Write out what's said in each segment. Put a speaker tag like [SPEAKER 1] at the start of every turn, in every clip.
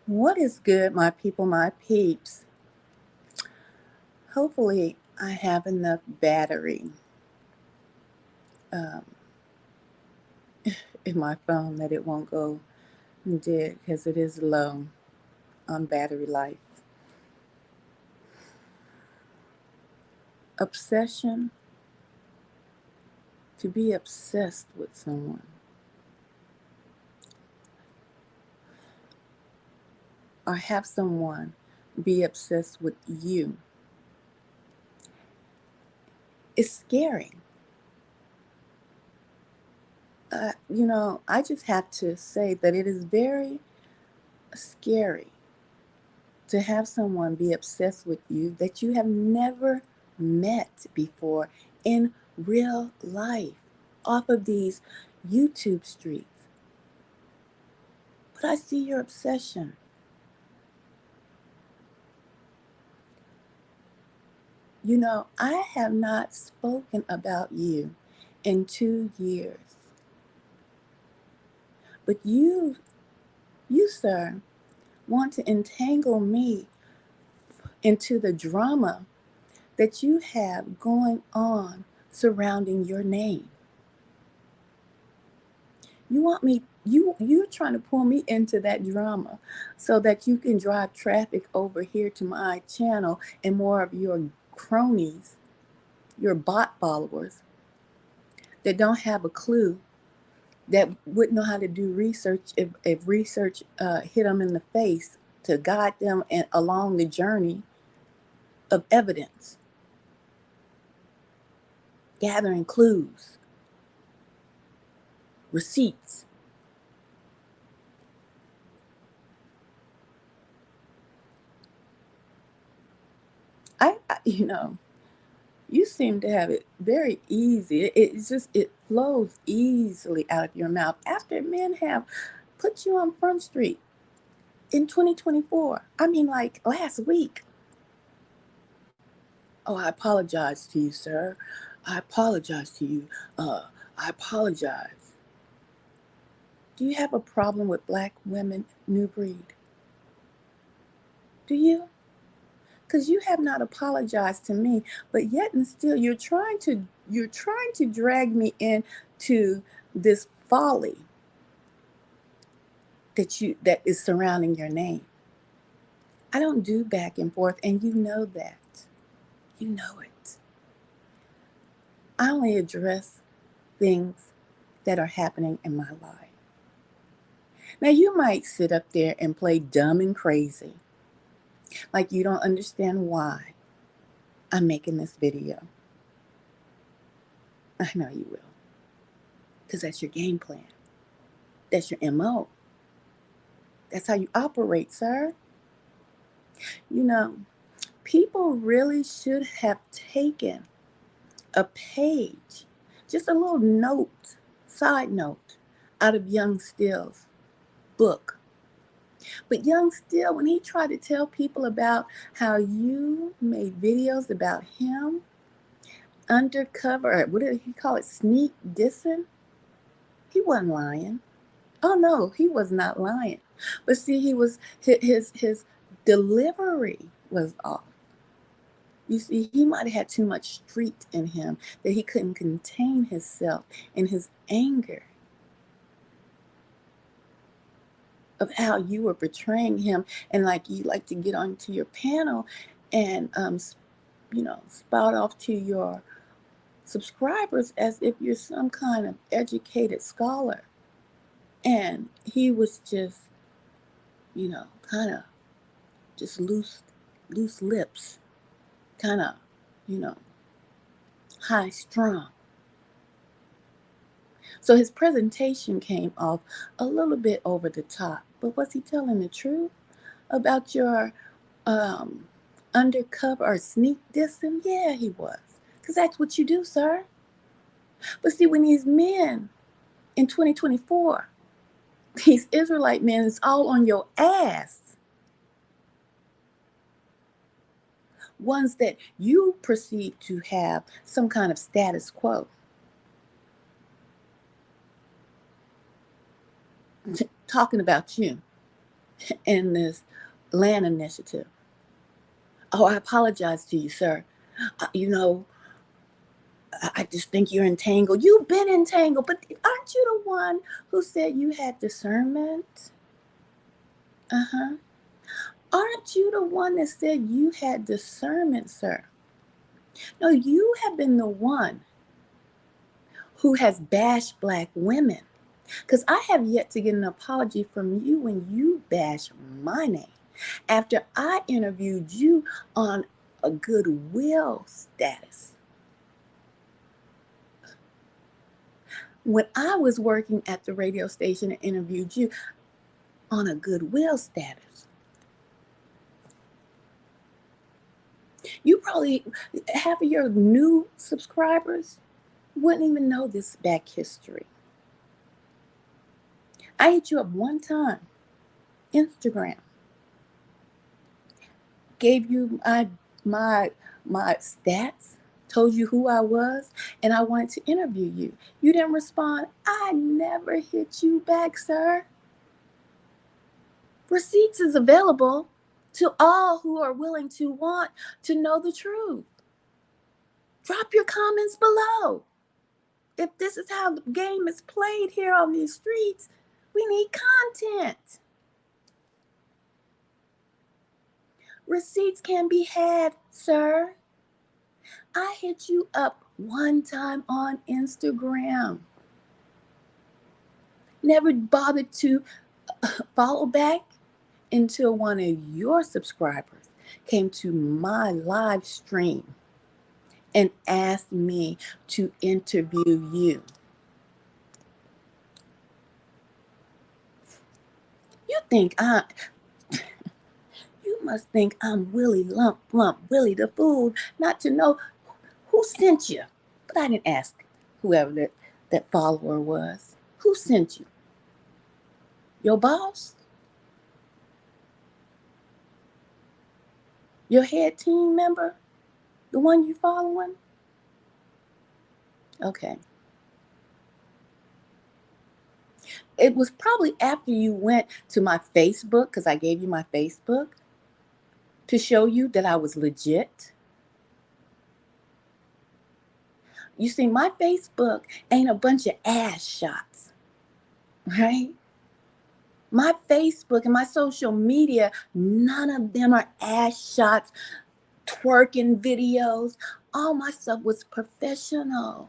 [SPEAKER 1] What is good, my people, my peeps? Hopefully, I have enough battery um, in my phone that it won't go dead because it is low on battery life. Obsession, to be obsessed with someone, or have someone be obsessed with you, is scary. I just have to say that it is very scary to have someone be obsessed with you that you have never met before in real life off of these YouTube streets. But I see your obsession. I have not spoken about you in 2 years. But you, sir, want to entangle me into the drama that you have going on surrounding your name. You're trying to pull me into that drama so that you can drive traffic over here to my channel and more of your cronies, your bot followers that don't have a clue, that wouldn't know how to do research if research hit them in the face to guide them along the journey of evidence, gathering clues, receipts. I you seem to have it very easy. It flows easily out of your mouth after men have put you on Front Street in 2024. I mean, like last week. Oh, I apologize to you, sir. I apologize to you. I apologize. Do you have a problem with black women, new breed? Do you? Because you have not apologized to me, but yet and still you're trying to drag me into this folly that is surrounding your name. I don't do back and forth, and you know that. You know it. I only address things that are happening in my life. Now you might sit up there and play dumb and crazy, like you don't understand why I'm making this video. I know you will, because that's your game plan. That's your MO. That's how you operate, sir. You know, people really should have taken a page, just a little note, side note, out of Young Still's book. But Young Still, when he tried to tell people about how you made videos about him, undercover, what did he call it, sneak dissing, he wasn't lying. Oh no, he was not lying. But see, his delivery was off. You see, he might have had too much street in him that he couldn't contain himself in his anger of how you were portraying him, and like you like to get onto your panel and spout off to your subscribers as if you're some kind of educated scholar. And he was just, kind of just loose lips, kind of, you know, high strung. So his presentation came off a little bit over the top. But was he telling the truth about your um, undercover or sneak dissing? Yeah, he was. Because that's what you do, sir. But see, when these men in 2024, these Israelite men is all on your ass, ones that you perceive to have some kind of status quo, talking about you. in this land initiative. Oh, I apologize to you, sir. You know, I just think you're entangled. You've been entangled, but aren't you the one who said you had discernment? Uh huh. Aren't you the one that said you had discernment, sir? No, you have been the one who has bashed black women. Because I have yet to get an apology from you when you bash my name. After I interviewed you on a goodwill status. When I was working at the radio station and interviewed you on a goodwill status. You probably, half of your new subscribers wouldn't even know this back history. I hit you up one time, Instagram, gave you my my stats, told you who I was, and I wanted to interview you. You didn't respond. I never hit you back, sir. Receipts is available to all who are willing to want to know the truth. Drop your comments below. If this is how the game is played here on these streets, we need content. Receipts can be had, sir. I hit you up one time on Instagram. Never bothered to follow back until one of your subscribers came to my live stream and asked me to interview you. You think you must think I'm Willie Lump Lump, Willie the Fool, not to know who sent you. But I didn't ask whoever that follower was. Who sent you? Your boss? Your head team member? The one you following? Okay. It was probably after you went to my Facebook, because I gave you my Facebook, to show you that I was legit. You see, my Facebook ain't a bunch of ass shots, right? My Facebook and my social media, none of them are ass shots, twerking videos. All my stuff was professional.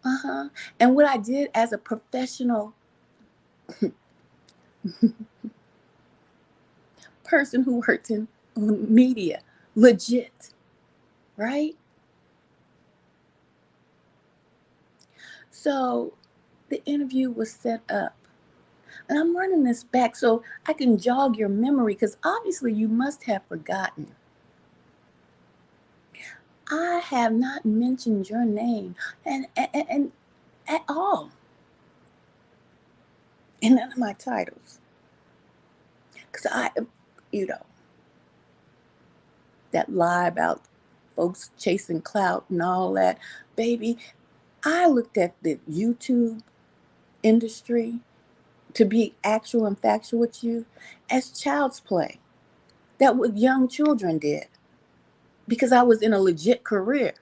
[SPEAKER 1] Uh-huh. And what I did as a professional person who worked in media, legit, right? So the interview was set up. And I'm running this back so I can jog your memory because obviously you must have forgotten. I have not mentioned your name and at all in none of my titles. Because you know, that lie about folks chasing clout and all that, baby, I looked at the YouTube industry, to be actual and factual with you, as child's play. That what young children did. Because I was in a legit career.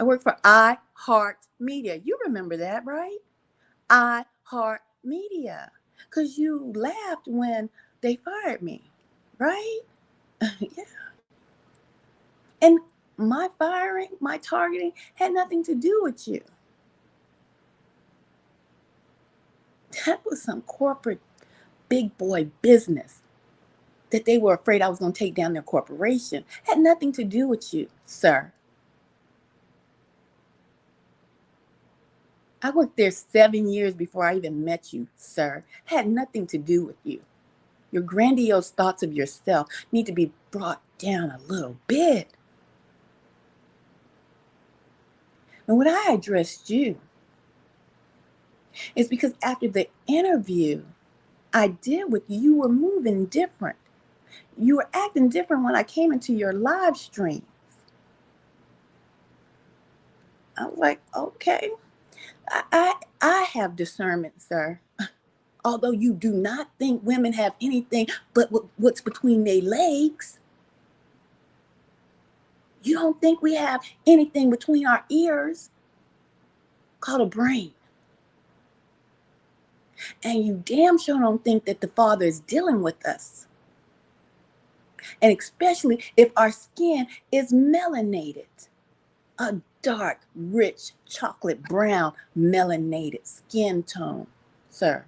[SPEAKER 1] I worked for I Heart Media. You remember that, right? I Heart Media. Because you laughed when they fired me, right? Yeah. And my firing, my targeting had nothing to do with you. That was some corporate big boy business that they were afraid I was going to take down their corporation. Had nothing to do with you, sir. I worked there 7 years before I even met you, sir. Had nothing to do with you. Your grandiose thoughts of yourself need to be brought down a little bit. And when I addressed you, it's because after the interview I did with you, you were moving different. You were acting different when I came into your live stream. I was like, okay, I have discernment, sir. although you do not think women have anything but what's between their legs. You don't think we have anything between our ears called a brain. And you damn sure don't think that the Father is dealing with us. And especially if our skin is melanated, a dark, rich, chocolate brown, melanated skin tone, sir.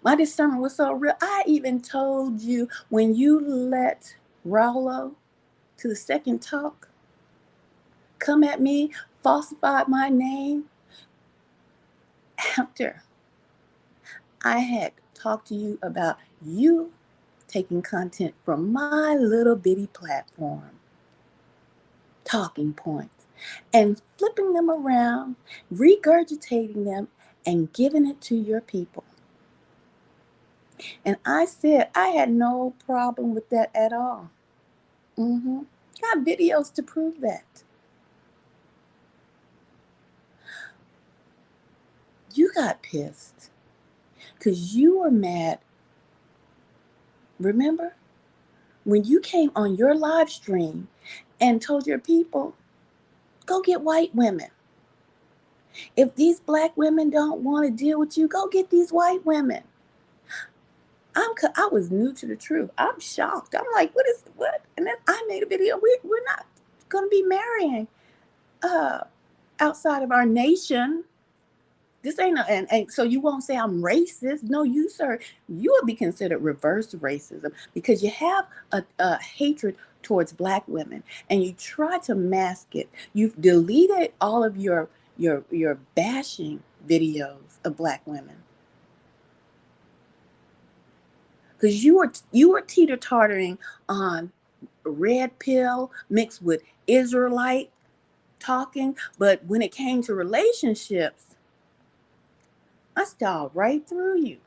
[SPEAKER 1] My discernment was so real. I even told you when you let Raulo to the second talk come at me, falsified my name after I had talked to you about you taking content from my little bitty platform, talking points, and flipping them around, regurgitating them, and giving it to your people. And I said I had no problem with that at all. Got videos to prove that. You got pissed because you were mad. Remember when you came on your live stream and told your people, go get white women. If these black women don't want to deal with you, go get these white women. I was new to the truth. I'm shocked. I'm like, what? And then I made a video. We're not going to be marrying outside of our nation. This ain't and so you won't say I'm racist. No, you, sir, you would be considered reverse racism because you have a hatred towards black women and you try to mask it. You've deleted all of your bashing videos of black women because you were teeter-tottering on red pill mixed with Israelite talking, but when it came to relationships, I saw right through you.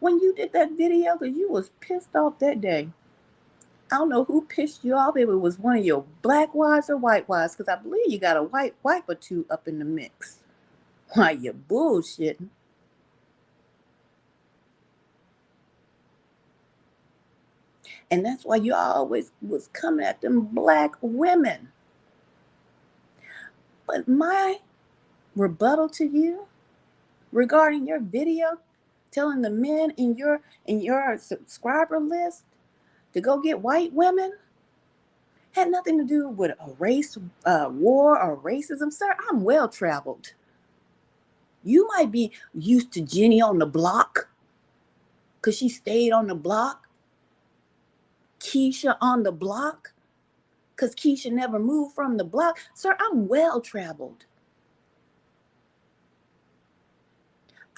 [SPEAKER 1] When you did that video, because you was pissed off that day. I don't know who pissed you off, if it was one of your black wives or white wives, because I believe you got a white wife or two up in the mix. Why you bullshitting? And that's why you always was coming at them black women. But my rebuttal to you regarding your video telling the men in your subscriber list to go get white women had nothing to do with a race war or racism. Sir, I'm well traveled. You might be used to Jenny on the block because she stayed on the block. Keisha on the block because Keisha never moved from the block. Sir, I'm well traveled.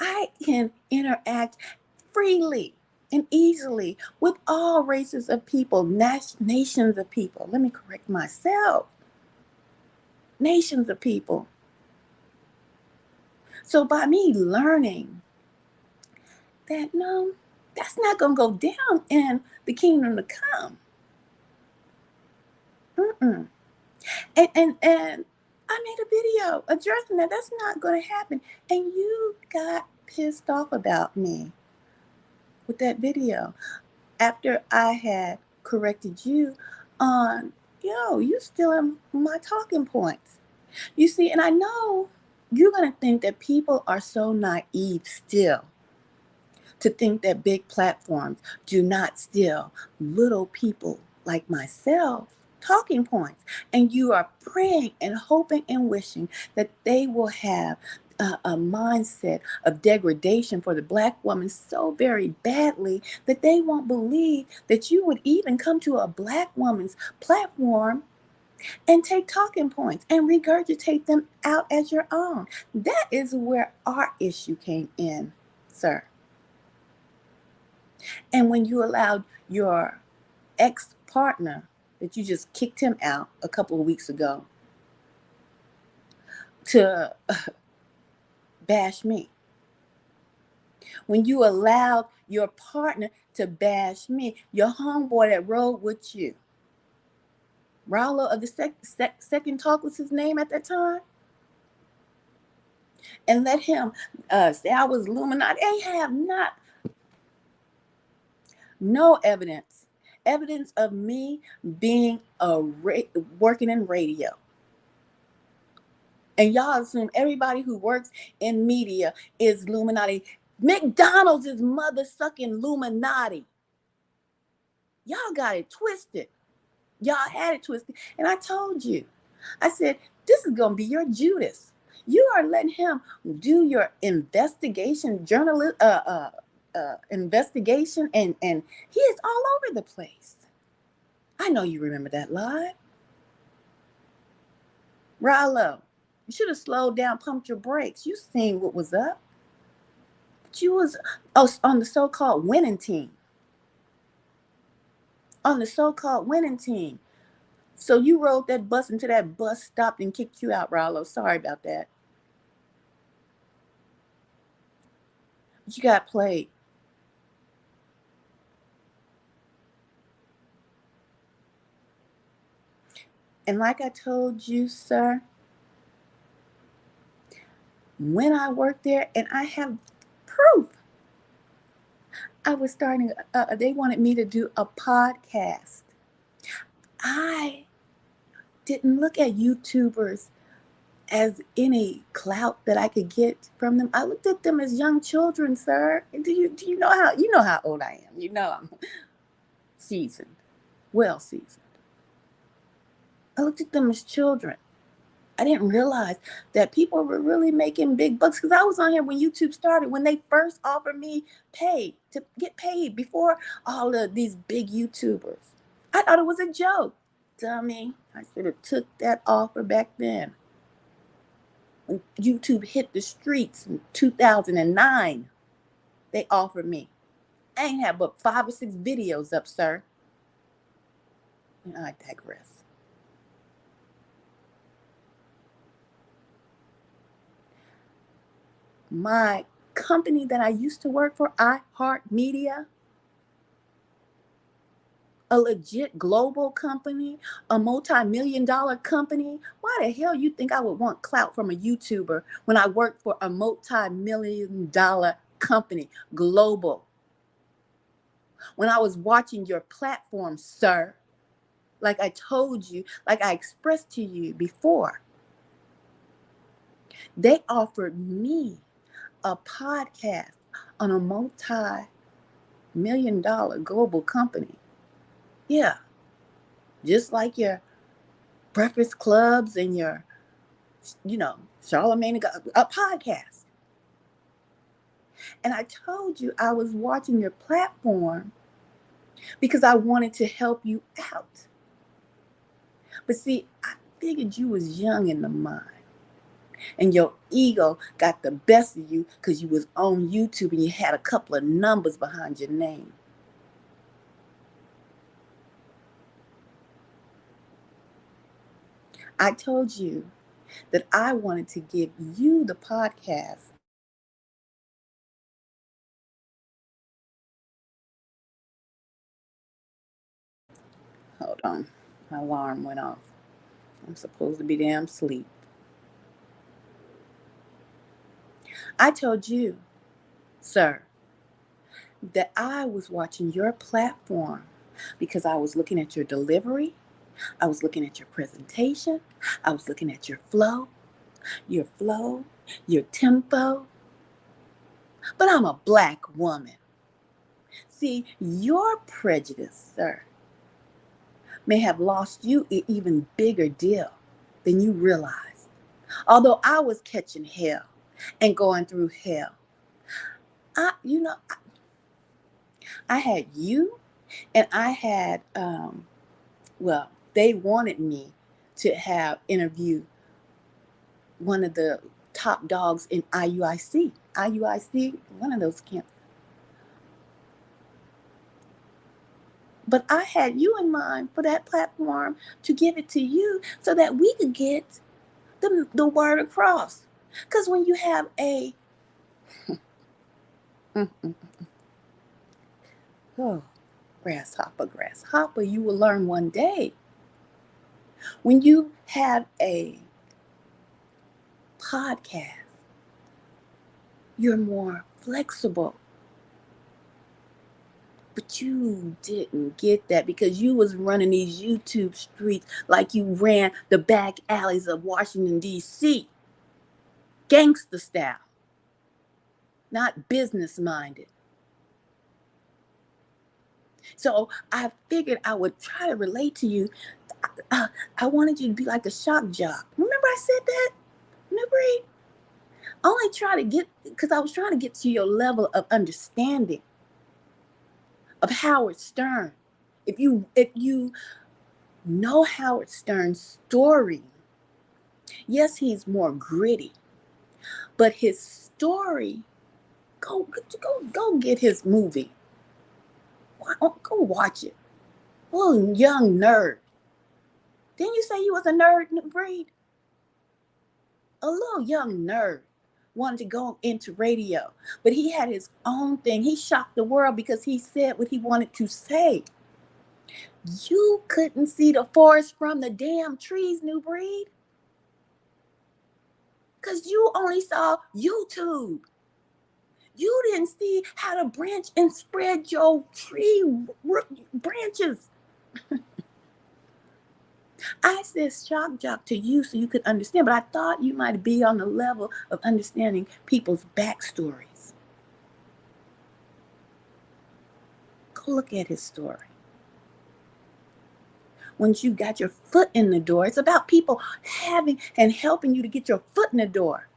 [SPEAKER 1] I can interact freely and easily with all races of people, nations of people. Let me correct myself. Nations of people. So by me learning that, no, that's not going to go down in the kingdom to come. Mm-mm. And I made a video addressing that. That's not going to happen. And you got pissed off about me with that video after I had corrected you on, you still in my talking points. You see, and I know you're going to think that people are so naive still to think that big platforms do not steal little people like myself talking points. And you are praying and hoping and wishing that they will have a mindset of degradation for the black woman so very badly that they won't believe that you would even come to a black woman's platform and take talking points and regurgitate them out as your own. That is where our issue came in, sir. And when you allowed your ex-partner that you just kicked him out a couple of weeks ago to bash me, when you allowed your partner to bash me, your homeboy that rode with you, Rallo of the second talk was his name at that time, and let him say I was Illuminati. They have not no evidence of me being working in radio. And y'all assume everybody who works in media is Illuminati. McDonald's is mother sucking Illuminati. Y'all got it twisted. Y'all had it twisted. And I told you, I said, this is going to be your Judas. You are letting him do your investigation, investigation, and he is all over the place. I know you remember that lie. Rallo, you should have slowed down, pumped your brakes. You seen what was up. But you was on the so-called winning team. On the so-called winning team. So you rode that bus until that bus stopped and kicked you out, Rallo. Sorry about that. But you got played. And like I told you, sir, when I worked there, and I have proof, I was starting, they wanted me to do a podcast. I didn't look at YouTubers as any clout that I could get from them. I looked at them as young children, sir. Do you know how old I am? You know I'm seasoned, well seasoned. I looked at them as children. I didn't realize that people were really making big bucks because I was on here when YouTube started, when they first offered me to get paid before all of these big YouTubers. I thought it was a joke. Dummy. I should have took that offer back then. When YouTube hit the streets in 2009, they offered me. I ain't had but 5 or 6 videos up, sir. I digress. My company that I used to work for, iHeartMedia, a legit global company, a multi-million-dollar company. Why the hell you think I would want clout from a YouTuber when I work for a multi-million-dollar company, global? When I was watching your platform, sir, like I told you, like I expressed to you before, they offered me a podcast on a multi-million-dollar global company. Yeah, just like your breakfast clubs and your, Charlemagne, a podcast. And I told you I was watching your platform because I wanted to help you out. But see, I figured you was young in the mind. And your ego got the best of you because you was on YouTube and you had a couple of numbers behind your name. I told you that I wanted to give you the podcast. Hold on. My alarm went off. I'm supposed to be damn asleep. I told you, sir, that I was watching your platform because I was looking at your delivery. I was looking at your presentation. I was looking at your flow, your tempo. But I'm a black woman. See, your prejudice, sir, may have lost you an even bigger deal than you realize. Although I was catching hell and going through hell, I, you know, I had you, and I had, well, they wanted me to have interview one of the top dogs in IUIC. IUIC, one of those camps. But I had you in mind for that platform to give it to you so that we could get the word across. Because when you have a, oh, grasshopper, you will learn one day When you have a podcast, you're more flexible. But you didn't get that because you was running these YouTube streets like you ran the back alleys of Washington, D.C. Gangster style, not business minded. So I figured I would try to relate to you. I wanted you to be like a shock jock. Remember I said that? Remember? Only try to get, because I was trying to get to your level of understanding of Howard Stern. If you know Howard Stern's story, yes, he's more gritty, but his story, go get his movie. Go watch it. Little young nerd. Didn't you say you was a nerd, Breed? A little young nerd wanted to go into radio, but he had his own thing. He shocked the world because he said what he wanted to say. You couldn't see the forest from the damn trees, New Breed, because you only saw YouTube. You didn't see how to branch and spread your tree branches. I said shock jock to you so you could understand, but I thought you might be on the level of understanding people's backstories. Go look at his story. Once you got your foot in the door, it's about people having and helping you to get your foot in the door.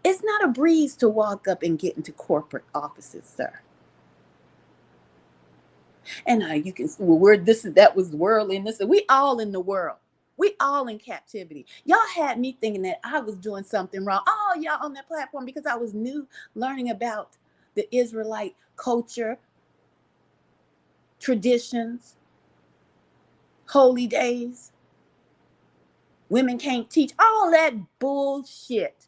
[SPEAKER 1] It's not a breeze to walk up and get into corporate offices, sir. And you can, well, that was worldliness. We all in the world. We all in captivity. Y'all had me thinking that I was doing something wrong. All y'all on that platform because I was new learning about the Israelite culture, traditions, holy days. Women can't teach, all that bullshit.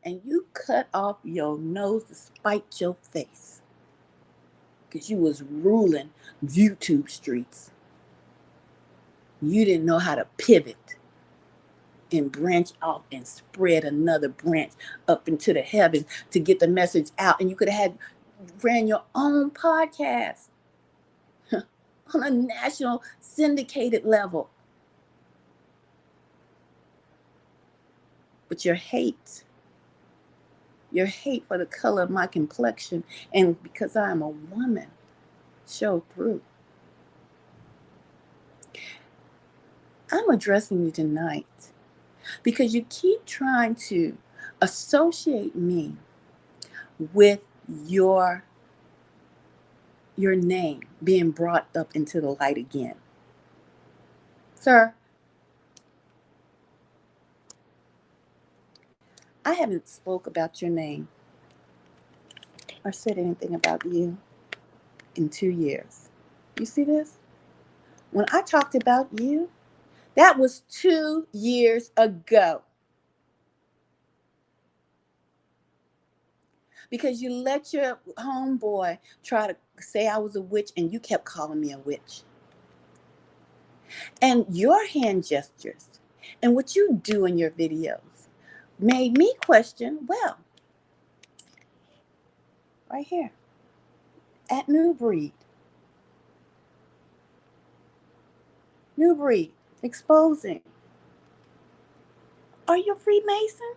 [SPEAKER 1] And you cut off your nose to spite your face because you was ruling YouTube streets. You didn't know how to pivot and branch off and spread another branch up into the heavens to get the message out. And you could have ran your own podcast on a national syndicated level. But your hate for the color of my complexion and because I am a woman showed through. I'm addressing you tonight because you keep trying to associate me with your name being brought up into the light again. Sir, I haven't spoke about your name or said anything about you in 2 years. You see this? When I talked about you, that was 2 years ago. Because you let your homeboy try to say I was a witch and you kept calling me a witch. And your hand gestures and what you do in your videos made me question, well, right here at New Breed, exposing. Are you a Freemason?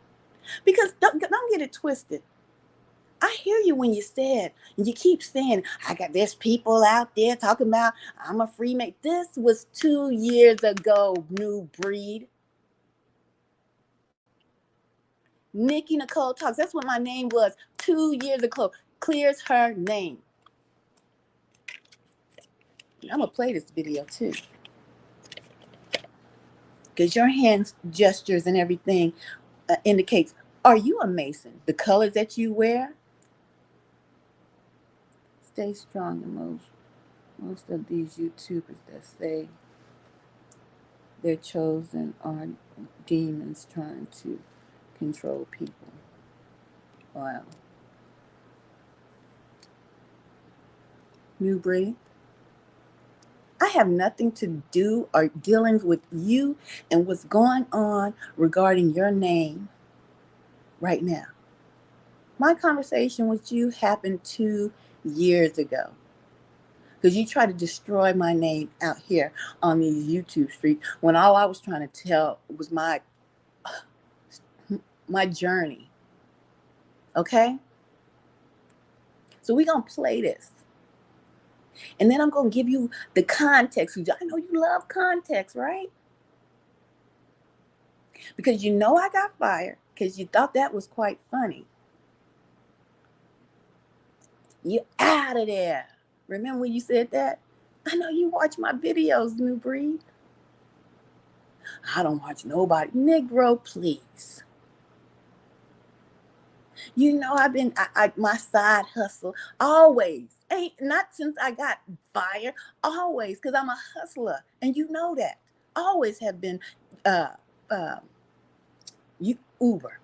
[SPEAKER 1] Because don't get it twisted. I hear you when you said, and you keep saying, there's people out there talking about I'm a Freemason. This was 2 years ago, New Breed. Nikki Nicole Talks. That's what my name was 2 years ago. Clears her name. I'm going to play this video too. Because your hand gestures and everything indicates, are you a Mason? The colors that you wear? Stay strong. And most of these YouTubers that say they're chosen are demons trying to control people. Wow. New Breed. I have nothing to do or dealings with you and what's going on regarding your name right now. My conversation with you happened 2 years ago because you tried to destroy my name out here on these YouTube streets when all I was trying to tell was my journey. Okay? So we're going to play this. And then I'm going to give you the context. I know you love context, right? Because you know I got fired because you thought that was quite funny. You out of there. Remember when you said that? I know you watch my videos, New Breed. I don't watch nobody. Negro, please. You know my side hustle always. Ain't not since I got fired, always, because I'm a hustler. And you know that. Always have been uh uh you Uber.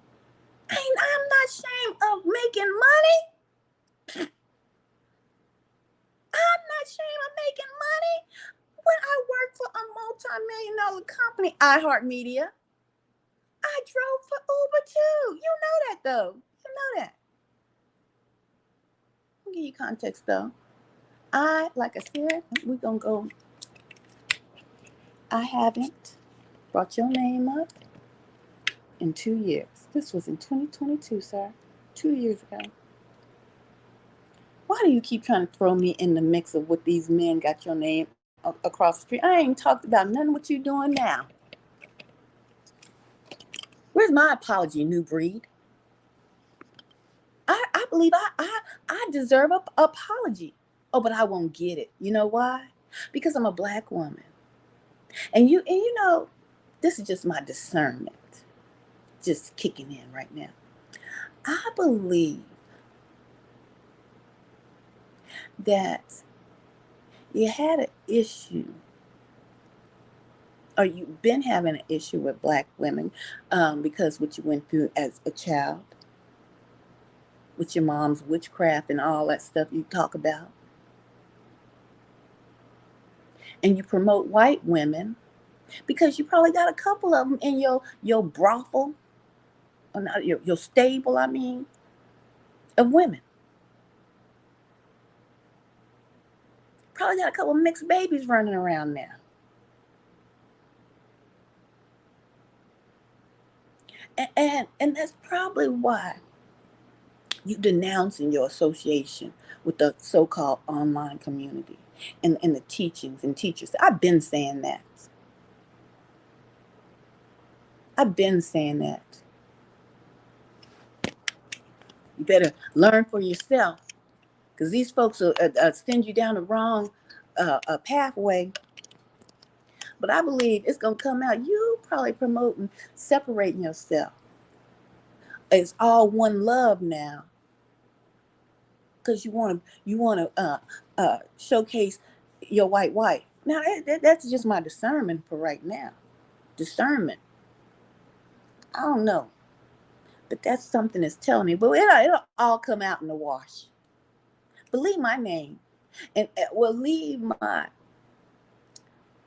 [SPEAKER 1] I'm not ashamed of making money. I'm not ashamed of making money. When I worked for a multi-million-dollar company, iHeartMedia, I drove for Uber too. You know that though. You know that. I'll give you context though. Like I said, we're gonna go. I haven't brought your name up in 2 years. This was in 2022, sir. 2 years ago. Why do you keep trying to throw me in the mix of what these men got your name across the street? I ain't talked about none of what you doing now. Where's my apology, New Breed? I believe I deserve an apology. Oh, but I won't get it. You know why? Because I'm a black woman. And this is just my discernment just kicking in right now. I believe that you had an issue, or you've been having an issue with black women because what you went through as a child, with your mom's witchcraft and all that stuff you talk about. And you promote white women because you probably got a couple of them in your brothel, or not your stable, I mean, of women. Probably got a couple of mixed babies running around now. And that's probably why you denouncing your association with the so-called online community and the teachings and teachers. I've been saying that. I've been saying that. You better learn for yourself because these folks will send you down the wrong pathway. But I believe it's going to come out. You probably promoting separating yourself. It's all one love now because you want to showcase your white wife. Now that's just my discernment for right now. Discernment. I don't know, but that's something that's telling me. But it'll all come out in the wash. But leave my name, and well, leave my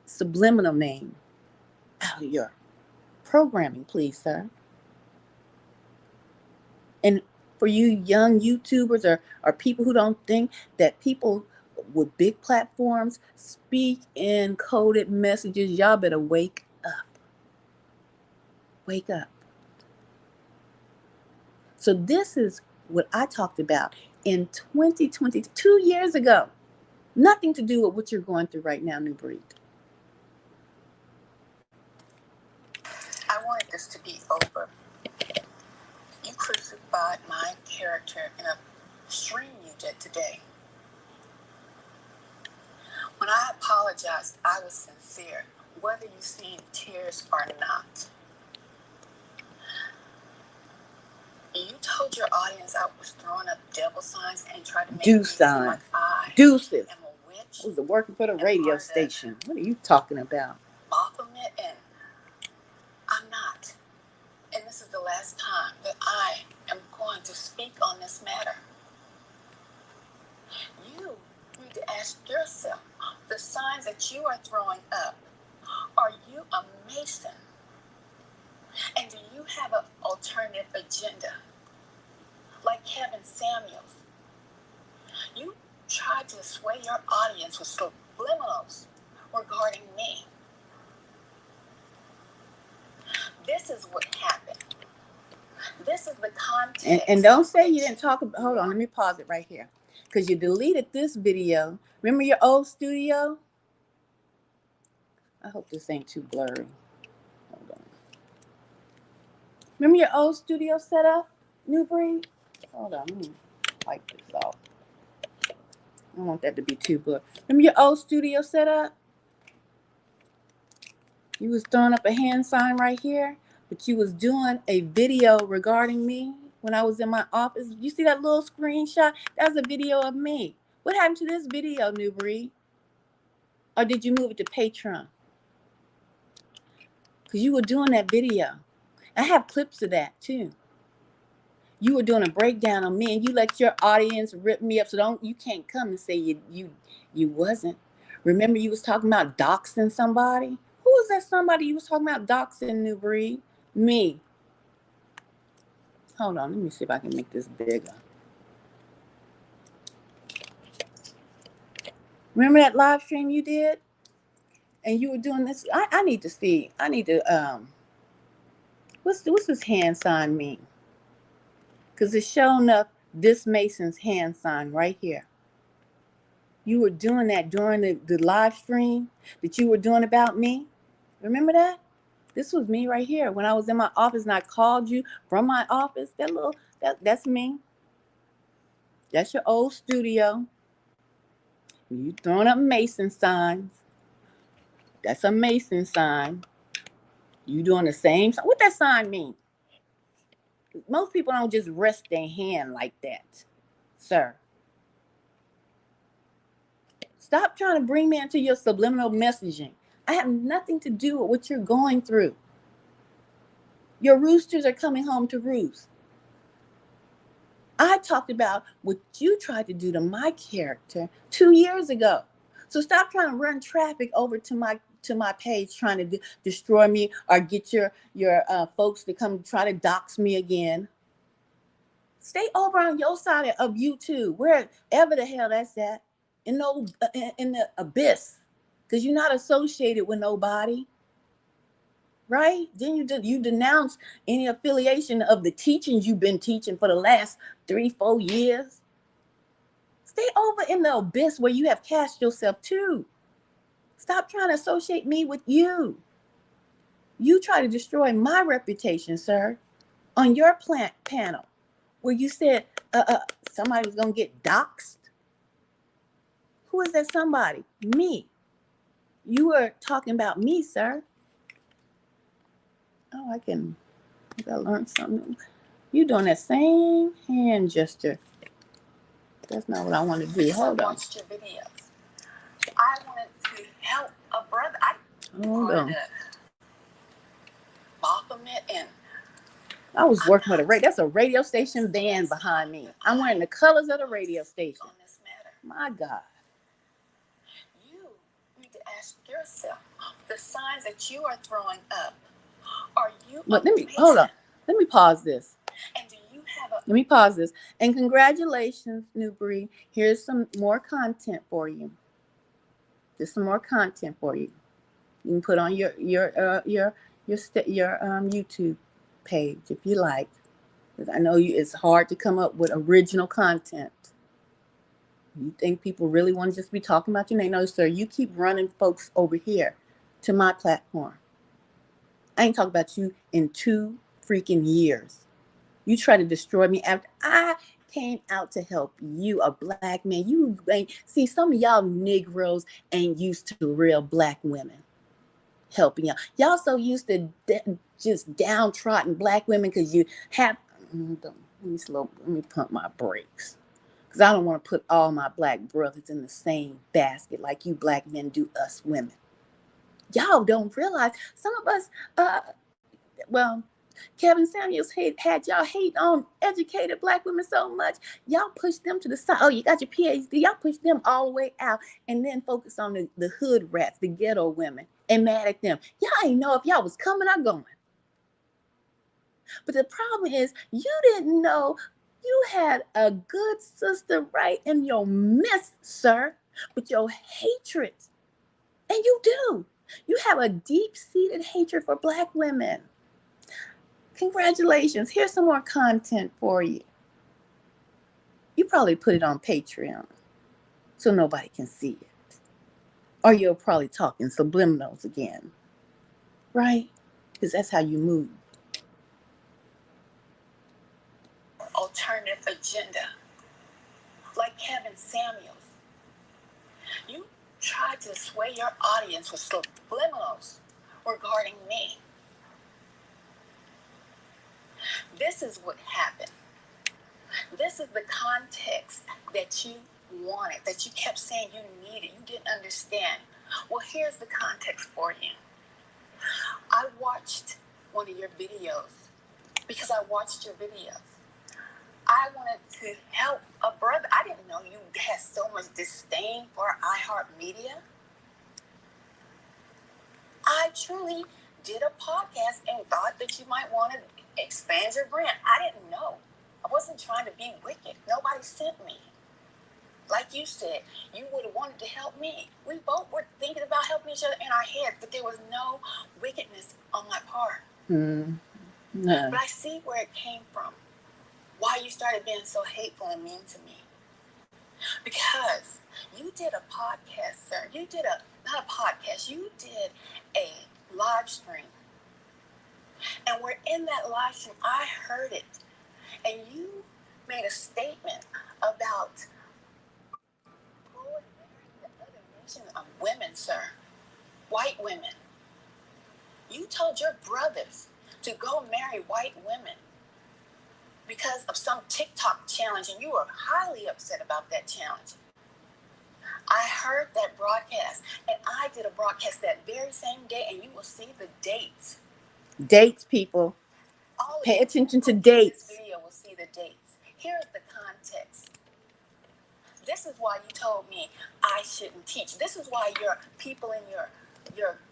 [SPEAKER 1] subliminal name out of your programming, please, sir. And for you young YouTubers or people who don't think that people with big platforms speak in coded messages, y'all better wake up. Wake up. So this is what I talked about in 2020, 2 years ago. Nothing to do with what you're going through right now, New Breed. I wanted this to be over. You crucified my character in a stream you did today. When I apologized, I was sincere, whether you see tears or not. You told your audience I was throwing up devil signs and tried to make me seem like I Deuces. Am a witch. I was working for the radio station. What are you talking about? Baphomet, and I'm not. And this is the last time that I am going to speak on this matter. You need to ask that you are throwing up, are you a Mason? And do you have an alternative agenda? Like Kevin Samuels, you try to sway your audience with subliminals regarding me. This is what happened. This is the context. And don't say you didn't talk about, hold on, let me pause it right here. Because you deleted this video. Remember your old studio? I hope this ain't too blurry. Hold on. Remember your old studio setup, New Breed? Hold on, let me wipe this off. I don't want that to be too blurry. Remember your old studio setup? You was throwing up a hand sign right here, but you was doing a video regarding me when I was in my office. You see that little screenshot? That's a video of me. What happened to this video, New Breed? Or did you move it to Patreon? Because you were doing that video. I have clips of that too. You were doing a breakdown on me, and you let your audience rip me up. So you can't come and say you wasn't. Remember, you was talking about doxing somebody. Who was that somebody you was talking about doxing, New Breed? Me. Hold on, let me see if I can make this bigger. Remember that live stream you did? And you were doing this. I need to see. I need to what's this hand sign mean? Because it's showing up this Mason's hand sign right here. You were doing that during the live stream that you were doing about me. Remember that? This was me right here when I was in my office and I called you from my office. That's me. That's your old studio. You throwing up Mason signs. That's a Mason sign. You doing the same sign. What that sign mean? Most people don't just rest their hand like that, sir. Stop trying to bring me into your subliminal messaging. I have nothing to do with what you're going through. Your roosters are coming home to roost. I talked about what you tried to do to my character 2 years ago. So stop trying to run traffic over to my page, trying to destroy me or get your folks to come try to dox me again. Stay over on your side of YouTube, wherever the hell that's at, in the abyss, because you're not associated with nobody, right? Then you denounce any affiliation of the teachings you've been teaching for the last 3-4 years. Stay over in the abyss where you have cast yourself to. Stop trying to associate me with you. You try to destroy my reputation, sir, on your panel, where you said somebody was going to get doxxed. Who is that somebody? Me. You were talking about me, sir. Oh, I learned something. You doing that same hand gesture. That's not what I want to do. Hold on. I watched your videos. I wanted to help a brother. Hold on. Baphomet, and I was working with a radio. That's a radio station band behind me. I'm wearing the colors of the radio station. On this matter. My God. You need to ask yourself the signs that you are throwing up. Are you? Hold on. Let me pause this. And do you have Let me pause this. And congratulations, New Breed. Here's some more content for you. There's some more content for you. You can put on your YouTube page if you like. Because I know it's hard to come up with original content. You think people really want to just be talking about you? No, sir. You keep running folks over here to my platform. I ain't talking about you in 2 freaking years. You try to destroy me after I came out to help you, a black man. You ain't see, some of y'all Negroes ain't used to real black women helping y'all. Y'all so used to just downtrodden black women because you have. Let me pump my brakes, because I don't want to put all my black brothers in the same basket like you black men do us women. Y'all don't realize some of us. Well, Kevin Samuels had y'all hate on educated black women so much. Y'all pushed them to the side. Oh, you got your PhD. Y'all pushed them all the way out and then focus on the hood rats, the ghetto women, and mad at them. Y'all ain't know if y'all was coming or going. But the problem is you didn't know you had a good sister right in your midst, sir, with your hatred. And you do. You have a deep-seated hatred for black women. Congratulations. Here's some more content for you. You probably put it on Patreon so nobody can see it. Or you'll probably talk in subliminals again. Right? Because that's how you move. Alternative agenda. Like Kevin Samuels. You try to sway your audience with subliminals regarding me. This is what happened. This is the context that you wanted, that you kept saying you needed. You didn't understand. Well, here's the context for you. I watched one of your videos because I watched your videos. I wanted to help a brother. I didn't know you had so much disdain for iHeartMedia. I truly did a podcast and thought that you might want to expand your brand. I didn't know. I wasn't trying to be wicked. Nobody sent me. Like you said, you would have wanted to help me. We both were thinking about helping each other in our heads, but there was no wickedness on my part. No. But I see where it came from. Why you started being so hateful and mean to me. Because you did a podcast, sir. You did not a podcast, you did a live stream. And we're in that live stream. I heard it. And you made a statement about the other nation of women, sir. White women. You told your brothers to go marry white women because of some TikTok challenge, and you were highly upset about that challenge. I heard that broadcast, and I did a broadcast that very same day, and you will see the dates. Dates, people. Pay attention to dates. This video will see the dates. Here's the context. This is why you told me I shouldn't teach. This is why your people in your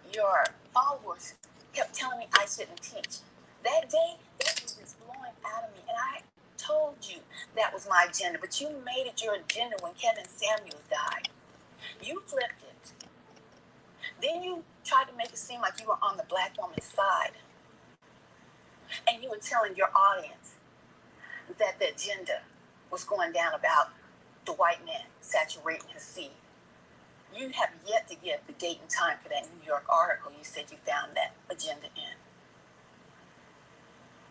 [SPEAKER 1] followers kept telling me I shouldn't teach. That day, that was just blowing out of me, and I told you that was my agenda, but you made it your agenda when Kevin Samuels died. You flipped it. Then you tried to make it seem like you were on the black woman's side. And you were telling your audience that the agenda was going down about the white man saturating his seed. You have yet to give the date and time for that New York article you said you found that agenda in.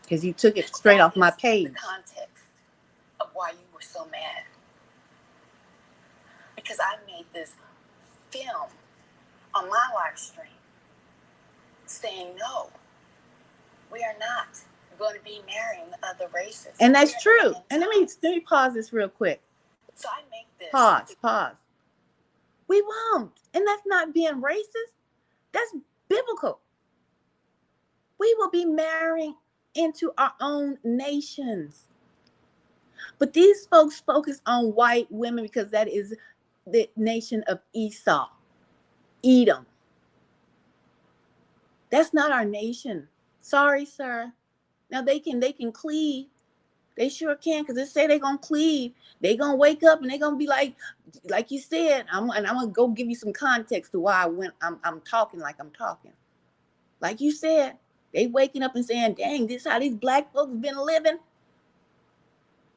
[SPEAKER 1] Because you took it straight off my page. The context of why you were so mad. Because I made this film on my live stream saying, no, we are not going to be marrying other races. And that's true. And let me pause this real quick. So I make this. Pause. We won't. And that's not being racist. That's biblical. We will be marrying into our own nations. But these folks focus on white women because that is the nation of Esau, Edom. That's not our nation. Sorry, sir. Now they can cleave. They sure can, because they say they're gonna cleave. They're gonna wake up and they're gonna be like you said. I'm gonna go give you some context to why I'm talking like I'm talking. Like you said, they waking up and saying, "Dang, this is how these black folks been living."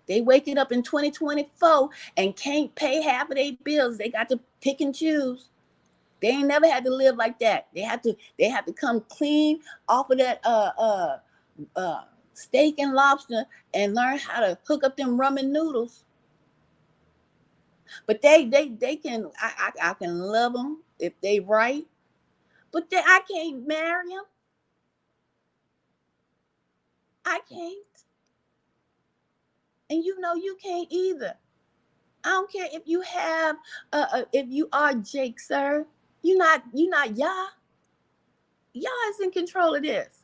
[SPEAKER 1] They waking up in 2024 and can't pay half of their bills. They got to pick and choose. They ain't never had to live like that. They have to come clean off of that steak and lobster and learn how to hook up them ramen noodles. But they can, I can love them if they right, but I can't marry them. I can't. And you know you can't either. I don't care if you have if you are Jake, sir. You're not Yah. Yah is in control of this.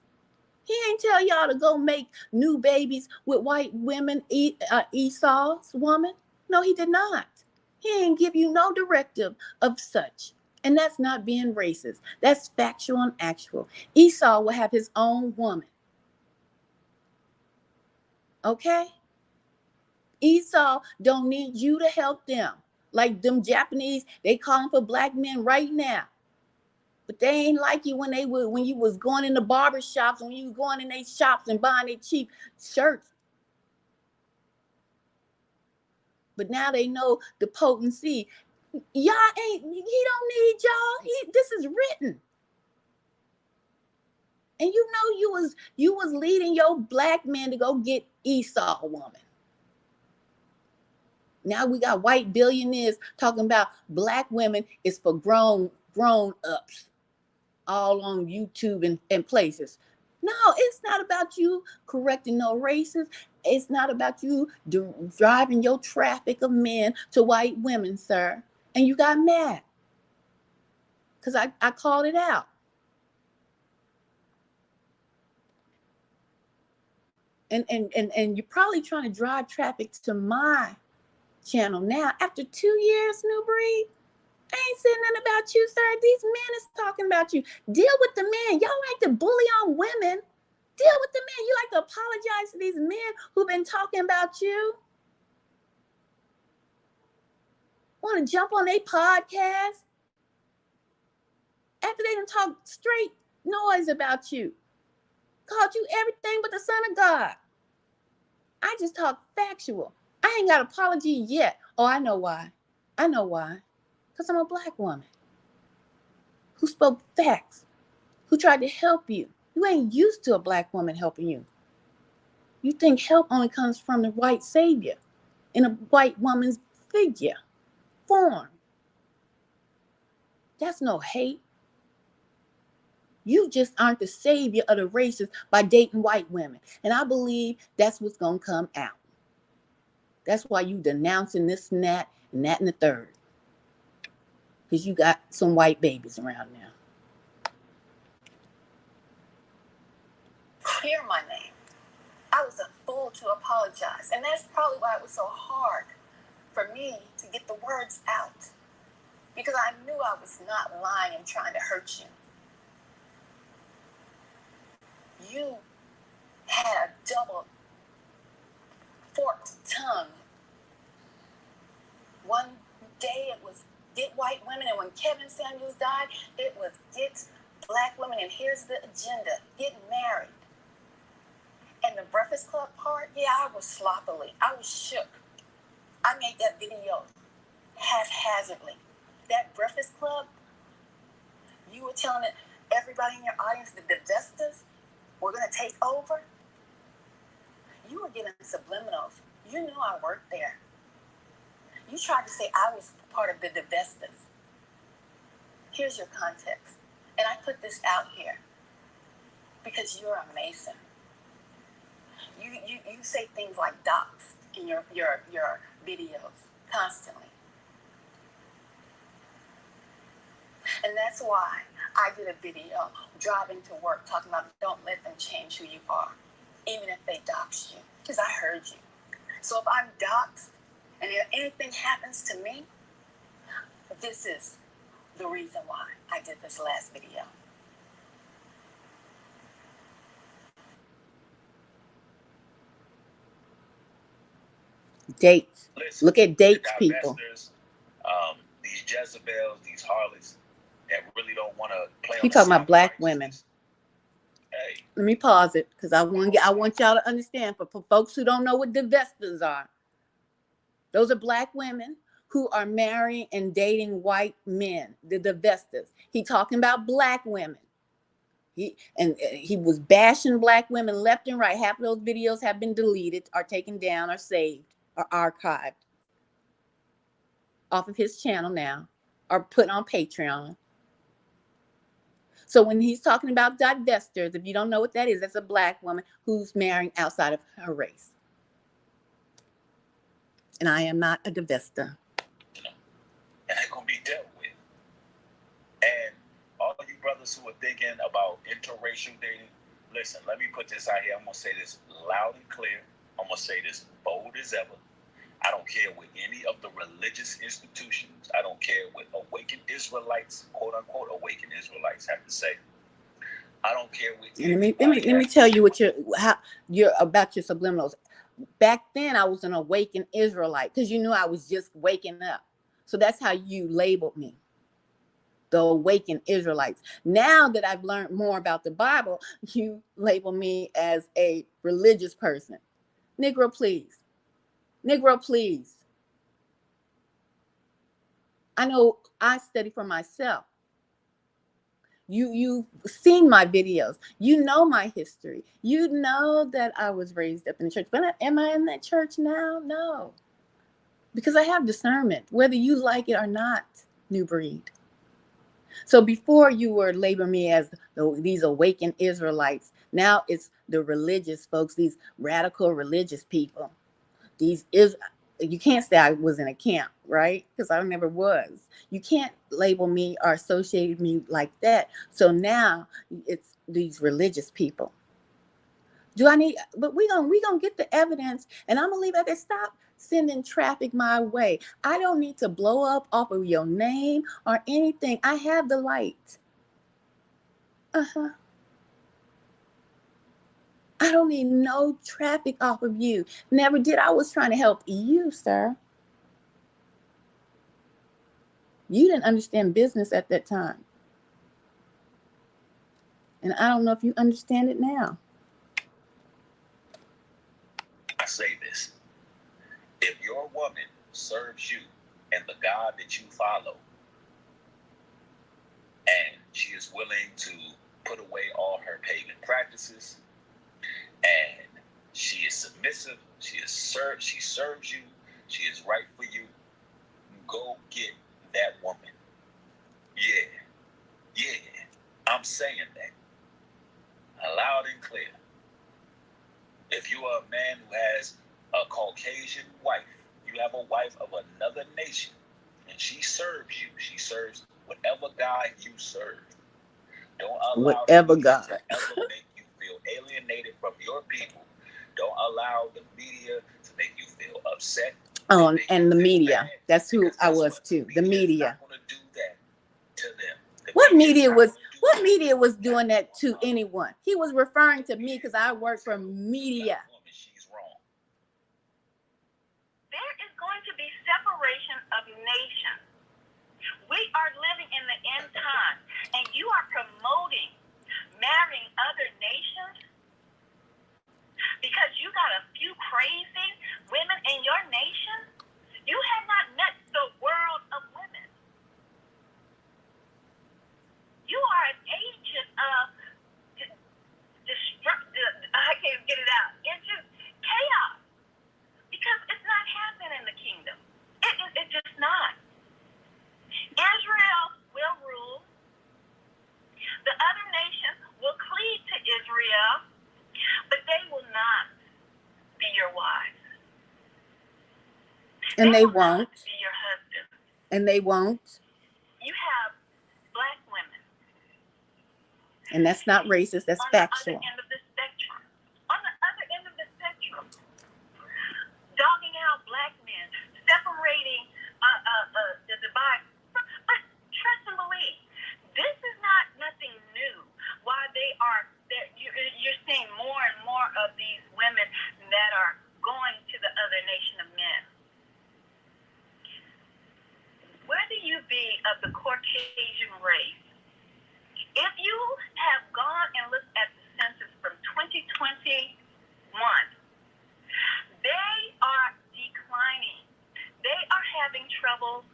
[SPEAKER 1] He ain't tell y'all to go make new babies with white women, Esau's woman. No, he did not. He ain't give you no directive of such. And that's not being racist. That's factual and actual. Esau will have his own woman. Okay? Esau don't need you to help them. Like them Japanese, they calling for black men right now. But they ain't like you when you was going in the barber shops, when you was going in their shops and buying their cheap shirts. But now they know the potency. Y'all ain't, he don't need y'all. This is written. And you know you was leading your black men to go get Esau woman. Now we got white billionaires talking about black women is for grown ups all on YouTube and places. No, it's not about you correcting no races. It's not about you driving your traffic of men to white women, sir. And you got mad because I called it out. And you're probably trying to drive traffic to my channel now after 2 years, New Breed. I ain't saying nothing about you, sir. These men is talking about you. Deal with the men. Y'all like to bully on women. Deal with the men. You like to apologize to these men who've been talking about you. Want to jump on their podcast after they done talk straight noise about you. Called you everything but the son of God. I just talk factual. I ain't got an apology yet. Oh, I know why. I know why. Because I'm a black woman who spoke facts, who tried to help you. You ain't used to a black woman helping you. You think help only comes from the white savior in a white woman's figure, form. That's no hate. You just aren't the savior of the races by dating white women. And I believe that's what's going to come out. That's why you denouncing this and that and the third. Because you got some white babies around now. Hear my name. I was a fool to apologize. And that's probably why it was so hard for me to get the words out. Because I knew I was not lying and trying to hurt you. You had a double forked tongue. One day it was get white women, and when Kevin Samuels died, it was get black women, and here's the agenda, get married. And the Breakfast Club part, yeah, I was sloppily. I was shook. I made that video haphazardly. That Breakfast Club, you were telling everybody in your audience that the Vestas were going to take over. You were giving subliminals. You knew I worked there. You tried to say I was part of the Divestas. Here's your context. And I put this out here because you're a Mason. You say things like docs in your videos constantly. And that's why I did a video driving to work talking about don't let them change who you are, even if they dox you, because I heard you. So if I'm doxed and if anything happens to me, this is the reason why I did this last video. Dates. Listen, look at dates, people. These Jezebels, these harlots that really don't want to play. He talking about black women. Hey. Let me pause it because I want y'all to understand for folks who don't know what Divestas are. Those are black women who are marrying and dating white men. The Divestas. He talking about black women. He was bashing black women left and right. Half of those videos have been deleted, or taken down, or saved, or archived off of his channel now, or put on Patreon. So when he's talking about divestors, if you don't know what that is, that's a black woman who's marrying outside of her race. And I am not a divester. And that's going to be dealt with. And all of you brothers who are thinking about interracial dating,
[SPEAKER 2] listen, let me put this out here. I'm going to say this loud and clear. I'm going to say this bold as ever. I don't care what any of the religious institutions, I don't care what awakened Israelites, quote unquote, awakened Israelites have to say. I don't care what.
[SPEAKER 1] Let me tell you what you're about your subliminals. Back then, I was an awakened Israelite because you knew I was just waking up. So that's how you labeled me, the awakened Israelites. Now that I've learned more about the Bible, you label me as a religious person. Negro, please. Negro, please. I know I study for myself. You've seen my videos. You know my history. You know that I was raised up in the church. But am I in that church now? No. Because I have discernment, whether you like it or not, New Breed. So before you were labeling me as these awakened Israelites, now it's the religious folks, these radical religious people. You can't say I was in a camp, right? Because I never was. You can't label me or associate me like that. So now it's these religious people. But we gonna get the evidence, and I'm gonna leave it at that. Stop sending traffic my way. I don't need to blow up off of your name or anything. I have the light. I don't need no traffic off of you. Never did. I was trying to help you, sir. You didn't understand business at that time. And I don't know if you understand it now.
[SPEAKER 2] I say this. If your woman serves you and the God that you follow, and she is willing to put away all her pagan practices, and she is submissive, she serves you, she is right for you, go get that woman. Yeah, I'm saying that loud and clear. If you are a man who has a Caucasian wife, you have a wife of another nation, and she serves you, she serves whatever God you serve. Don't allow
[SPEAKER 1] whatever God
[SPEAKER 2] to ever make you feel alienated from your people. Don't allow the media to make you feel upset.
[SPEAKER 1] And the media. That's who I was too. The media.
[SPEAKER 2] Not going to do that to them.
[SPEAKER 1] What media was doing that to anyone? He was referring to me because I work for media.
[SPEAKER 2] She's wrong.
[SPEAKER 3] There is going to be separation of nations. We are living in the end time, and you are promoting marrying other nations because you got a few crazy women in your nation. You have not met the world of women. You are an agent of I can't get it out. It's just chaos because it's not happening in the kingdom. It's just not. Israel will rule. The other nations will cleave to Israel, but they will not be your wives.
[SPEAKER 1] And they won't.
[SPEAKER 3] Be your husband.
[SPEAKER 1] And they won't.
[SPEAKER 3] You have black women.
[SPEAKER 1] And that's not racist, that's factual.
[SPEAKER 3] On the other end of the spectrum. On the other end of the spectrum. Dogging out black men, separating the divide. But trust and believe, this is not nothing new. Why you're seeing more and more of these women that are going to the other nation of men. Whether you be of the Caucasian race, if you have gone and looked at the census from 2021, they are declining. They are having trouble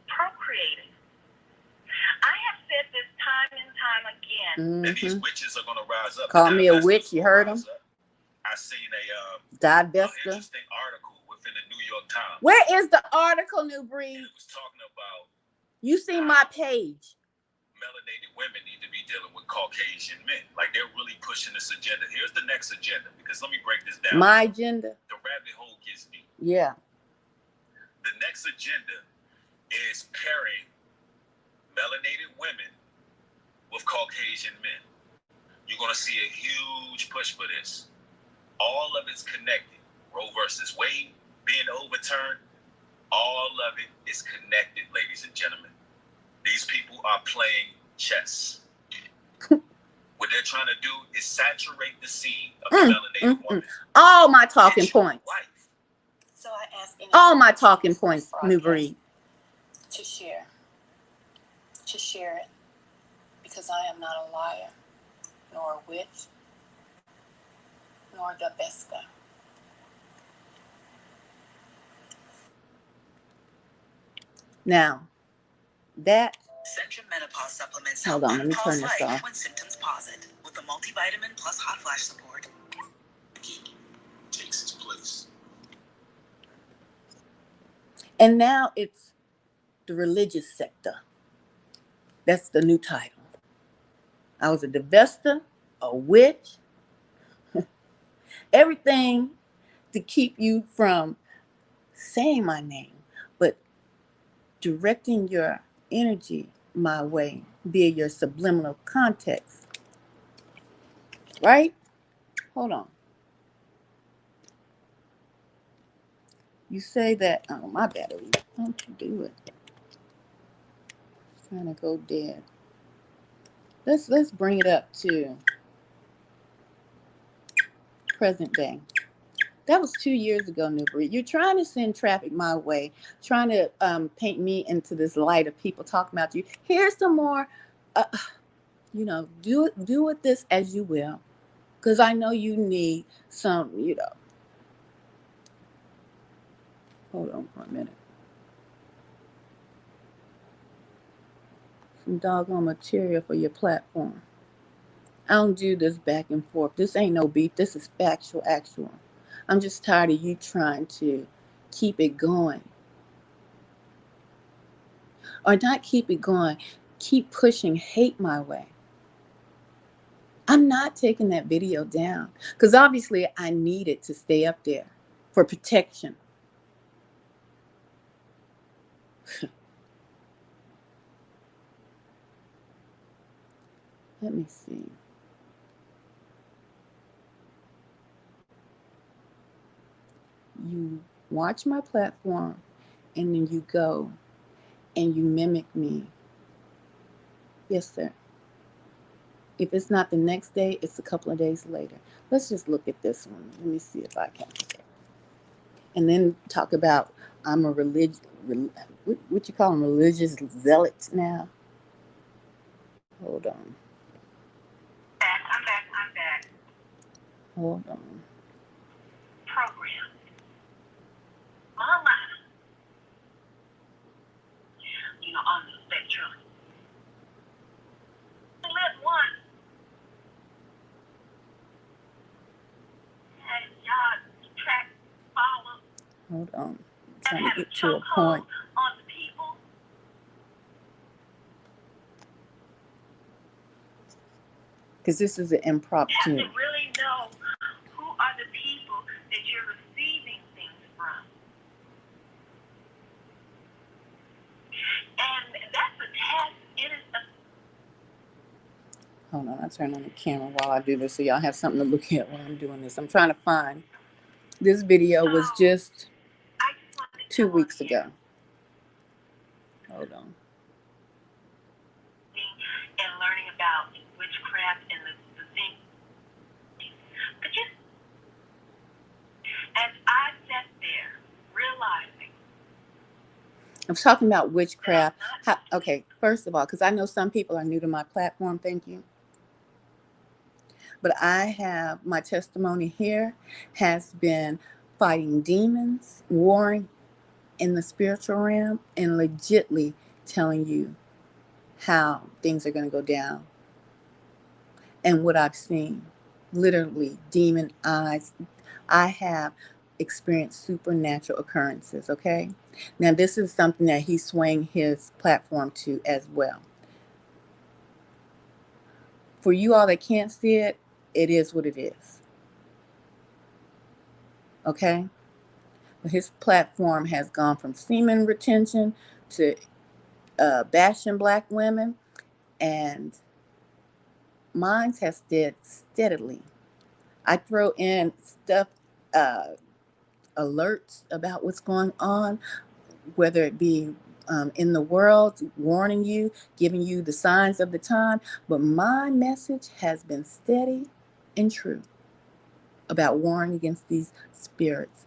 [SPEAKER 3] procreating. I have said this time and time again.
[SPEAKER 2] That these witches are going to rise up.
[SPEAKER 1] Call me a witch, you heard them?
[SPEAKER 2] I seen a
[SPEAKER 1] interesting
[SPEAKER 2] article within the New York Times.
[SPEAKER 1] Where is the article, New Breed?
[SPEAKER 2] It was talking about.
[SPEAKER 1] You see my page.
[SPEAKER 2] Melanated women need to be dealing with Caucasian men. Like they're really pushing this agenda. Here's the next agenda, because let me break this down.
[SPEAKER 1] My agenda.
[SPEAKER 2] The rabbit hole gets deep.
[SPEAKER 1] Yeah.
[SPEAKER 2] The next agenda is pairing melanated women with Caucasian men. You're going going to see a huge push for this. All of it's connected. Roe versus Wade being overturned, all of it is connected, ladies and gentlemen. These people are playing chess. What they're trying to do is saturate the seed of the melanated woman.
[SPEAKER 1] All my talking points.
[SPEAKER 3] So I ask
[SPEAKER 1] all my talking points, New Breed.
[SPEAKER 3] To share it, because I am not a liar, nor a witch, nor the besta.
[SPEAKER 1] Now, that.
[SPEAKER 3] Centrum Menopause supplements.
[SPEAKER 1] Hold on, let me turn this off.
[SPEAKER 3] When symptoms pause it, with the multivitamin plus hot flash support.
[SPEAKER 2] Takes its place.
[SPEAKER 1] And now it's the religious sector. That's the new title. I was a divester, a witch, everything to keep you from saying my name, but directing your energy my way via your subliminal context. Right? Hold on. You say that, oh, my battery. Don't you do it. It's trying to go dead. Let's bring it up to present day. That was 2 years ago, New Breed. You're trying to send traffic my way, trying to paint me into this light of people talking about you. Here's some more, do with this as you will, because I know you need some, Hold on for a minute. Some doggone material for your platform. I don't do this back and forth. This ain't no beef. This is factual, actual. I'm just tired of you trying to keep it going. Or not keep it going. Keep pushing hate my way. I'm not taking that video down. Because obviously I need it to stay up there for protection. Let me see. You watch my platform and then you go and you mimic me. Yes, sir. If it's not the next day, it's a couple of days later. Let's just look at this one. Let me see if I can. And then talk about I'm a what you call them, religious zealots now? Hold on.
[SPEAKER 3] I'm back.
[SPEAKER 1] Hold on.
[SPEAKER 3] Program. Mama. On the spectrum. We live one. And y'all track, follow.
[SPEAKER 1] Hold on. I'm trying to get to a point.
[SPEAKER 3] On the people.
[SPEAKER 1] Because this is an impromptu.
[SPEAKER 3] You have to really know who are the people that you're receiving things from. And that's a task. It is a...
[SPEAKER 1] Hold on, I turn on the camera while I do this so y'all have something to look at while I'm doing this. I'm trying to find. This video was just 2 weeks ago. Hold on.
[SPEAKER 3] And learning about witchcraft and the thing. But just as I sat there realizing.
[SPEAKER 1] I'm talking about witchcraft. Okay, first of all, because I know some people are new to my platform, thank you. But I have, my testimony here has been fighting demons, warring in the spiritual realm, and legitly telling you how things are going to go down. And what I've seen, literally demon eyes. I have experienced supernatural occurrences, okay? Now, this is something that he's swaying his platform to as well. For you all that can't see it, it is what it is. Okay? But his platform has gone from semen retention to bashing black women and Mine has stayed steadily. I throw in stuff, uh, alerts about what's going on, whether it be in the world, warning you, giving you the signs of the time. But my message has been steady and true about warring against these spirits,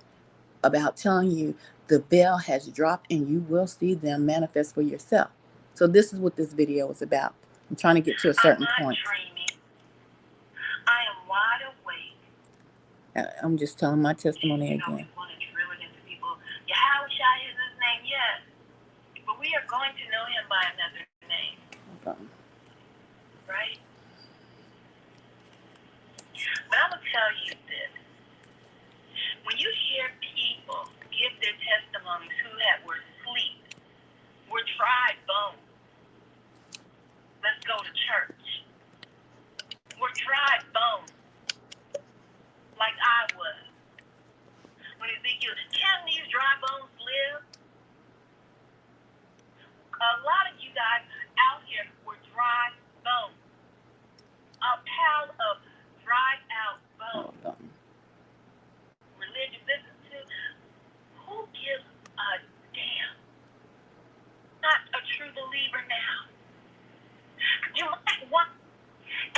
[SPEAKER 1] about telling you the veil has dropped and you will see them manifest for yourself. So this is what this video is about. I'm trying to get to a certain point.
[SPEAKER 3] Dreaming. I am wide awake.
[SPEAKER 1] I'm just telling my testimony
[SPEAKER 3] You
[SPEAKER 1] again.
[SPEAKER 3] know, we want to drill it into people. Yahushua is his name, yes. But we are going to know him by another name.
[SPEAKER 1] Okay.
[SPEAKER 3] Right? But I'm going to tell you this. When you hear people give their testimonies who were asleep, were dry bones, let's go to church. We're dry bones, like I was. When Ezekiel, can these dry bones live? A lot of you guys out here were dry bones. A pile of dried out bones.
[SPEAKER 1] Hold on.
[SPEAKER 3] Religion, business too. Who gives a damn? Not a true believer now. You might want,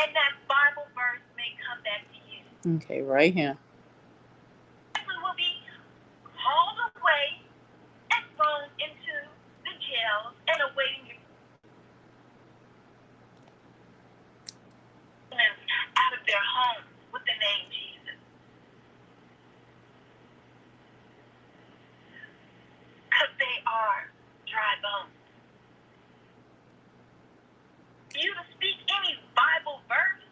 [SPEAKER 3] and that Bible verse may come back to you.
[SPEAKER 1] Okay, right here.
[SPEAKER 3] We will be hauled away and thrown into the jails and awaiting your out of their homes with the name Jesus. Because they are dry bones. You to speak any Bible verse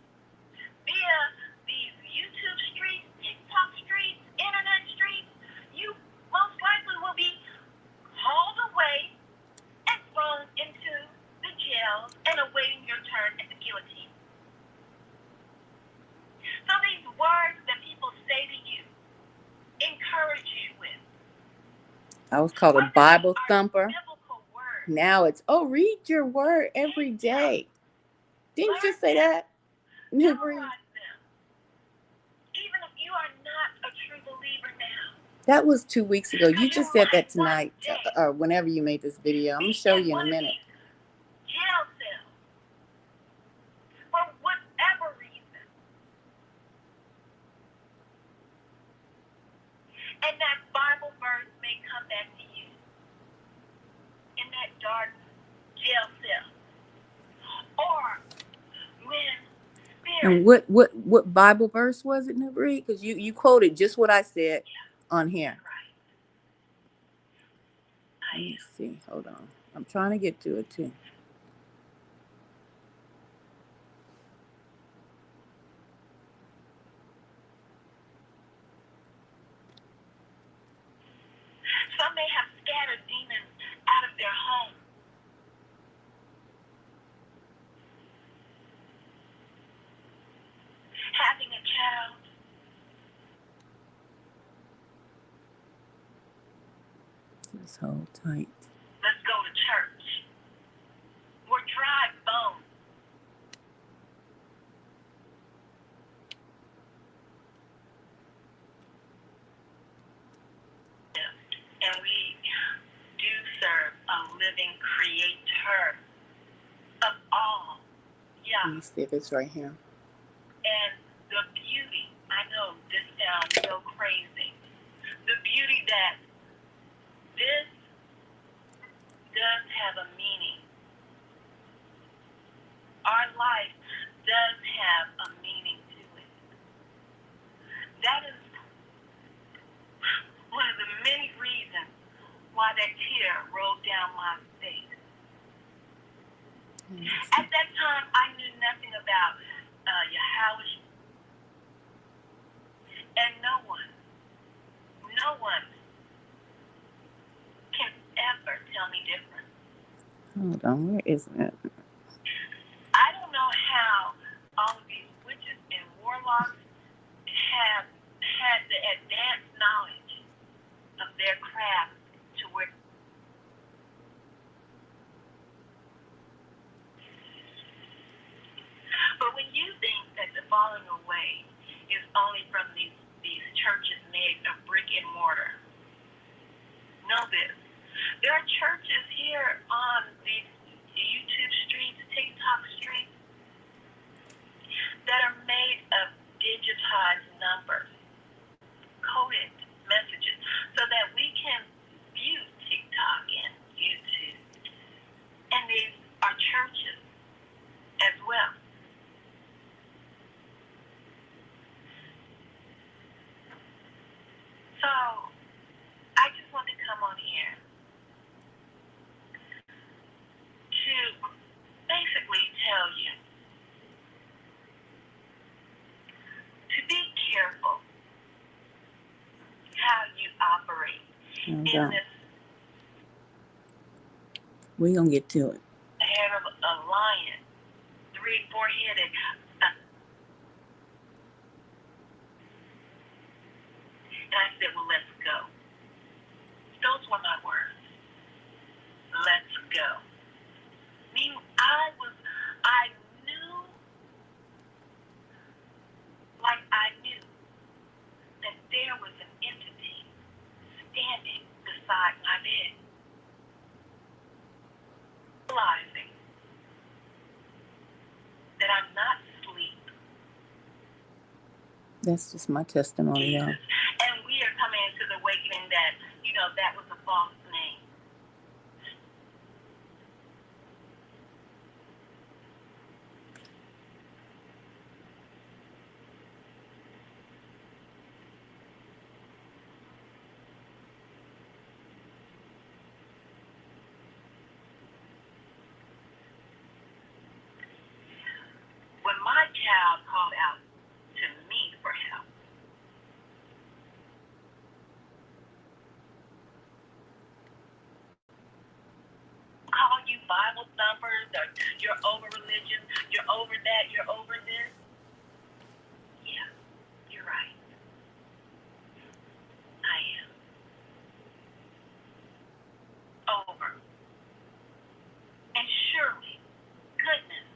[SPEAKER 3] via these YouTube streets, TikTok streets, internet streets, you most likely will be hauled away and thrown into the jails and awaiting your turn at the guillotine. So these words that people say to you, encourage you with.
[SPEAKER 1] I was called a Bible thumper. Now it's, oh, read your word every day. Didn't you just say that?
[SPEAKER 3] Memorize them. Even if you are not a true believer now.
[SPEAKER 1] That was 2 weeks ago. You just said that tonight, or whenever you made this video. I'm going to show you in a minute.
[SPEAKER 3] Jail cell. For whatever reason. And that Bible verse may come back to you in that dark jail cell. Or when
[SPEAKER 1] and what Bible verse was it, Nabri? Because you quoted just what I said on here. Let me see. Hold on. I'm trying to get to it too.
[SPEAKER 3] some may have scattered demons out of their home. Having a child.
[SPEAKER 1] Just hold tight.
[SPEAKER 3] Let's go to church. We're dry bones. And we do serve a living creator of all. Yeah.
[SPEAKER 1] Let me see if it's right here.
[SPEAKER 3] And the beauty, I know this sounds so crazy. The beauty that this does have a meaning. Our life does have a meaning to it. That is one of the many reasons why that tear rolled down my face. At that time, I knew nothing about Yahweh. And no one can ever tell me different.
[SPEAKER 1] Hold on, where is it?
[SPEAKER 3] I don't know how all of these witches and warlocks have had the advanced knowledge of their craft to where. But when you falling away is only from these churches made of brick and mortar. Know this. There are churches here on these YouTube streets, TikTok streets, that are made of digitized numbers, coded messages, so that we can view TikTok and YouTube. And these are churches as well. So I just want to come on here to basically tell you to be careful how you operate in this.
[SPEAKER 1] We're going to get to it.
[SPEAKER 3] Head of a lion, four-headed. And I said, well, let's go. Those were my words. Let's go. Meaning I knew, like I knew, that there was an entity standing beside my bed, realizing that I'm not asleep.
[SPEAKER 1] That's just my testimony, y'all.
[SPEAKER 3] And we are coming into the awakening that, that was a false name. When my child called out to me for help, call you Bible thumpers, or you're over religion, you're over that, you're over this. Yeah, you're right. I am. Over. And surely, goodness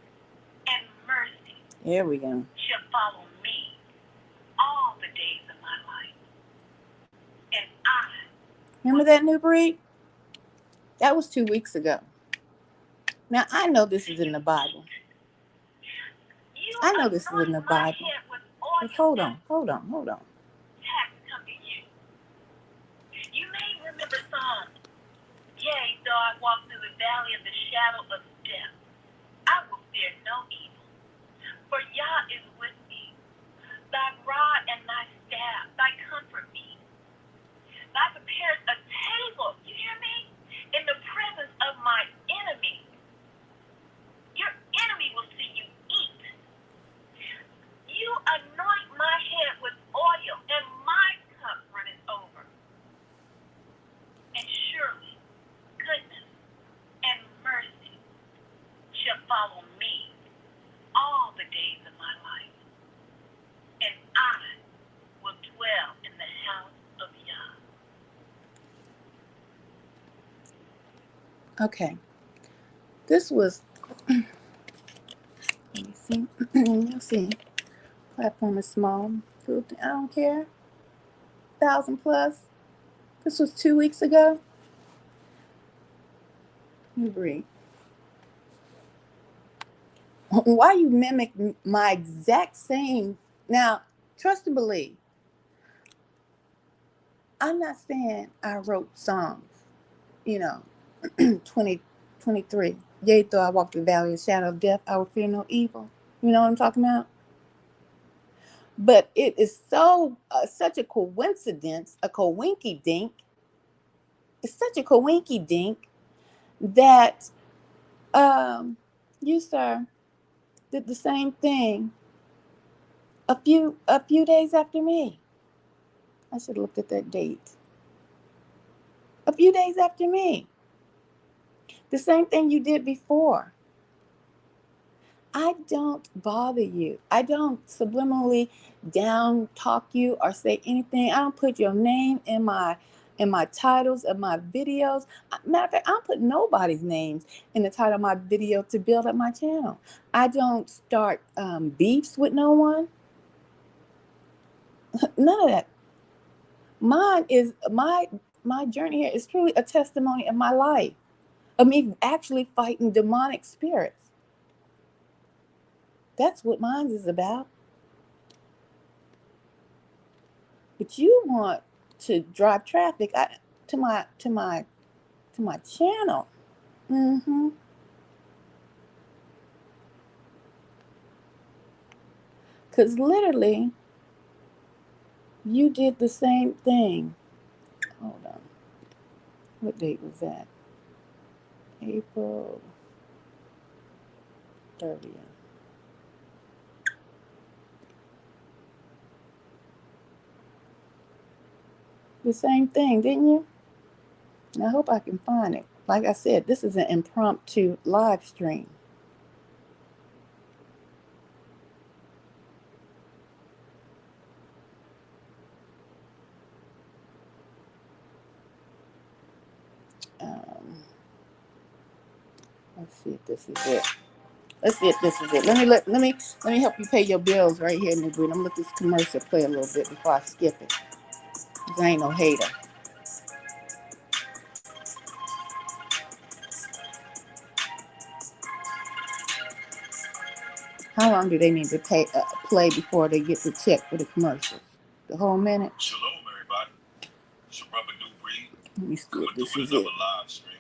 [SPEAKER 3] and mercy
[SPEAKER 1] Here we go.
[SPEAKER 3] shall follow me all the days of my life. And
[SPEAKER 1] Remember that, New Breed? That was 2 weeks ago. Now, I know this is in the Bible. I know this is in the Bible. But hold on.
[SPEAKER 3] Tax come to you. You may remember Psalms. Yea, though I walk through the valley of the shadow of death, I will fear no evil. For Yah is with me. Thy rod and thy staff, thy comfort me. Thou preparest a table, you hear me? In the presence of my enemy. Your enemy will see you eat. You anoint my head with oil, and my cup runneth over. And surely goodness and mercy shall follow me all the days of my life. And I will dwell in the house of Yah.
[SPEAKER 1] Okay. This was, let me see. You'll see. Platform is small. I don't care. 1,000 plus. This was 2 weeks ago. You breathe. Why you mimic my exact same? Now, trust and believe. I'm not saying I wrote songs, 2023. Yea, though I walk the valley of the shadow of death, I will fear no evil. You know what I'm talking about? But it is such a coincidence, a coinky dink. It's such a coinky dink that you, sir, did the same thing a few days after me. I should have looked at that date. A few days after me. The same thing you did before. I don't bother you. I don't subliminally down talk you or say anything. I don't put your name in my in my titles of my videos. Matter of fact, I don't put nobody's names in the title of my video to build up my channel. I don't start beefs with no one. None of that. Mine is my journey here is truly a testimony of my life, of me actually fighting demonic spirits. That's what mine is about. But you want to drive traffic to my channel. Mm-hmm. Because literally, you did the same thing. Hold on. What date was that? April 30th. The same thing, didn't you? I hope I can find it. Like I said, this is an impromptu live stream. Let's see if this is it. Let's see if this is it. Let me help you pay your bills right here, Negro. I'm gonna let this commercial play a little bit before I skip it. Cause I ain't no hater. How long do they need to play before they get the check for the commercials? The whole minute?
[SPEAKER 2] Shalom, everybody. It's your brother New Breed.
[SPEAKER 1] Let me see if this is it.
[SPEAKER 2] Live stream.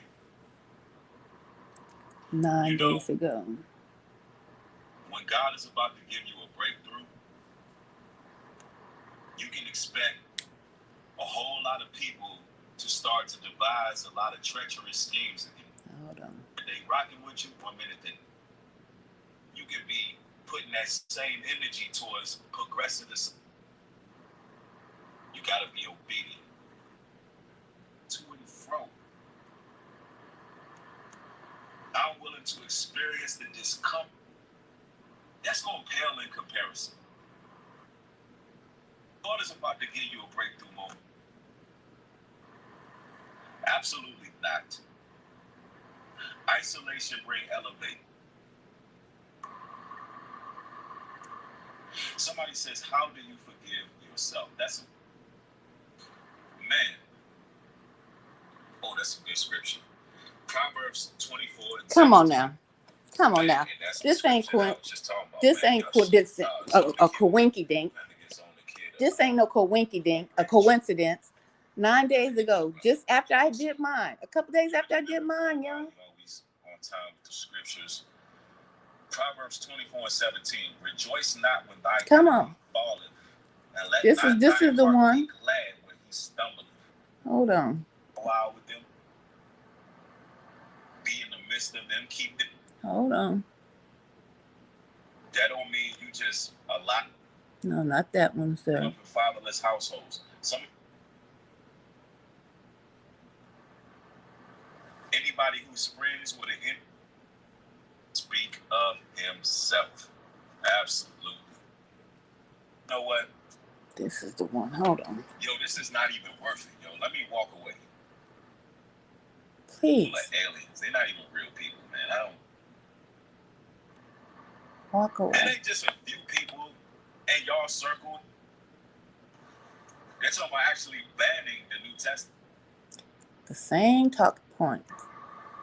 [SPEAKER 1] 9 days ago.
[SPEAKER 2] When God is about to give you a breakthrough, you can expect a whole lot of people to start to devise a lot of treacherous schemes again.
[SPEAKER 1] Hold on.
[SPEAKER 2] They rocking with you for a minute, then you can be putting that same energy towards progressing this. You gotta be obedient to and fro. I'm willing to experience the discomfort. That's gonna pale in comparison. God is about to give you a breakthrough moment. Absolutely not. Isolation bring elevate. Somebody says, how do you forgive yourself? That's man. Oh, that's a good scripture. Proverbs 24.
[SPEAKER 1] Come on now. Come on now. This ain't a coinky dink. This ain't no coinky dink, a coincidence. 9 days ago, just after I did mine, a couple days after I did mine, y'all.
[SPEAKER 2] Always on time with the scriptures. Proverbs 24:17. Rejoice not when thy enemy falleth, and let
[SPEAKER 1] this is the one.
[SPEAKER 2] Be glad when he stumbleth.
[SPEAKER 1] Hold on.
[SPEAKER 2] While with them, be in the midst of them, keep them.
[SPEAKER 1] Hold on.
[SPEAKER 2] That don't mean you just a lot.
[SPEAKER 1] No, not that one, sir.
[SPEAKER 2] In fatherless households. Anybody who's friends with an enemy speak of himself. Absolutely. You know what?
[SPEAKER 1] This is the one. Hold on.
[SPEAKER 2] Yo, this is not even worth it, yo. Let me walk away.
[SPEAKER 1] Please.
[SPEAKER 2] Like aliens. They're not even real people, man. I don't.
[SPEAKER 1] Walk away.
[SPEAKER 2] It ain't just a few people in y'all circle. They're talking about actually banning the New Testament.
[SPEAKER 1] The same talk point.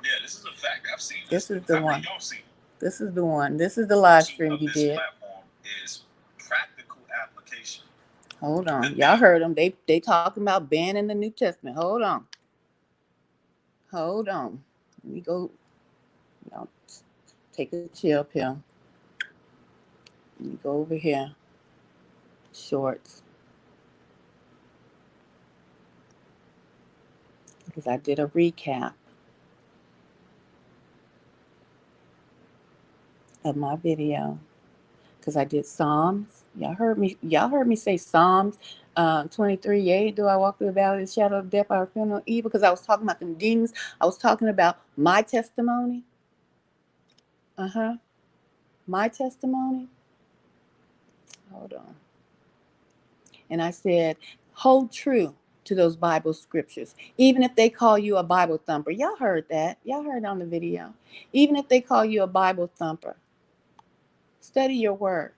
[SPEAKER 2] Yeah, this is a fact. I've seen
[SPEAKER 1] this. This is the one.
[SPEAKER 2] Y'all seen it?
[SPEAKER 1] This is the one. This is the live stream you did.
[SPEAKER 2] This platform is practical application.
[SPEAKER 1] Hold on. Y'all heard them. They talking about banning the New Testament. Hold on. Hold on. Let me go. Y'all take a chill pill. Let me go over here. Shorts. Because I did a recap of my video. Because I did Psalms. Y'all heard me say Psalms 23. Yea, do I walk through the valley of the shadow of death, I fear no evil? Because I was talking about them demons. I was talking about my testimony. My testimony. Hold on. And I said, hold true to those Bible scriptures. Even if they call you a Bible thumper. Y'all heard that. Y'all heard on the video. Even if they call you a Bible thumper, study your word.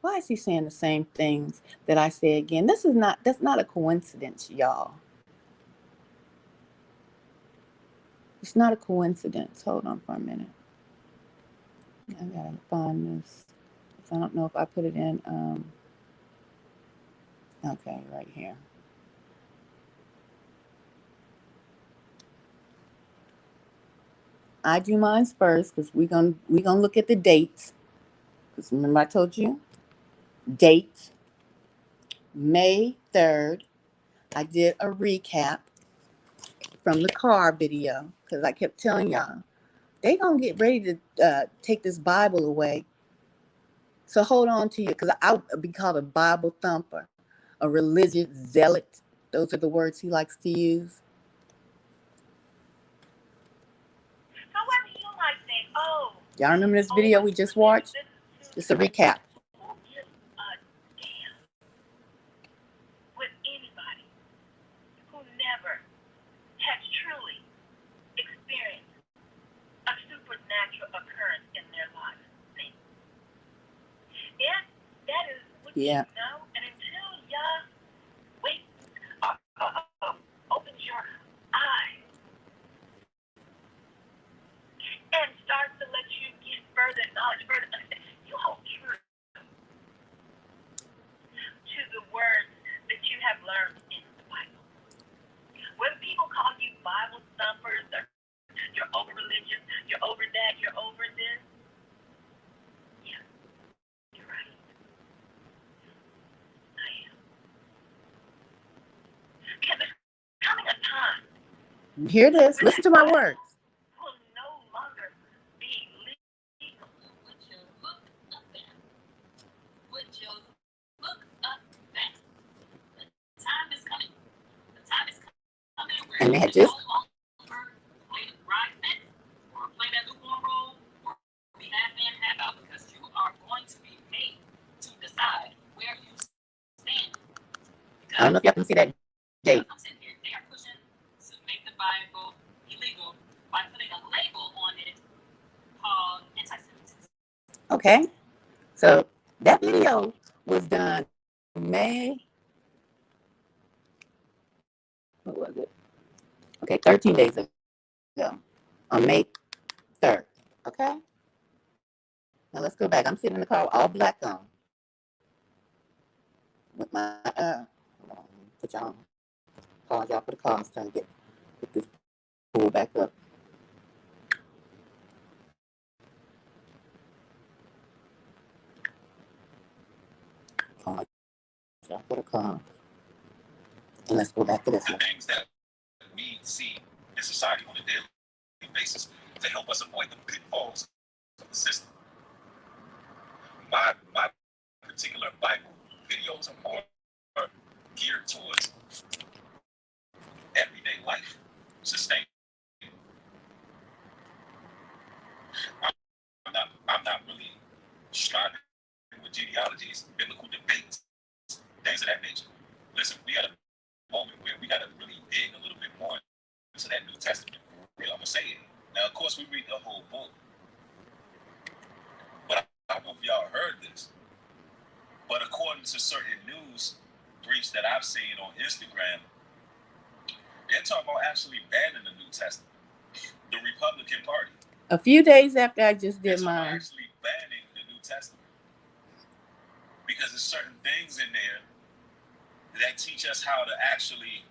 [SPEAKER 1] Why is he saying the same things that I say again? That's not a coincidence, y'all. It's not a coincidence. Hold on for a minute. I gotta find this. I don't know if I put it in. Okay, right here. I do mine first because we're gonna look at the dates. Because remember I told you dates. May 3rd. I did a recap from the car video because I kept telling y'all they gonna get ready to take this Bible away. So hold on to you because I'll be called a Bible thumper, a religious zealot. Those are the words he likes to use.
[SPEAKER 3] However, you might think, oh,
[SPEAKER 1] Y'all remember this video we just watched? Just a recap.
[SPEAKER 3] who gives a damn with anybody who never has truly experienced a supernatural occurrence in their life? If that is what
[SPEAKER 1] Yeah.
[SPEAKER 3] you know, and until y'all opens your eyes and starts to let you get further knowledge, further understanding, you hold true to the words that you have learned in the Bible. When people call you Bible thumpers, or you're over religious, you're over that, you're over this, yeah, you're right. I am. Because there's coming a time.
[SPEAKER 1] Hear this. Listen to my words.
[SPEAKER 3] Will no longer be legal. Would you look up there? Would you look up there? The time is coming. The time is coming where
[SPEAKER 1] And they
[SPEAKER 3] you
[SPEAKER 1] had
[SPEAKER 3] can
[SPEAKER 1] just
[SPEAKER 3] no longer play the bride fence or play that lukewarm role or be half in, half out, because you are going to be made to decide where you stand.
[SPEAKER 1] I don't know if y'all can see that date.
[SPEAKER 3] I'm sitting here, they are pushing to make the Bible illegal by putting a label on it called anti-Semitism.
[SPEAKER 1] Okay. So that video was done May. What was it? Okay, 13 days ago. On May 3rd. Okay. Now let's go back. I'm sitting in the car with all black on. With my hold on, put y'all on. Pause y'all for the call. I was trying to get this pulled back up. Pause y'all for the call. And let's go back to this one.
[SPEAKER 2] Things that we see in society on a daily basis to help us avoid the pitfalls of the system. My particular Bible videos are more geared towards everyday life, sustain. I'm not really striving with genealogies, biblical debates, things of that nature. Listen, we got a moment where we got to really dig a little bit more into that New Testament. For real, I'm gonna say it. Now, of course, we read the whole book, but I don't know if y'all heard this. But according to certain news briefs that I've seen on Instagram, they're talking about actually banning the New Testament. The Republican Party.
[SPEAKER 1] A few days after I just did
[SPEAKER 2] They're
[SPEAKER 1] mine.
[SPEAKER 2] actually banning the New Testament because there's certain things in there that teach us how to actually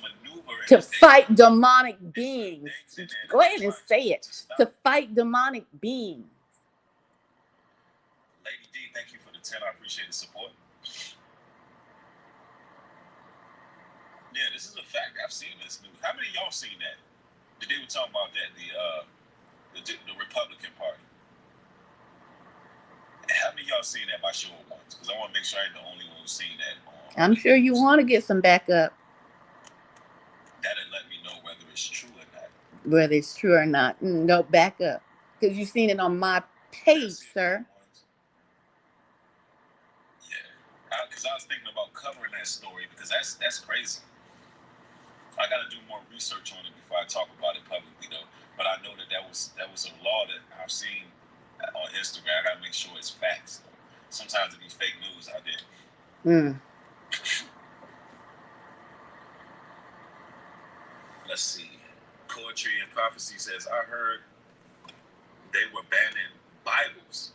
[SPEAKER 2] maneuver
[SPEAKER 1] To fight demonic beings. Go ahead and say it. To fight demonic beings.
[SPEAKER 2] Lady D, thank you for the 10. I appreciate the support. Yeah, this is a fact. I've seen this news. How many of y'all seen that? That they were talking about that the Republican Party. How many of y'all seen that by show of ones? Because I want to make sure I ain't the only one who's seen that.
[SPEAKER 1] I'm sure you want to get some backup.
[SPEAKER 2] That'll let me know whether it's true or not.
[SPEAKER 1] Whether it's true or not. No, backup. Because you've seen it on my page, sir.
[SPEAKER 2] Yeah. Because I was thinking about covering that story because that's crazy. I got to do more research on it before I talk about it publicly, though. But I know that was a law that I've seen on Instagram. I got to make sure it's facts, though. Sometimes it be fake news out there. Let's see. Poetry and Prophecy says, I heard they were banning Bibles,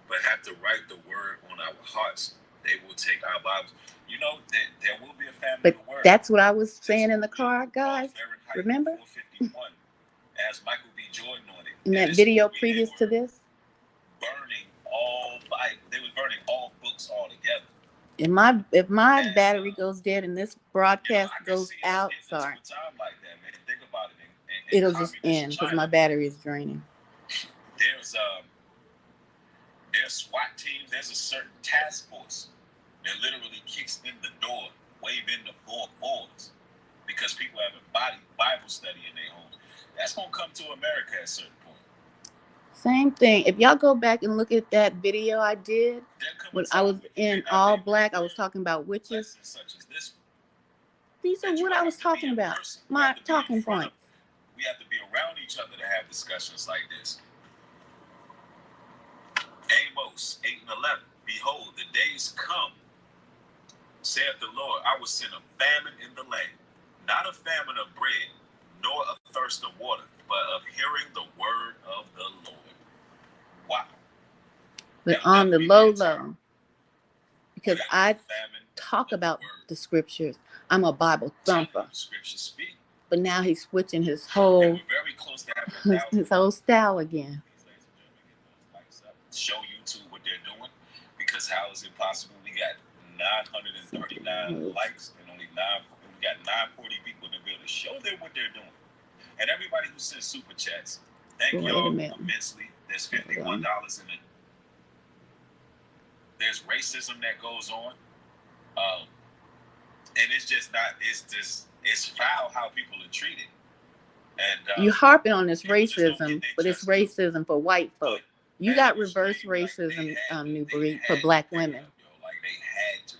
[SPEAKER 2] but have to write the word on our hearts. They will take our Bibles. You know, there will be a famine
[SPEAKER 1] But
[SPEAKER 2] in the word.
[SPEAKER 1] that's what I was saying in the car, guys. Remember?
[SPEAKER 2] 451, as Michael B. Jordan on it.
[SPEAKER 1] In that video previous to this?
[SPEAKER 2] Burning all Bible. They were burning all books all together.
[SPEAKER 1] If my battery goes dead and this broadcast goes out, sorry.
[SPEAKER 2] Like that, man. Think about it.
[SPEAKER 1] It'll just end because my battery is draining.
[SPEAKER 2] There's SWAT teams. There's a certain task force that literally kicks in the door, waving the 4 boards because people have a Bible study in their homes. That's gonna come to America at a certain point.
[SPEAKER 1] Same thing. If y'all go back and look at that video I did when I was in all black, I was talking about witches.
[SPEAKER 2] Such as this one.
[SPEAKER 1] These are what I was talking about. My talking points.
[SPEAKER 2] We have to be around each other to have discussions like this. Amos 8 and 11. Behold, the days come, saith the Lord, I will send a famine in the land, not a famine of bread, nor a thirst of water, but of hearing the word of the Lord. Wow.
[SPEAKER 1] But on the low, because I talk about the scriptures. I'm a Bible thumper. But now he's switching his whole style again.
[SPEAKER 2] Show YouTube what they're doing, because how is it possible we got 939 likes and only we got 940 people in the building? Show them what they're doing. And everybody who sends super chats, thank y'all immensely. There's $51 in it. There's racism that goes on, and it's just not. It's foul how people are treated. And
[SPEAKER 1] you harping on this racism, but it's racism for white folk. You got reverse racism, New Breed, for black women.
[SPEAKER 2] Like they had to.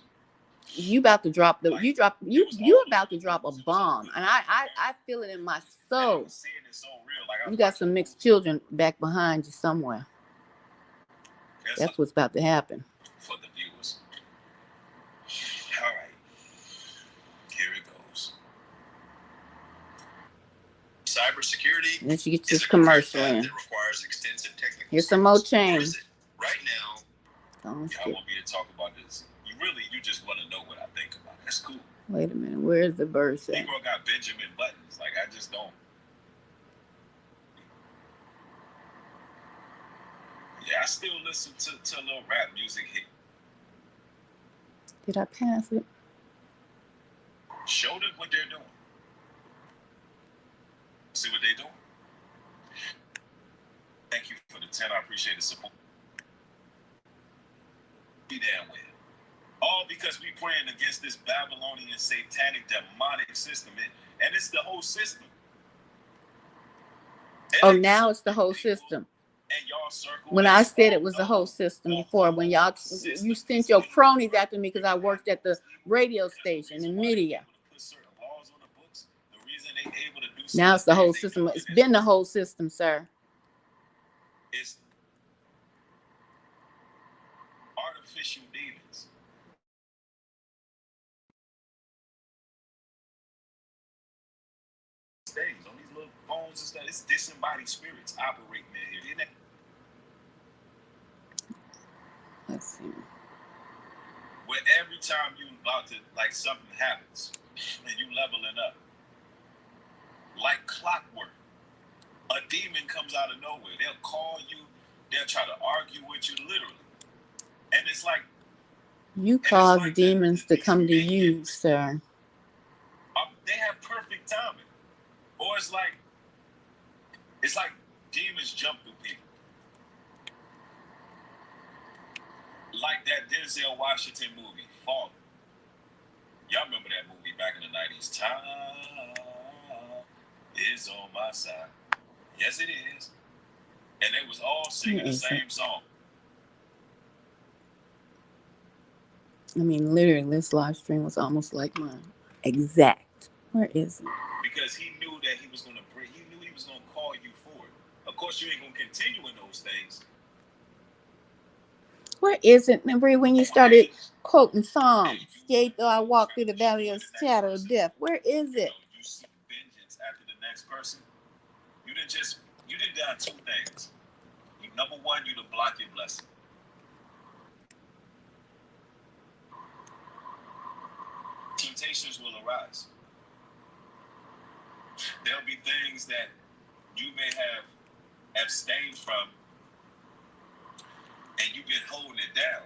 [SPEAKER 1] You about to drop you about to drop a bomb, and I feel it in my soul. You got some mixed children back behind you somewhere. That's what's about to happen.
[SPEAKER 2] For the viewers. All right. Here it goes. Cybersecurity.
[SPEAKER 1] Let's get this commercial in.
[SPEAKER 2] Requires extensive technical.
[SPEAKER 1] Here's some more change.
[SPEAKER 2] Right now, y'all want me to talk about this. You just want to know what I think about it. That's cool.
[SPEAKER 1] Wait a minute. Where's the verse at?
[SPEAKER 2] Negro got Benjamin Buttons. Like, I just don't. Yeah, I still listen to a little rap music hit.
[SPEAKER 1] Did I pass it?
[SPEAKER 2] Show them what they're doing. See what they're doing. Thank you for the 10. I appreciate the support. Be damn well. All because we praying against this Babylonian satanic demonic system. And it's the whole system.
[SPEAKER 1] Oh, now it's the whole system. When I said it was the whole system before, when you sent your cronies after me because I worked at the radio station in media. Now it's the whole system. It's been the whole system, sir.
[SPEAKER 2] It's artificial demons. Things on these little phones and stuff. It's disembodied spirits operating in here, isn't it?
[SPEAKER 1] Let's see.
[SPEAKER 2] Where every time you about to, like, something happens and you leveling up, like clockwork, a demon comes out of nowhere. They'll call you. They'll try to argue with you, literally. And it's like
[SPEAKER 1] you cause like demons to come to you, sir.
[SPEAKER 2] They have perfect timing. Or it's like demons jump through people. Like that Denzel Washington movie, Fallen. Y'all remember that movie back in the 90s? Time is on my side. Yes, it is. And they was all singing the same song.
[SPEAKER 1] I mean, literally, this live stream was almost like mine. Exact. Where is it?
[SPEAKER 2] Because he knew that he was going to bring. He knew he was going to call you for it. Of course, you ain't going to continue in those things.
[SPEAKER 1] Where is it, Marie, when you started quoting Psalms? Yea, though I walk through the valley of the shadow of death. Where is it?
[SPEAKER 2] You seek vengeance after the next person. You didn't done two things. Number one, you to block your blessing. Temptations will arise. There'll be things that you may have abstained from, and you've been holding it down.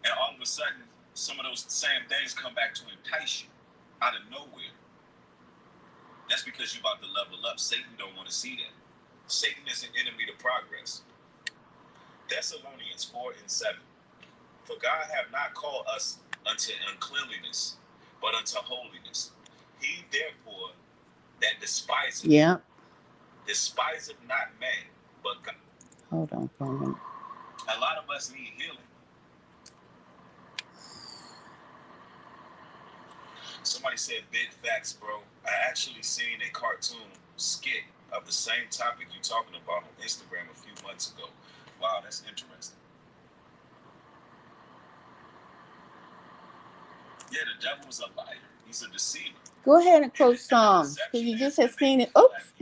[SPEAKER 2] And all of a sudden, some of those same things come back to entice you out of nowhere. That's because you're about to level up. Satan don't want to see that. Satan is an enemy to progress. Thessalonians 4:7. For God have not called us unto uncleanliness, but unto holiness. He therefore that despiseth, despiseth not man, but God.
[SPEAKER 1] Hold on for a minute.
[SPEAKER 2] A lot of us need healing. Somebody said big facts, bro. I actually seen a cartoon skit of the same topic you're talking about on Instagram a few months ago. Wow, that's interesting. Yeah, the devil is a liar. He's a deceiver.
[SPEAKER 1] Go ahead and quote Psalms, because you just have seen it. Oops.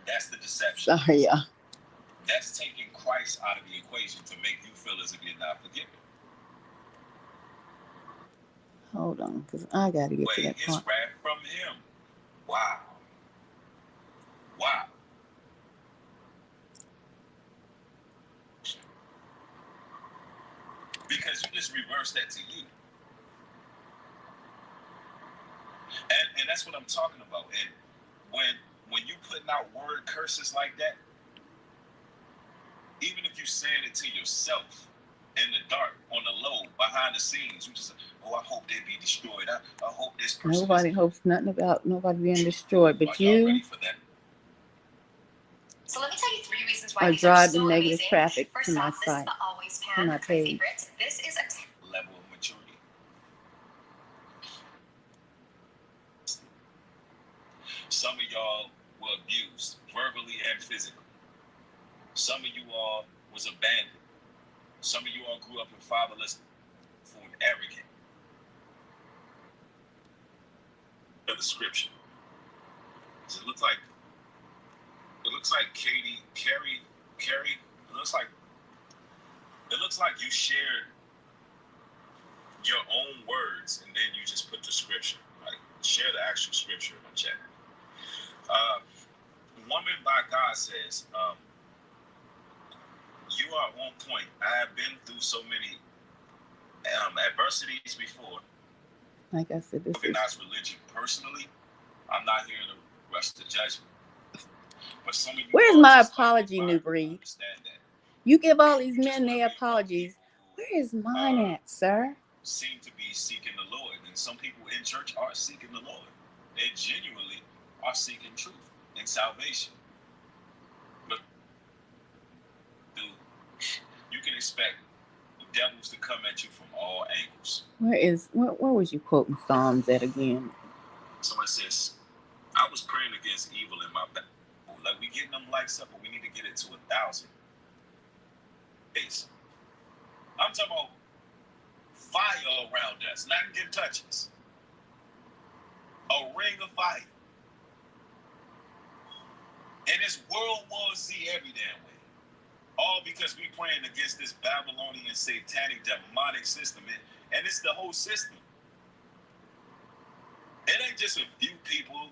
[SPEAKER 2] That's the deception.
[SPEAKER 1] Sorry, y'all.
[SPEAKER 2] That's taking Christ out of the equation to make you feel as if you're not forgiven.
[SPEAKER 1] Hold on, because I got to get to that
[SPEAKER 2] his
[SPEAKER 1] part.
[SPEAKER 2] wrath from him. Wow. Wow. Because you just reverse that to you. And that's what I'm talking about. And when you putting out word curses like that, even if you're saying it to yourself in the dark, on the low, behind the scenes, you just, oh, I hope they be destroyed. I hope this person.
[SPEAKER 1] Nobody hopes nothing about nobody being destroyed, but you.
[SPEAKER 2] Ready for that?
[SPEAKER 3] So let me tell you 3 reasons why
[SPEAKER 1] I
[SPEAKER 3] these
[SPEAKER 1] drive
[SPEAKER 3] are
[SPEAKER 1] the
[SPEAKER 3] so
[SPEAKER 1] negative
[SPEAKER 3] amazing.
[SPEAKER 1] traffic
[SPEAKER 3] First
[SPEAKER 1] to my
[SPEAKER 3] off, this
[SPEAKER 1] site,
[SPEAKER 3] is the always
[SPEAKER 1] to
[SPEAKER 3] pan,
[SPEAKER 1] my
[SPEAKER 3] my
[SPEAKER 1] page.
[SPEAKER 3] favorite. This is a
[SPEAKER 2] level of maturity. Some of y'all were abused, verbally and physically. Some of you all was abandoned. Some of you all grew up in fatherless and arrogant. Of the scripture. It looks like Carrie. It looks like you shared your own words and then you just put the scripture. Like share the actual scripture in the chat. Woman by God says, you are on point. I have been through so many adversities before.
[SPEAKER 1] Like I said, this
[SPEAKER 2] recognize religion personally. I'm not here to rush to judgment. But some of you
[SPEAKER 1] where's my apology, New Breed? You give all these men their apologies. Where is mine at, sir?
[SPEAKER 2] Seem to be seeking the Lord. And some people in church are seeking the Lord. They genuinely are seeking truth and salvation. But dude, you can expect devils to come at you from all angles.
[SPEAKER 1] Where was you quoting Psalms at again?
[SPEAKER 2] Somebody says, I was praying against evil in my back. Like we getting them likes up, but we need to get it to 1,000. I'm talking about fire around us, not get touches. A ring of fire. And it's World War Z every damn way. All because we praying against this Babylonian satanic demonic system. And it's the whole system. It ain't just a few people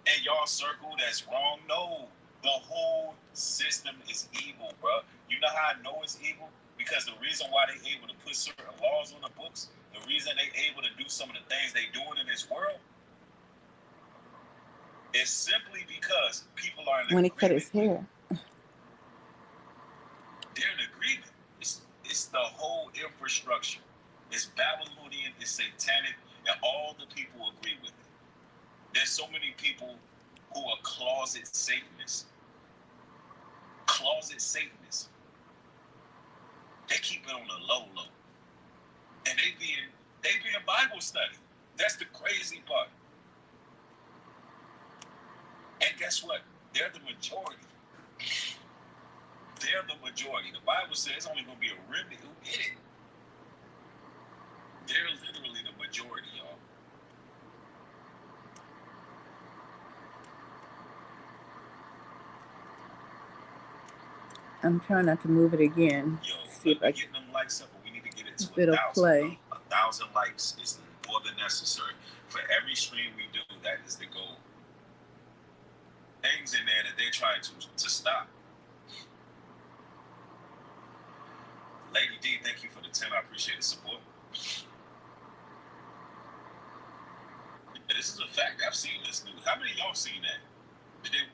[SPEAKER 2] in y'all circle that's wrong. No, the whole system is evil, bro. You know how I know it's evil? Because the reason why they able to put certain laws on the books, the reason they able to do some of the things they doing in this world, is simply because people are in
[SPEAKER 1] when he
[SPEAKER 2] agreement.
[SPEAKER 1] cut his hair.
[SPEAKER 2] They're in agreement. It's the whole infrastructure. It's Babylonian, it's satanic, and all the people agree with it. There's so many people who are closet Satanists. Closet Satanists. They keep it on the low. be in Bible study. That's the crazy part. And guess what? They're the majority. They're the majority. The Bible says it's only going to be a remnant who get it. They're literally the majority, y'all.
[SPEAKER 1] I'm trying not to move it again.
[SPEAKER 2] Yo,
[SPEAKER 1] see if I
[SPEAKER 2] getting them likes up, but we need to get it to
[SPEAKER 1] it'll
[SPEAKER 2] 1,000.
[SPEAKER 1] play.
[SPEAKER 2] 1,000 likes is more than necessary. For every stream we do, that is the goal. Things in there that they're trying to stop. Lady D, thank you for the 10. I appreciate the support. This is a fact. I've seen this news. How many of y'all seen that? Did they?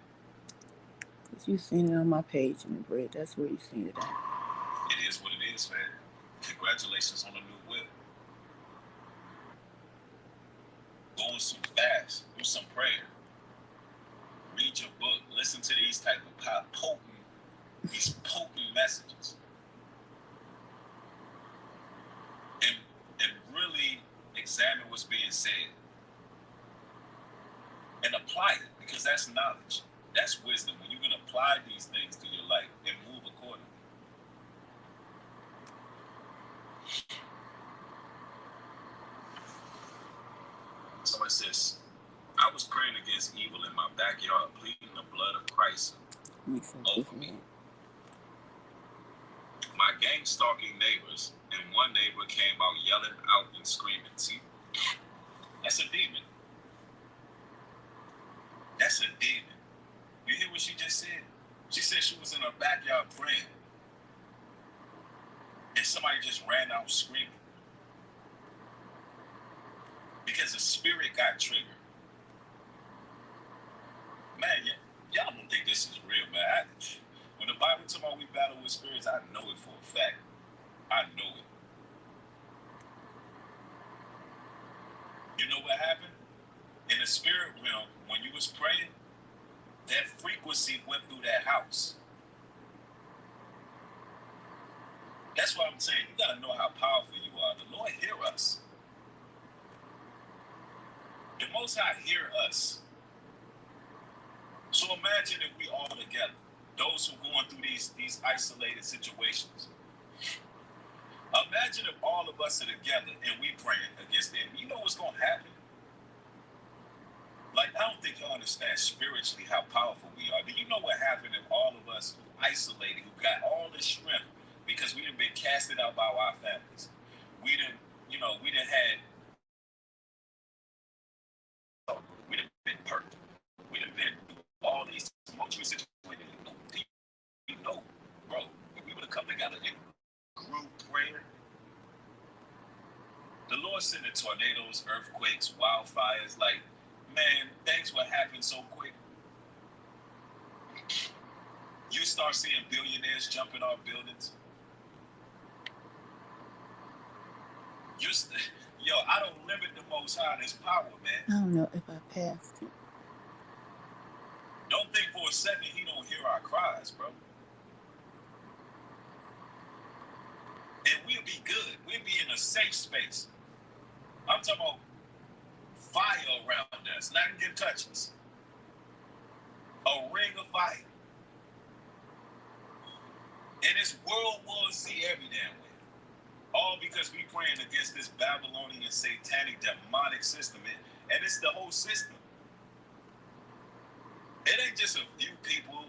[SPEAKER 1] You seen it on my page in the bread. That's where you seen it at.
[SPEAKER 2] It is what it is, man. Congratulations on the new whip. Go on some fast. Do some prayer. Read your book. Listen to these type of potent messages. And really examine what's being said. And apply it, because that's knowledge. That's wisdom. When you can apply these things to your life and move accordingly. Somebody says, I was praying against evil in my backyard, pleading the blood of Christ over me. My gang stalking neighbors, and one neighbor came out yelling out and screaming. See, that's a demon. That's a demon. You hear what she just said? She said she was in her backyard praying, and somebody just ran out screaming because the spirit got triggered. Man, y'all don't think this is real, man. When the Bible talks about we battle with spirits, I know it for a fact. I know it. You know what happened? In the spirit realm, when you was praying, that frequency went through that house. That's why I'm saying you gotta know how powerful you are. The Lord hear us. The Most High hear us. So imagine if we all together, those who going through these isolated situations. Imagine if all of us are together and we praying against them. You know what's going to happen? Like, I don't think y'all understand spiritually how powerful we are. Do you know what happened if all of us who isolated, who got all this strength because we done been casted out by our families? We done been hurt. We done been all these tumultuous situations. You know, bro, if we would have come together in group prayer, the Lord sent the tornadoes, earthquakes, wildfires. Like, man, things would happen so quick. You start seeing billionaires jumping off buildings. Yo, I don't limit the Most High in His power, man.
[SPEAKER 1] I don't know if I passed it.
[SPEAKER 2] Don't think for a second He don't hear our cries, bro. And we'll be good. We'll be in a safe space. I'm talking about fire around us. Nothing can touch us. A ring of fire. And it's World War Z every damn way. All because we praying against this Babylonian, satanic, demonic system. And it's the whole system. It ain't just a few people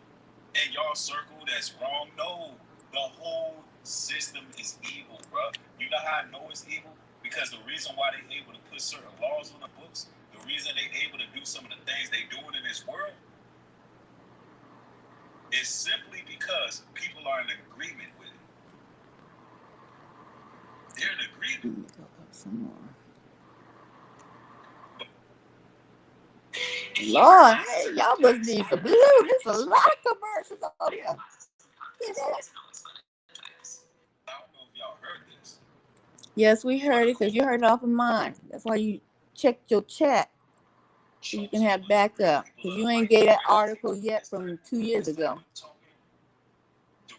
[SPEAKER 2] in y'all circle that's wrong. No, the whole system is evil, bro. You know how I know it's evil? Because the reason why they're able to put certain laws on the books, the reason they're able to do some of the things they're doing in this world, is simply because people are in agreement with it. They're in agreement.
[SPEAKER 1] Let me go up some more. Lord, hey, y'all must need some blue. There's a lot of commercials on here.
[SPEAKER 2] I don't know if y'all heard this.
[SPEAKER 1] Yes, we heard it because you heard it off of mine. That's why you checked your chat so you can have backup. Because you ain't gave that article yet from 2 years ago.
[SPEAKER 2] He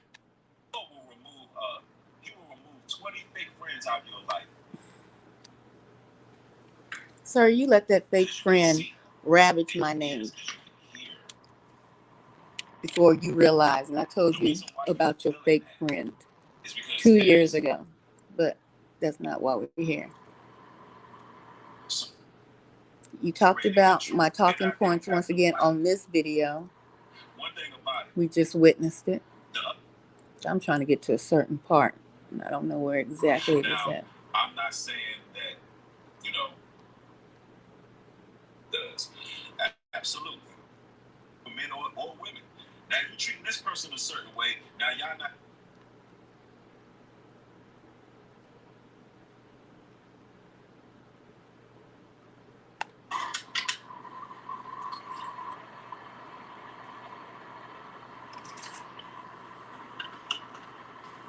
[SPEAKER 2] will remove 20 fake friends out of your life.
[SPEAKER 1] Sir, you let that fake friend ravage my name before you realized, and I told you about your fake friend 2 years ago, but that's not why we're here. You talked about my talking points once again on this video. We just witnessed it. I'm trying to get to a certain part, and I don't know where exactly it is at.
[SPEAKER 2] I'm not saying that, you know, does. Absolutely. For men or women. Now, you treat this person a certain way. Now, y'all not.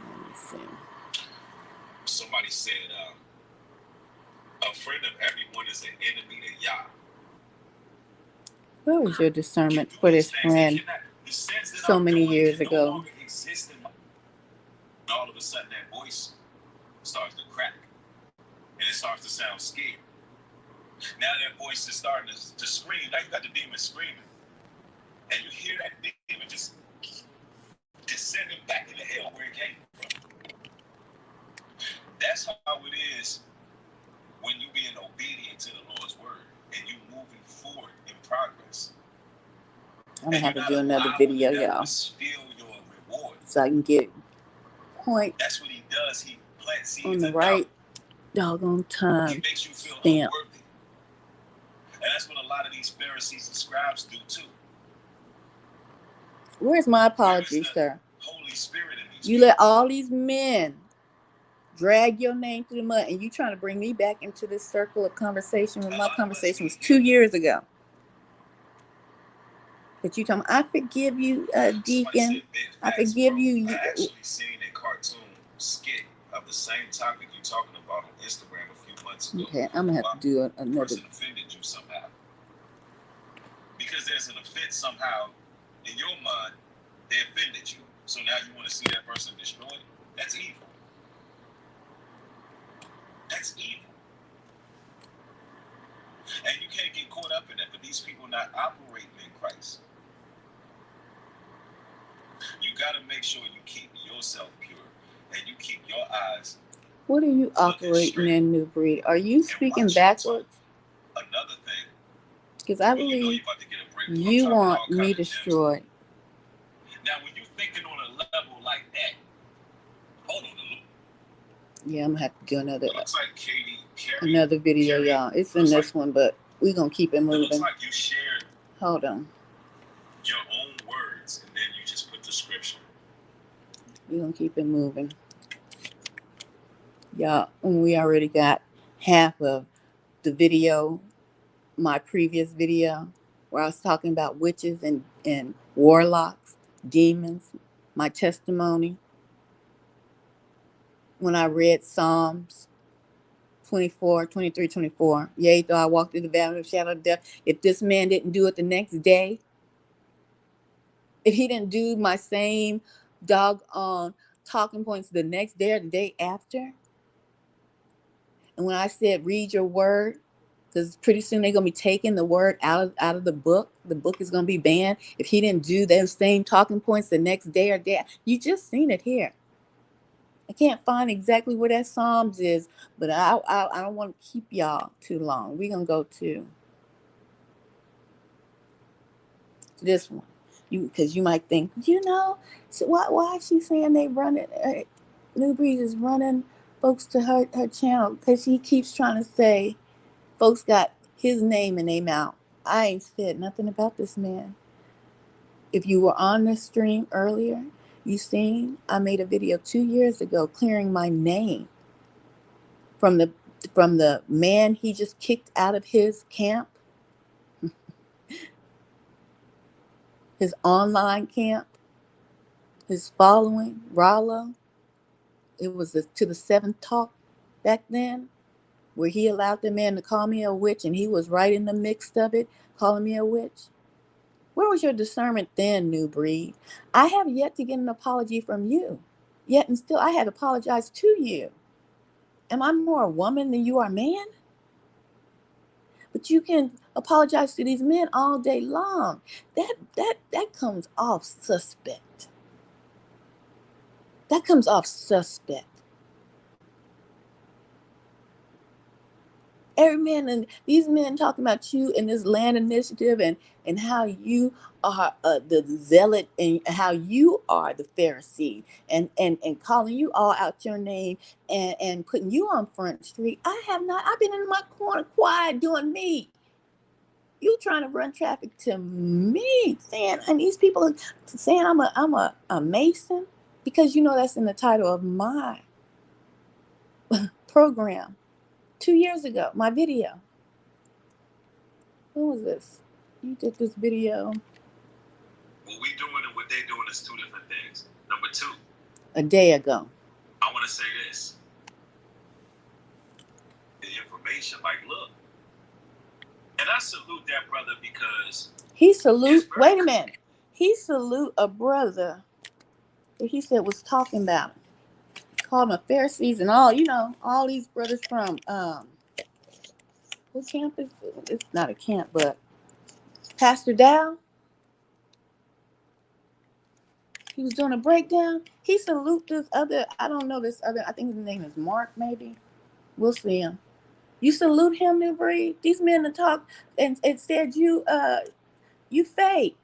[SPEAKER 1] Let me see.
[SPEAKER 2] Somebody said, a friend of everyone is an enemy to Yah.
[SPEAKER 1] Where was your discernment for this friend so many years ago?
[SPEAKER 2] All of a sudden, that voice starts to crack, and it starts to sound scared. Now that voice is starting to scream. Now you got the demon screaming, and you hear that demon just descending back into hell where it came from. That's how it is when you being obedient to the Lord's word and you moving forward in progress.
[SPEAKER 1] I'm gonna have to do another video, y'all, so I can get point.
[SPEAKER 2] That's what he does. He plants seeds
[SPEAKER 1] on the right doggone time.
[SPEAKER 2] He makes you feel
[SPEAKER 1] stamp.
[SPEAKER 2] Unworthy. And that's what a lot of these Pharisees and scribes do too.
[SPEAKER 1] Where's my apology, sir?
[SPEAKER 2] Holy Spirit in these
[SPEAKER 1] you people. Let all these men drag your name through the mud, and you trying to bring me back into this circle of conversation when my conversation was 2 years ago. But you talking, I forgive you, Deacon. I forgive you.
[SPEAKER 2] I actually seen a cartoon skit of the same topic you're talking about on Instagram a few months ago.
[SPEAKER 1] Okay, I'm gonna have to do another.
[SPEAKER 2] Person offended you somehow because there's an offense somehow in your mind. They offended you, so now you want to see that person destroyed. That's evil. That's evil. And you can't get caught up in that, but these people not operating in Christ. You got to make sure you keep yourself pure and you keep your eyes.
[SPEAKER 1] What are you operating in, New Breed? Are you speaking backwards?
[SPEAKER 2] Another thing.
[SPEAKER 1] Because I believe you want me destroyed.
[SPEAKER 2] Now, when you're thinking on a level like that, hold on a little.
[SPEAKER 1] Yeah, I'm going to have to do another.
[SPEAKER 2] Looks like
[SPEAKER 1] another video, y'all. It's in this one, but we're going to keep it moving.
[SPEAKER 2] It looks like you shared
[SPEAKER 1] hold on.
[SPEAKER 2] Your own words, and then you just put the scripture.
[SPEAKER 1] We're going to keep it moving. Y'all, we already got half of the video, my previous video, where I was talking about witches and warlocks, demons, my testimony. When I read Psalms 24, 23, 24. Yea, though I walk through the valley of the shadow of death. If this man didn't do it the next day, if he didn't do my same doggone talking points the next day or the day after, and when I said read your word, because pretty soon they're going to be taking the word out of the book is going to be banned. If he didn't do those same talking points the next day or day, you just seen it here. I can't find exactly where that Psalms is, but I don't want to keep y'all too long. We're going to go to this one. Because you might think, so why is she saying they running, New Breeze is running folks to her channel? Because she keeps trying to say folks got his name in their mouth. I ain't said nothing about this man. If you were on the stream earlier, you seen I made a video 2 years ago clearing my name from the man he just kicked out of his camp, his online camp, his following, Rollo. It was to the 7th talk back then, where he allowed the man to call me a witch, and he was right in the mix of it, calling me a witch. Where was your discernment then, New Breed? I have yet to get an apology from you. Yet and still, I had apologized to you. Am I more a woman than you are a man? But you can apologize to these men all day long. That comes off suspect. That comes off suspect. Every man, and these men talking about you in this land initiative, and how you are the zealot, and how you are the Pharisee, and calling you all out your name, and putting you on Front Street. I have not. I've been in my corner quiet doing me. You trying to run traffic to me, saying, and these people are saying I'm a Mason, because you know that's in the title of my program 2 years ago, my video. Who was this? You did this video
[SPEAKER 2] What we doing and what they doing is two different things. Number two,
[SPEAKER 1] a day ago.
[SPEAKER 2] I want to say this. The information, like, look. And I salute that brother because
[SPEAKER 1] He salute. Wait a minute. He salute a brother that he said was talking about. Called him a Pharisees and all. You know, all these brothers from what camp is it? It's not a camp, but Pastor Dow. He was doing a breakdown. He salute this other. I don't know this other. I think his name is Mark. Maybe we'll see him. You salute him, New Breed. These men to talk and said you fake.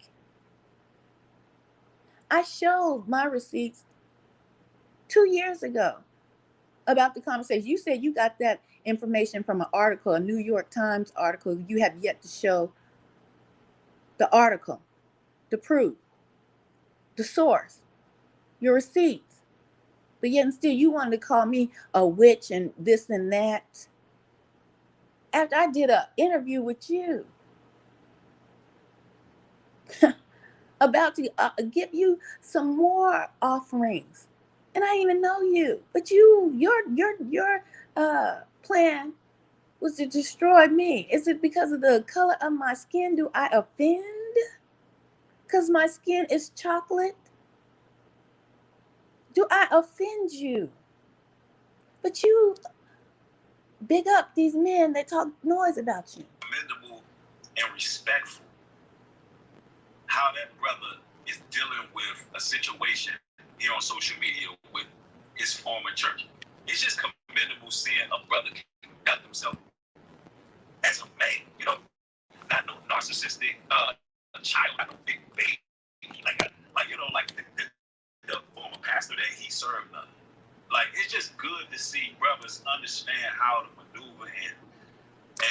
[SPEAKER 1] I showed my receipts 2 years ago about the conversation. You said you got that information from an article, a New York Times article. You have yet to show the article, the proof, the source, your receipts. But yet and still you wanted to call me a witch and this and that. After I did an interview with you about to give you some more offerings, and I didn't even know you. But your plan was to destroy me. Is it because of the color of my skin? Do I offend? Because my skin is chocolate? Do I offend you? But you big up these men that talk noise about you.
[SPEAKER 2] Commendable and respectful how that brother is dealing with a situation here on social media with his former church. It's just commendable seeing a brother conduct himself as a man, you know, not no narcissistic child, not no big baby, like you know, like the former pastor that he served under. Like, it's just good to see brothers understand how to maneuver and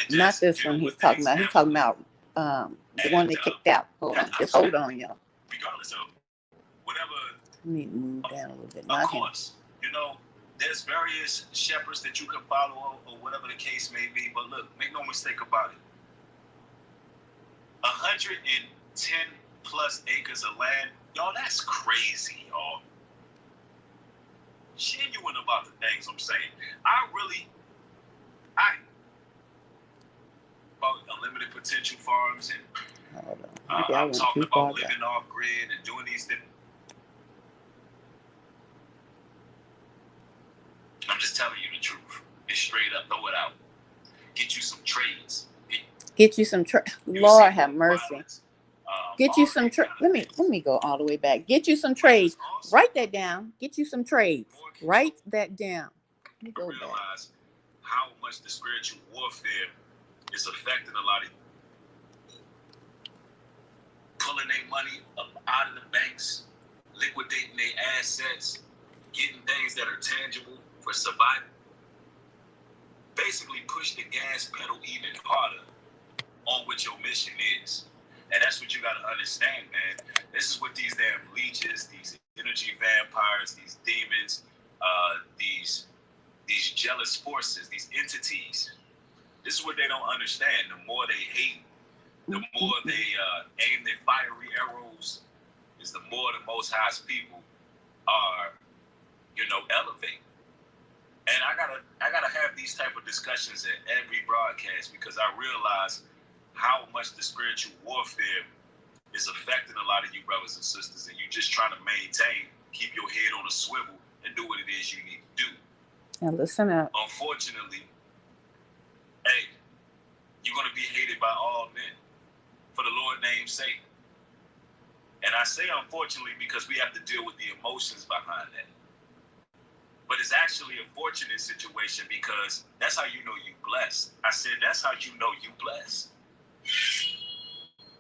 [SPEAKER 2] just
[SPEAKER 1] not this one he's talking about. He's talking about the one that kicked out. Hold on, just hold on, y'all.
[SPEAKER 2] Regardless of whatever.
[SPEAKER 1] Let me move down a little bit.
[SPEAKER 2] Of course, you know, there's various shepherds that you can follow or whatever the case may be. But look, make no mistake about it. 110 plus acres of land, y'all, that's crazy, y'all. Genuine about the things I'm saying. About unlimited potential farms, and I'm talking about living off grid and doing these things. I'm just telling you the truth. It's straight up, throw it out. Get you some trades.
[SPEAKER 1] Get you some Lord have mercy. Get you some let me go all the way back. Get you some trades. Write that down. Get you some trades. Write that down. Let me go
[SPEAKER 2] realize how much the spiritual warfare is affecting a lot of you. Pulling their money up out of the banks, liquidating their assets, getting things that are tangible for survival. Basically push the gas pedal even harder on what your mission is. And that's what you got to understand, man. This is what these damn leeches, these energy vampires, these demons, these jealous forces, these entities. This is what they don't understand. The more they hate, the more they aim their fiery arrows, is the more the Most High's people are, elevate. And I gotta have these type of discussions at every broadcast, because I realize how much the spiritual warfare is affecting a lot of you brothers and sisters, and you just trying to keep your head on a swivel and do what it is you need to do.
[SPEAKER 1] Now listen up.
[SPEAKER 2] Unfortunately, hey, You're going to be hated by all men for the Lord's name's sake. And I say unfortunately because we have to deal with the emotions behind that. But it's actually a fortunate situation because that's how you know you blessed. I said that's how you know you blessed.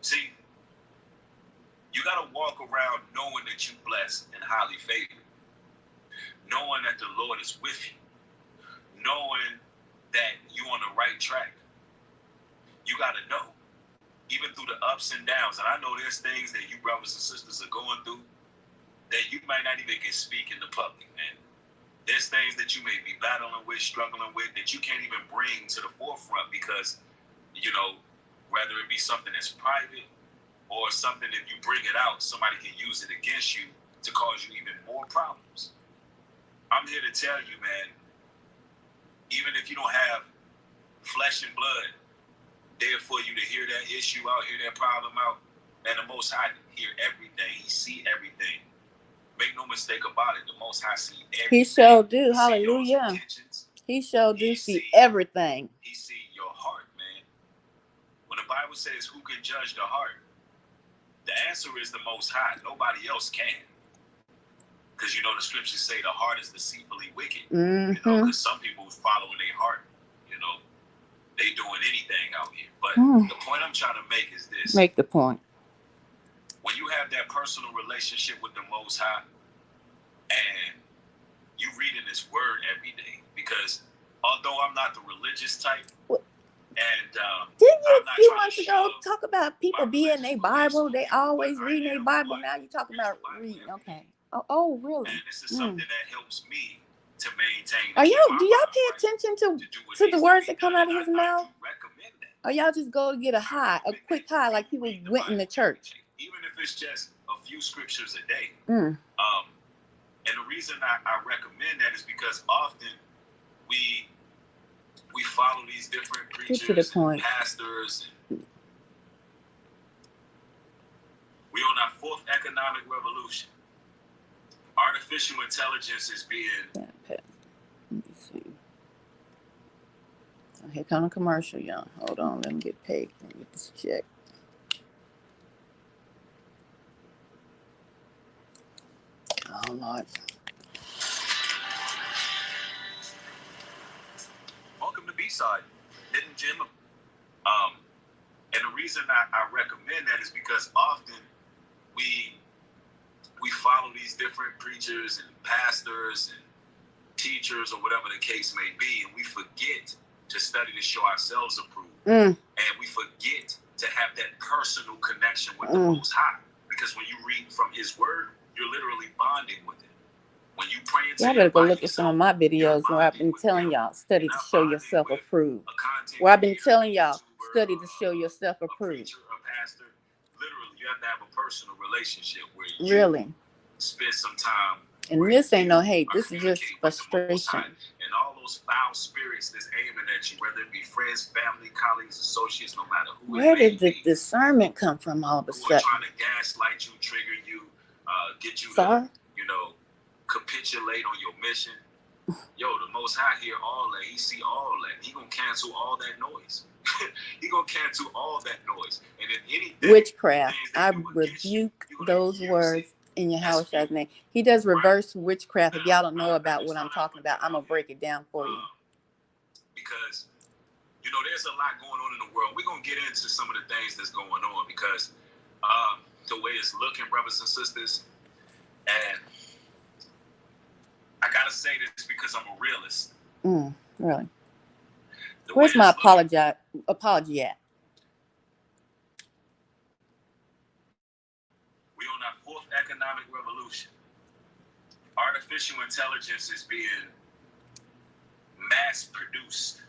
[SPEAKER 2] See, you got to walk around knowing that you blessed and highly favored. Knowing that the Lord is with you. Knowing that you're on the right track. You got to know. Even through the ups and downs. And I know there's things that you brothers and sisters are going through that you might not even can speak in the public, man. There's things that you may be battling with, struggling with, that you can't even bring to the forefront because, you know, whether it be something that's private or something, if you bring it out, somebody can use it against you to cause you even more problems. I'm here to tell you, man, even if you don't have flesh and blood there for you to hear that issue out, hear that problem out, man, the Most High hear everything. He see everything. Make no mistake about it, the Most High see everything.
[SPEAKER 1] He sure do. Hallelujah. He sure do see everything.
[SPEAKER 2] He see your heart, man. When the Bible says who can judge the heart, the answer is the Most High. Nobody else can. Because you know the scriptures say the heart is deceitfully wicked. You know, because some people following their heart, you know, they doing anything out here. But the point I'm trying to make is this.
[SPEAKER 1] Make the point.
[SPEAKER 2] When you have that personal relationship with the Most High and you reading this word every day, because although I'm not the religious type, and
[SPEAKER 1] didn't you a few months ago talk about people being their Bible? They always reading their Bible. Now you're talking about reading. Okay. Oh, really?
[SPEAKER 2] And this is something that helps me to maintain.
[SPEAKER 1] Do y'all pay attention to the words that come out of his mouth? Or y'all just go to get a quick high, like people went in the church?
[SPEAKER 2] Even if it's just a few scriptures a day. And the reason I recommend that is because often we follow these different preachers, and pastors. And we on our fourth economic revolution. Artificial intelligence is being.
[SPEAKER 1] Let me see. Oh, here come a commercial, y'all. Hold on, let me get paid. Let me get this check. Oh Lord.
[SPEAKER 2] Welcome to B-Side, Hidden Gem. And the reason I recommend that is because often we follow these different preachers and pastors and teachers or whatever the case may be, and we forget to study to show ourselves approved. And we forget to have that personal connection with the Most High. Because when you read from His Word, you're literally bonding with Him. When you pray into
[SPEAKER 1] y'all better go look at some of my videos where I've been telling y'all, study to show yourself approved. Where I've been telling y'all, study to show yourself approved.
[SPEAKER 2] A pastor, literally, you have to have a personal relationship where you
[SPEAKER 1] really
[SPEAKER 2] spend some time.
[SPEAKER 1] And this ain't no hate. This is just frustration.
[SPEAKER 2] And all those foul spirits that's aiming at you, whether it be friends, family, colleagues, associates, no matter who.
[SPEAKER 1] Where did the discernment come from all of a sudden?
[SPEAKER 2] Trying to gaslight you, trigger you, get you to, capitulate on your mission. Yo, the Most High hear all that. He see all that. He gonna cancel all that noise. He gonna cancel all that noise. And if anything,
[SPEAKER 1] witchcraft, I rebuke those words in Yahweh's name. He does reverse witchcraft. If y'all don't know about what I'm talking about, I'm gonna break it down for you.
[SPEAKER 2] Because there's a lot going on in the world. We're gonna get into some of the things that's going on because the way it's looking, brothers and sisters, and I gotta say this because I'm a realist.
[SPEAKER 1] Really? Where's my apology at?
[SPEAKER 2] We on our fourth economic revolution. Artificial intelligence is being mass produced.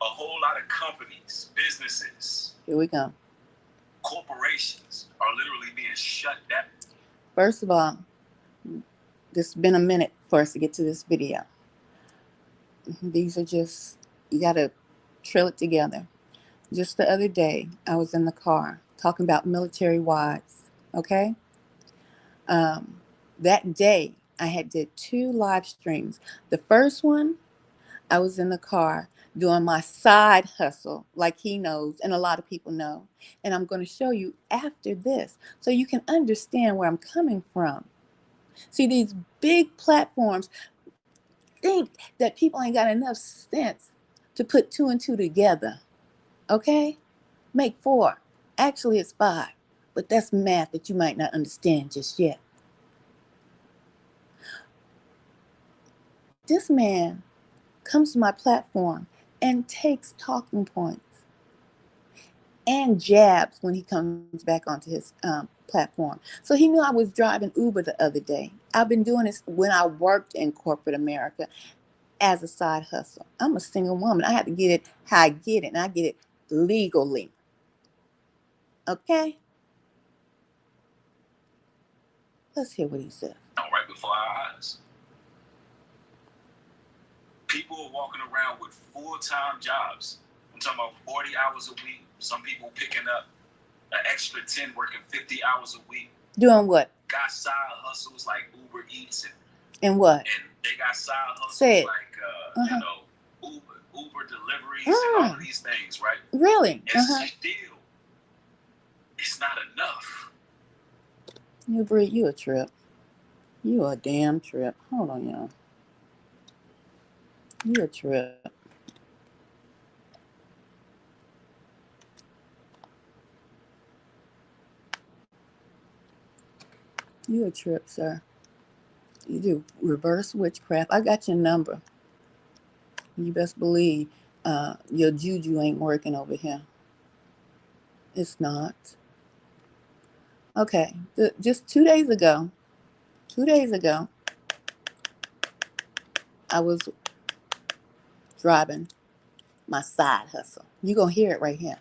[SPEAKER 2] A whole lot of companies, businesses,
[SPEAKER 1] here we go,
[SPEAKER 2] corporations are literally being shut down.
[SPEAKER 1] First of all, it's been a minute for us to get to this video. These are just, you got to trill it together. Just the other day, I was in the car talking about military wives, okay? That day, I did 2 live streams. The first one, I was in the car doing my side hustle, like he knows, and a lot of people know. And I'm going to show you after this so you can understand where I'm coming from. See, these big platforms think that people ain't got enough sense to put two and two together. Okay? Make four. Actually, it's five. But that's math that you might not understand just yet. This man comes to my platform and takes talking points and jabs when he comes back onto his platform. So he knew I was driving Uber the other day. I've been doing this when I worked in corporate America as a side hustle. I'm a single woman. I have to get it how I get it, and I get it legally. Okay? Let's hear what he said.
[SPEAKER 2] Right before our eyes. People are walking around with full-time jobs. I'm talking about 40 hours a week. Some people picking up an extra 10, working 50 hours a week.
[SPEAKER 1] Doing what?
[SPEAKER 2] Got side hustles like Uber Eats
[SPEAKER 1] and what?
[SPEAKER 2] And they got side hustles
[SPEAKER 1] Say it.
[SPEAKER 2] like Uber deliveries and all of these things, right?
[SPEAKER 1] Really?
[SPEAKER 2] And still, it's not enough.
[SPEAKER 1] You a trip. You a damn trip. Hold on, y'all. You a trip. You a trip, sir. You do reverse witchcraft. I got your number. You best believe your juju ain't working over here. It's not. Okay. Just 2 days ago, I was driving my side hustle. You gonna hear it right here.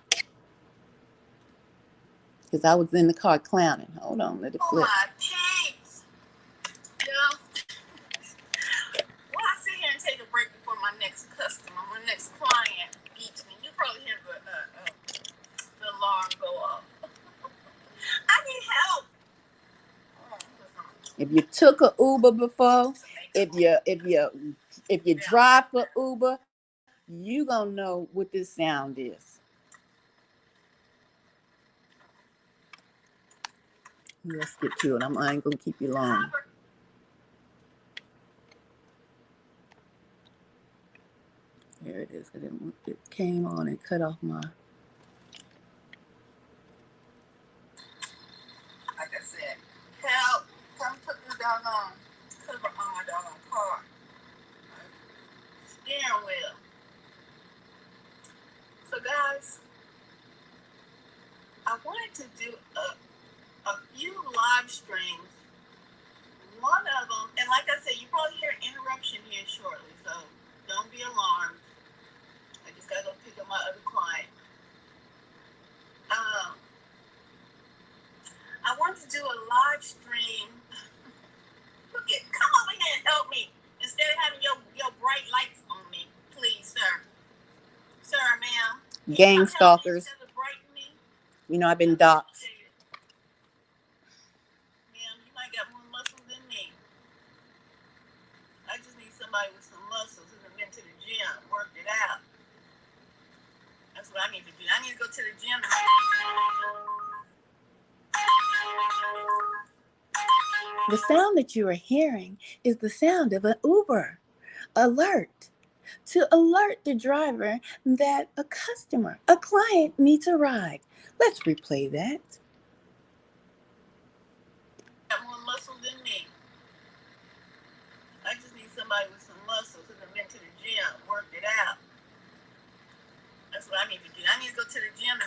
[SPEAKER 1] Because I was in the car clowning. Hold on, let it flip.
[SPEAKER 3] Oh, my thanks. Well, I sit here and take a break before my next customer, my next client beats me. You probably hear the alarm go off. I need help.
[SPEAKER 1] If you took a Uber before, if you drive for Uber, you gonna know what this sound is. Let's get to it. I ain't gonna keep you long. Here it is. It came on and cut off my.
[SPEAKER 3] Like I said, help! Come put this doggone cover on my doggone car. Steering wheel. So guys, I wanted to do a few live streams. One of them, and like I said, you probably hear an interruption here shortly, so don't be alarmed. I just gotta go pick up my other client. I wanted to do a live stream. Look it, come over here and help me. Instead of having your bright lights on me, please, sir. Sir, ma'am.
[SPEAKER 1] Gang stalkers. You know, I've been doxxed.
[SPEAKER 3] Ma'am, you might got more muscle than me. I just need somebody with some muscles who's been to the gym, worked it out. That's what I need to do. I need to go to the gym.
[SPEAKER 1] The sound that you are hearing is the sound of an Uber alert to alert the driver that a customer, a client needs a ride. Let's replay that.
[SPEAKER 3] Got more muscle than me. I just need somebody with some muscles who's been to the gym, worked it out. That's what I need to do. I need to go to the gym.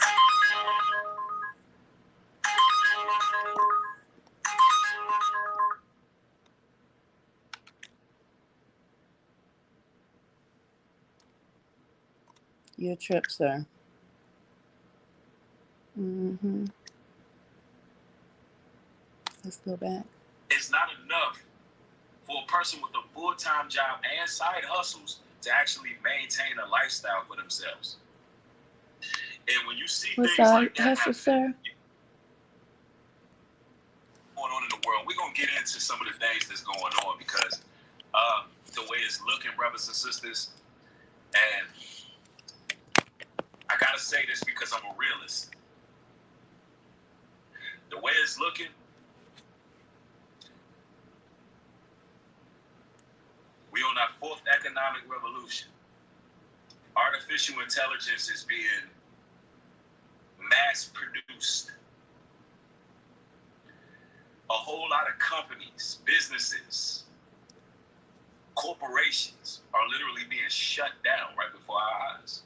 [SPEAKER 1] Your trip, sir. Let's go back.
[SPEAKER 2] It's not enough for a person with a full-time job and side hustles to actually maintain a lifestyle for themselves. And when you see things like that happen,
[SPEAKER 1] sir?
[SPEAKER 2] going on in the world, we're going to get into some of the things that's going on because the way it's looking, brothers and sisters, and I gotta say this because I'm a realist. The way it's looking, we on our fourth economic revolution. Artificial intelligence is being mass produced. A whole lot of companies, businesses, corporations are literally being shut down right before our eyes.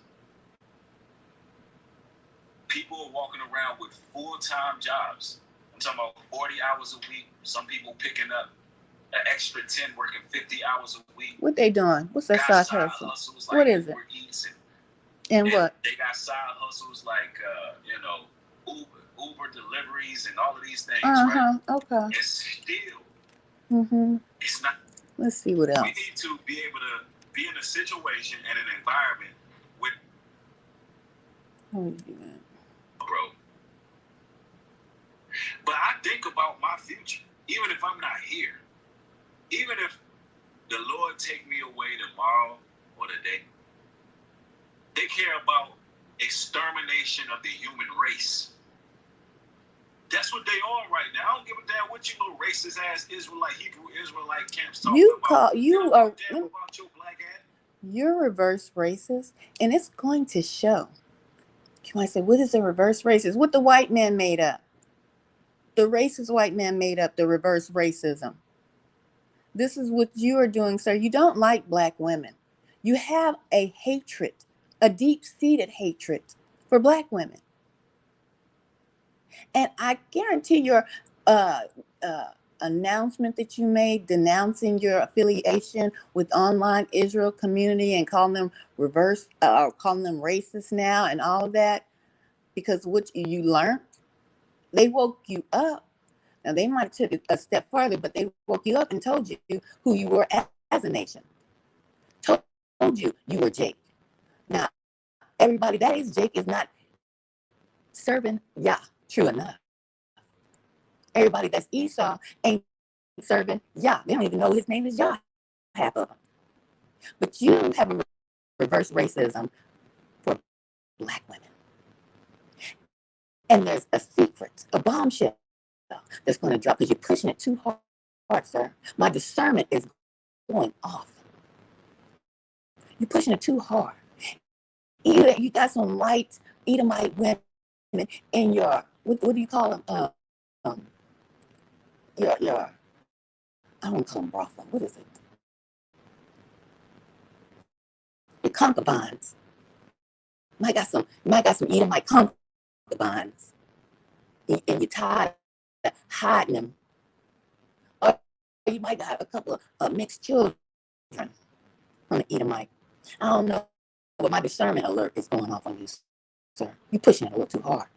[SPEAKER 2] People are walking around with full-time jobs. I'm talking about 40 hours a week. Some people picking up an extra 10, working 50 hours a week.
[SPEAKER 1] What they doing? What's that side hustle?
[SPEAKER 2] Hustles
[SPEAKER 1] What
[SPEAKER 2] like
[SPEAKER 1] is it?
[SPEAKER 2] Uber Eats
[SPEAKER 1] And what?
[SPEAKER 2] They got side hustles like, Uber deliveries and all of these things, right?
[SPEAKER 1] Okay.
[SPEAKER 2] It's still, it's not.
[SPEAKER 1] Let's see what else.
[SPEAKER 2] We need to be able to be in a situation and an environment with, bro. But I think about my future, even if I'm not here, even if the Lord take me away tomorrow or today. They care about extermination of the human race. That's what they are right now. I don't give a damn what you little racist ass Israelite, Hebrew Israelite camps talking about. About your black ass.
[SPEAKER 1] You're reverse racist, and it's going to show. You might say, what is a reverse racist? What the white man made up? The racist white man made up the reverse racism. This is what you are doing, sir. You don't like black women. You have a hatred, a deep-seated hatred for black women. And I guarantee your announcement that you made denouncing your affiliation with online Israel community and calling them calling them racist now and all of that, because what you learned, they woke you up. Now, they might have took it a step further, but they woke you up and told you who you were as a nation. Told you were Jake. Now, everybody that is Jake is not serving Yah, true enough. Everybody that's Esau ain't serving Yah. They don't even know his name is Yah, half of them. But you have a reverse racism for black women. And there's a secret, a bombshell that's going to drop because you're pushing it too hard, sir. My discernment is going off. You're pushing it too hard. You got some white Edomite women in your, what do you call them? Your I don't call them brothel. What is it? Your concubines. You might got some Edomite concubines, and you're tired of hiding them. Or you might have a couple of mixed children from the Edomite. I don't know, but my discernment alert is going off on you, sir. You're pushing it a little too hard.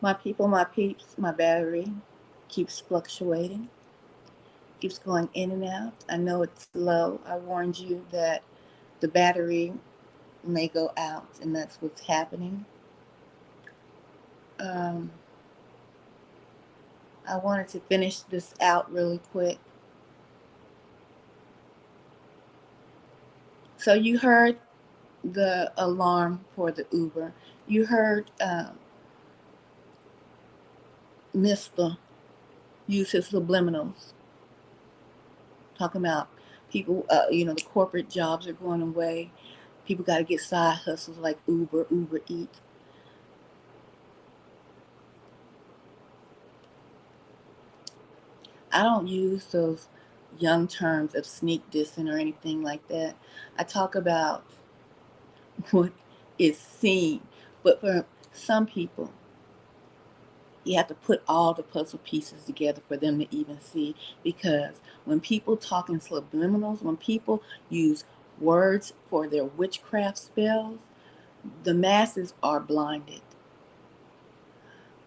[SPEAKER 1] My people, my peeps, my battery keeps fluctuating, keeps going in and out. I know it's low. I warned you that the battery may go out, and that's what's happening. Um, I wanted to finish this out really quick. So you heard the alarm for the Uber. You heard Mr. use his subliminals, talking about people, the corporate jobs are going away. People got to get side hustles like Uber Eats. I don't use those young terms of sneak dissing or anything like that. I talk about what is seen. But for some people, you have to put all the puzzle pieces together for them to even see. Because when people talk in subliminals, when people use words for their witchcraft spells, the masses are blinded.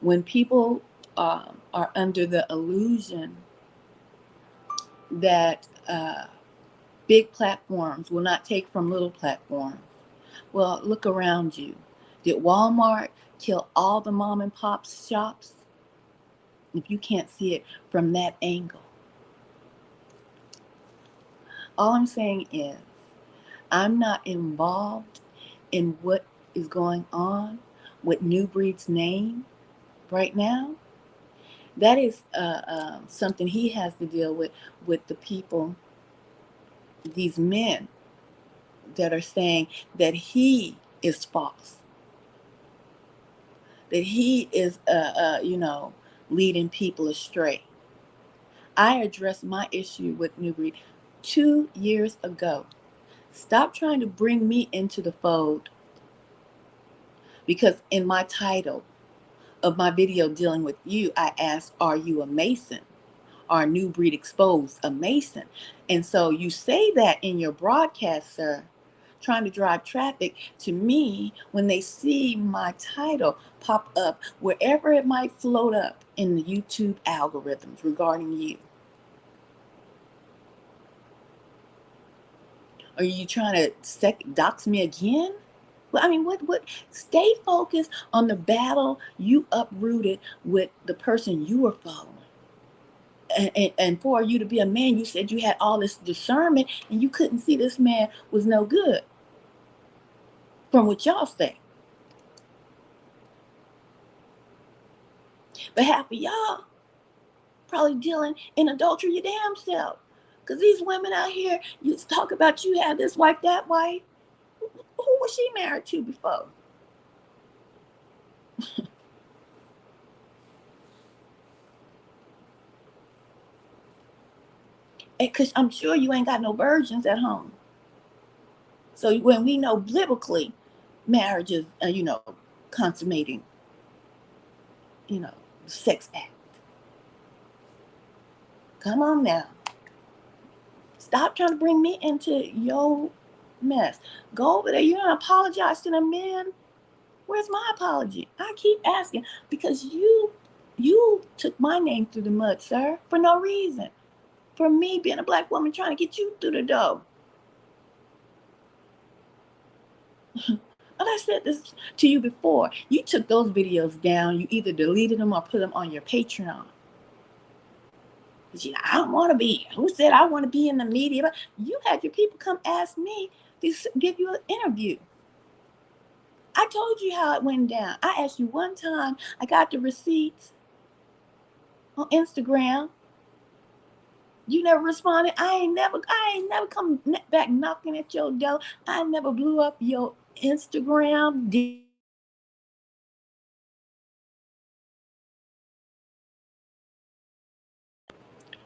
[SPEAKER 1] When people are under the illusion that big platforms will not take from little platforms, well, look around you. Did Walmart kill all the mom and pop shops? If you can't see it from that angle, all I'm saying is I'm not involved in what is going on with New Breed's name right now. That is something he has to deal with the people, these men that are saying that he is false, that he is, leading people astray. I addressed my issue with New Breed 2 years ago. Stop trying to bring me into the fold, because in my title of my video dealing with you, I asked, are you a Mason? Are New Breed Exposed a Mason? And so you say that in your broadcast, sir, trying to drive traffic to me when they see my title pop up wherever it might float up in the YouTube algorithms regarding you. Are you trying to dox me again? Well, I mean, what? Stay focused on the battle you uprooted with the person you were following. And for you to be a man, you said you had all this discernment and you couldn't see this man was no good, from what y'all say. But half of y'all probably dealing in adultery your damn self. Because these women out here, you talk about you have this wife, that wife. Who was she married to before? Because I'm sure you ain't got no virgins at home. So when we know biblically, marriage is, consummating, sex act. Come on now. Stop trying to bring me into your mess. Go over there. You don't apologize to the men. Where's my apology? I keep asking because you took my name through the mud, sir, for no reason. For me being a black woman trying to get you through the door. And I said this to you before. You took those videos down. You either deleted them or put them on your Patreon. I don't want to be. Who said I want to be in the media? But you had your people come ask me to give you an interview. I told you how it went down. I asked you one time. I got the receipts on Instagram. You never responded. I ain't never come back knocking at your door. I never blew up your Instagram.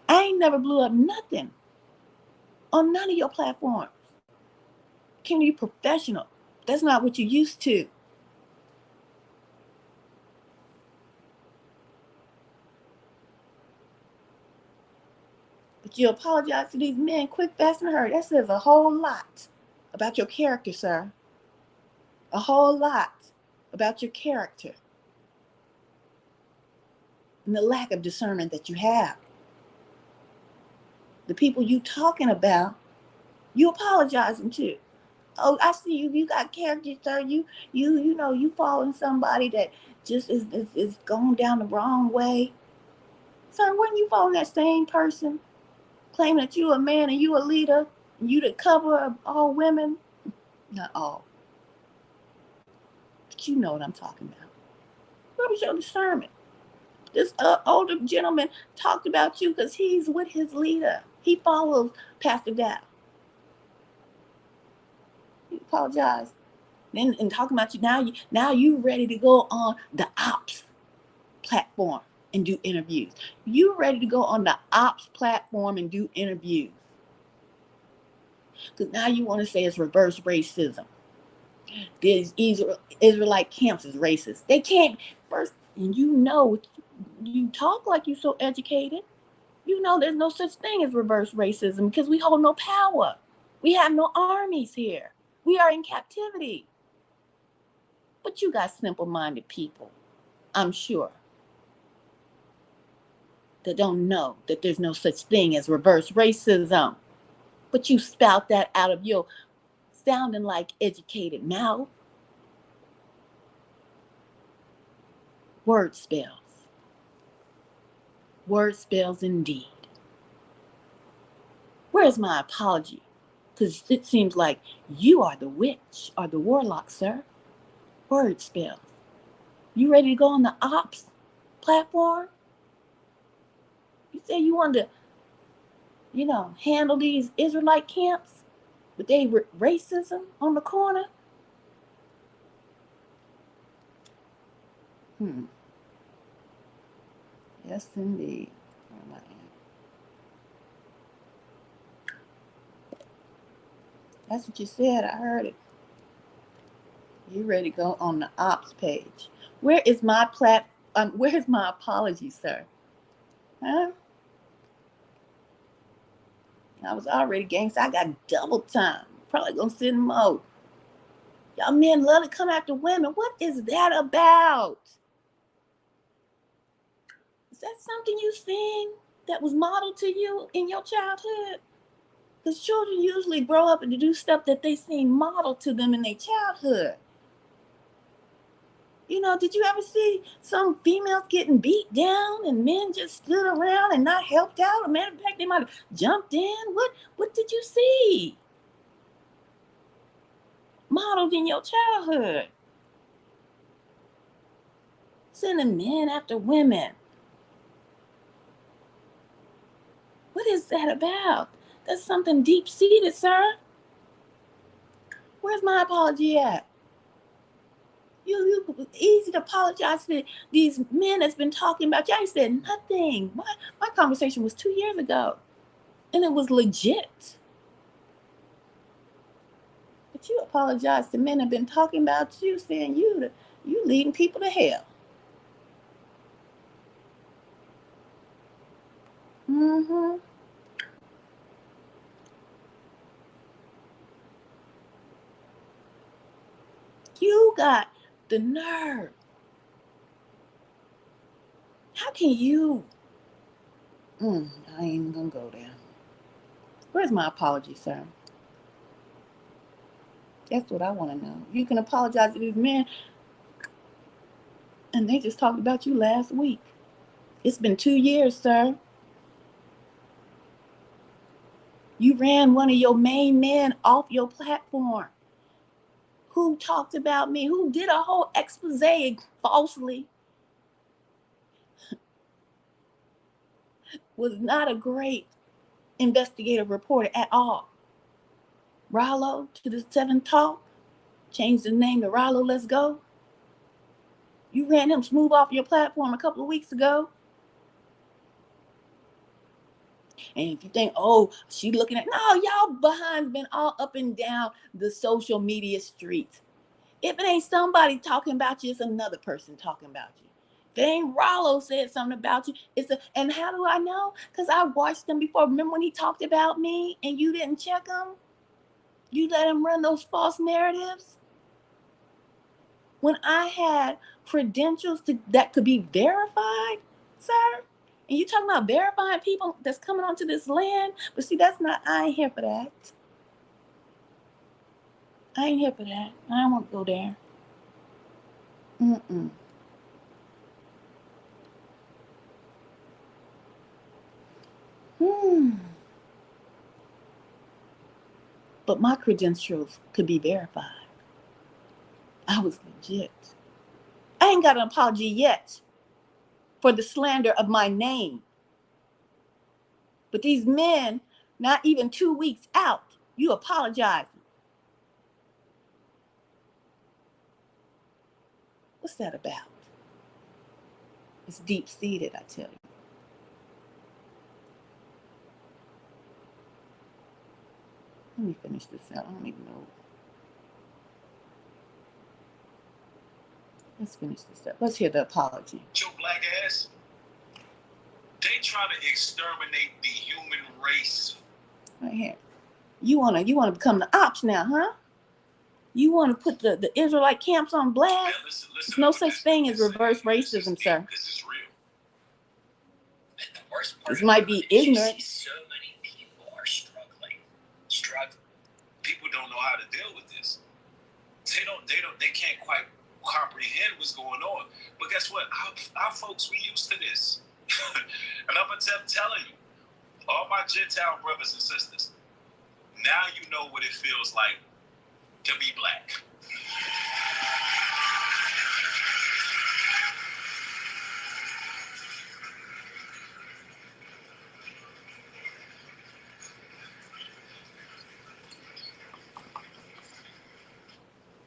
[SPEAKER 1] I ain't never blew up nothing on none of your platforms. Can you be professional? That's not what you used to. But you apologize to these men quick, fast, and hurry. That says a whole lot about your character, sir. A whole lot about your character. and the lack of discernment that you have. The people you talking about, you apologizing to. Oh, I see you. You got character, sir. You following somebody that just is going down the wrong way. Sir, when you following that same person, claiming that you a man and you a leader, and you the cover of all women, not all, but you know what I'm talking about. Where was your discernment? This older gentleman talked about you because he's with his leader. He follows Pastor Dow. He apologized. Then and talking about you now you ready to go on the ops platform and do interviews. You ready to go on the ops platform and do interviews. Because now you want to say it's reverse racism. These Israelite camps is racist. They can't first, and you talk like you're so educated. You know there's no such thing as reverse racism because we hold no power. We have no armies here. We are in captivity. But you got simple-minded people, I'm sure, that don't know that there's no such thing as reverse racism. But you spout that out of your sounding like educated mouth. Word spells. Word spells indeed. Where's my apology? Because it seems like you are the witch or the warlock, sir. Word spells. You ready to go on the ops platform? You say you want to, handle these Israelite camps with their racism on the corner? Yes, indeed. Where am I at? That's what you said. I heard it. You ready to go on the ops page? Where is my Where's my apology, sir? Huh? I was already gangster. I got double time. Probably gonna sit in mode. Y'all men love to come after women. What is that about? Is that something you seen that was modeled to you in your childhood? Because children usually grow up and do stuff that they seen modeled to them in their childhood. Did you ever see some females getting beat down and men just stood around and not helped out? Or matter of fact, they might have jumped in. What did you see modeled in your childhood? Sending men after women. What is that about? That's something deep-seated, sir. Where's my apology at? You easy to apologize to these men that's been talking about you. I ain't said nothing. My conversation was 2 years ago. And it was legit. But you apologize to men that have been talking about you, saying you leading people to hell. Mm-hmm. You got the nerve. How can you? I ain't even gonna go there. Where's my apology, sir? That's what I want to know. You can apologize to these men, and they just talked about you last week. It's been 2 years, sir. You ran one of your main men off your platform. Who talked about me? Who did a whole expose falsely? Was not a great investigative reporter at all. Rollo to the 7th Talk, changed the name to Rollo Let's Go. You ran him smooth off your platform a couple of weeks ago. And if you think, oh, she looking at, no, y'all behind's been all up and down the social media streets. If it ain't somebody talking about you, it's another person talking about you. If it ain't Rollo said something about you, and how do I know? Because I watched him before. Remember when he talked about me and you didn't check him? You let him run those false narratives? When I had credentials that could be verified, sir. And you talking about verifying people that's coming onto this land. But see, that's not, I ain't here for that. I ain't here for that. I don't want to go there. Mm-mm. But my credentials could be verified. I was legit. I ain't got an apology yet for the slander of my name. But these men, not even 2 weeks out, you apologize. What's that about? It's deep-seated, I tell you. Let me finish this out. I don't even know. Let's finish this up. Let's hear the apology.
[SPEAKER 2] Your black ass, they try to exterminate the human race.
[SPEAKER 1] Right here. You wanna become the ops now, huh? You want to put the Israelite camps on blast?
[SPEAKER 2] Listen
[SPEAKER 1] There's no such thing as reverse racism, sir.
[SPEAKER 2] Because it's real. And the worst part
[SPEAKER 1] this might be ignorant.
[SPEAKER 2] So many people are struggling. People don't know how to deal with this. They can't quite comprehend what's going on. But guess what? Our folks, we used to this. And I'm telling you, all my Gentile brothers and sisters, now you know what it feels like to be black.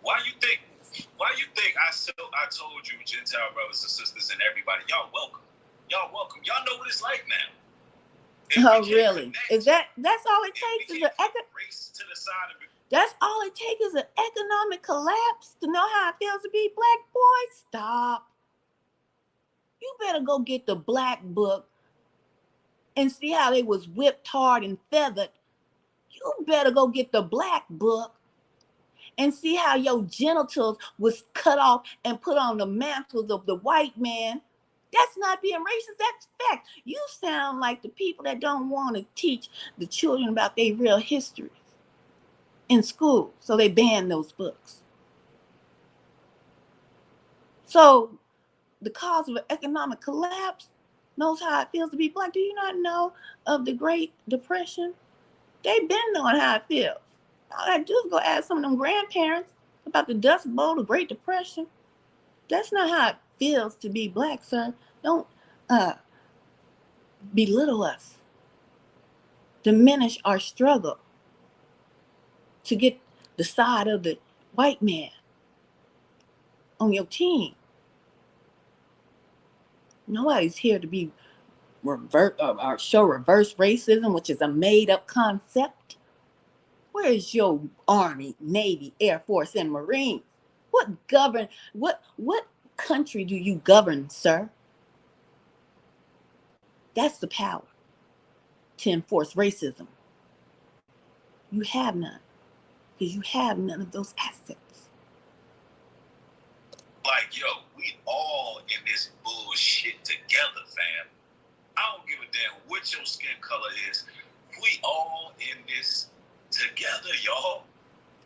[SPEAKER 2] Why you think I told you, Gentile brothers and sisters and everybody, y'all welcome. Y'all welcome. Y'all know what it's like now.
[SPEAKER 1] Oh, really? That's all it takes is
[SPEAKER 2] race to the side of it.
[SPEAKER 1] That's all it takes is an economic collapse to know how it feels to be black, boy. Stop. You better go get the black book and see how they was whipped hard and feathered. You better go get the black book and see how your genitals was cut off and put on the mantles of the white man. That's not being racist, that's fact. You sound like the people that don't want to teach the children about their real history in school, so they ban those books. So the cause of an economic collapse knows how it feels to be black. Do you not know of the Great Depression? They've been knowing how it feels. All I do is go ask some of them grandparents about the Dust Bowl, the Great Depression. That's not how it feels to be black, sir. Don't belittle us. Diminish our struggle to get the side of the white man on your team. Nobody's here to be or show reverse racism, which is a made-up concept. Where is your Army, Navy, Air Force, and Marines? What country do you govern, sir? That's the power to enforce racism. You have none, because you have none of those assets.
[SPEAKER 2] Like, yo, we all in this bullshit together, fam. I don't give a damn what your skin color is. We all in this together, y'all.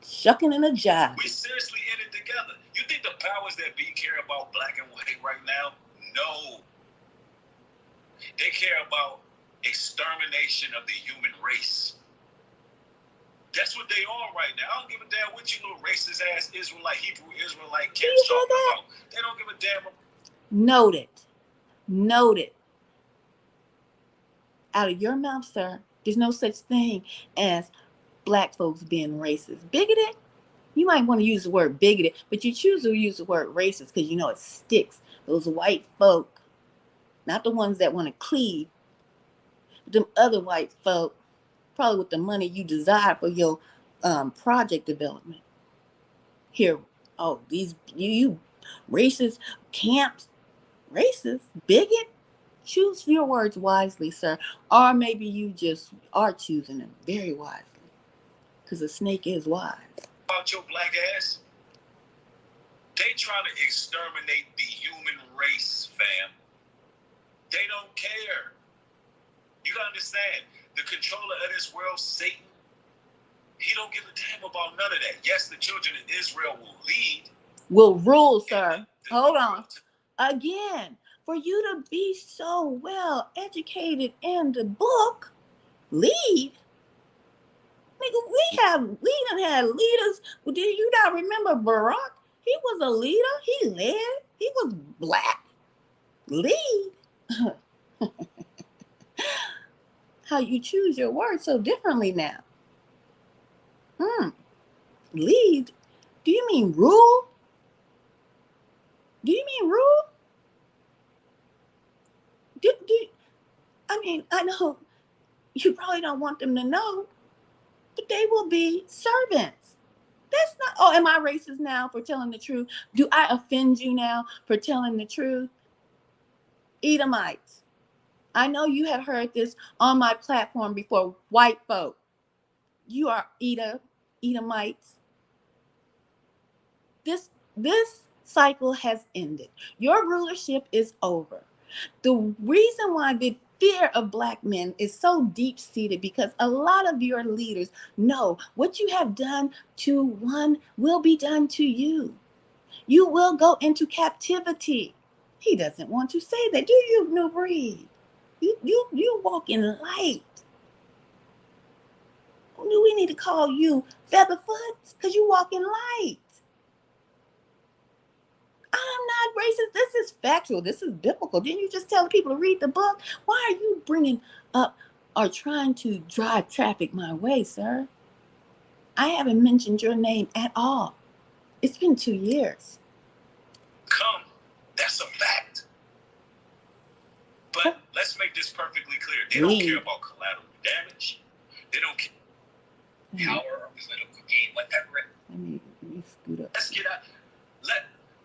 [SPEAKER 1] Shucking and a jive.
[SPEAKER 2] We seriously in it together. You think the powers that be care about black and white right now? No. They care about extermination of the human race. That's what they are right now. I don't give a damn what you little racist ass Israelite, Hebrew Israelite cats talking about. They don't give a damn.
[SPEAKER 1] Noted. Out of your mouth, sir, there's no such thing as black folks being racist. Bigoted? You might want to use the word bigoted, but you choose to use the word racist because you know it sticks. Those white folk, not the ones that want to cleave, but them other white folk, probably with the money you desire for your project development. Here, these you racist camps, racist, bigot. Choose your words wisely, sir. Or maybe you just are choosing them very wisely. Because a snake is wise.
[SPEAKER 2] About your black ass, they trying to exterminate the human race, fam. They don't care. You gotta understand, the controller of this world, Satan, he don't give a damn about none of that. Yes, the children of Israel will lead.
[SPEAKER 1] Will rule, sir. Hold on. Again, for you to be so well educated in the book, lead. Nigga, we done had leaders. Do you not remember Barack? He was a leader. He led. He was black. Lead. How you choose your words so differently now. Lead? Do you mean rule? Do you mean rule? I know you probably don't want them to know, but they will be servants. That's not, oh, am I racist now for telling the truth? Do I offend you now for telling the truth? Edomites. I know you have heard this on my platform before, white folk. You are Edomites. This cycle has ended. Your rulership is over. The reason why the fear of black men is so deep-seated because a lot of your leaders know what you have done to one will be done to you. You will go into captivity. He doesn't want to say that, do you, New Breed? You walk in light. Do we need to call you Featherfoot? Because you walk in light. I'm not racist. This is factual. This is biblical. Didn't you just tell people to read the book? Why are you bringing up or trying to drive traffic my way, sir? I haven't mentioned your name at all. It's been 2 years.
[SPEAKER 2] Come. That's a fact. But let's make this perfectly clear. They don't care about collateral damage. They don't care. Power or political gain, whatever.
[SPEAKER 1] Let me scoot up.
[SPEAKER 2] Let's get out.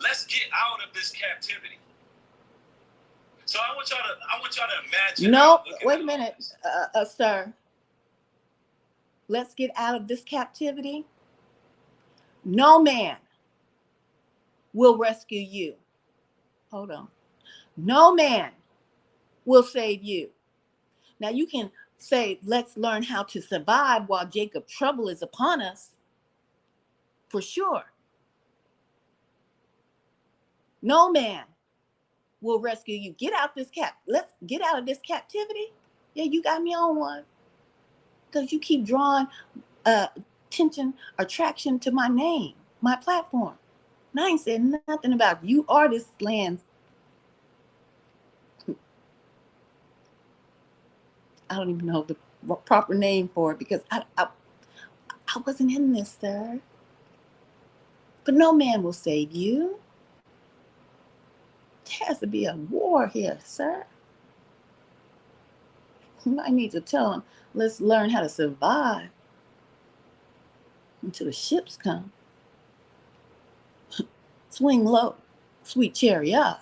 [SPEAKER 2] Let's get out of this captivity. So I want y'all to imagine.
[SPEAKER 1] No, wait a minute, sir. Let's get out of this captivity. No man will rescue you. Hold on. No man will save you. Now you can say, let's learn how to survive while Jacob's trouble is upon us. For sure. No man will rescue you. Get out this Let's get out of this captivity. Yeah, you got me on one. Because you keep drawing attraction to my name, my platform. And I ain't said nothing about you are this land. I don't even know the proper name for it because I wasn't in this, sir. But no man will save you. There has to be a war here, sir. I need to tell them, let's learn how to survive until the ships come. Swing low, sweet chariot.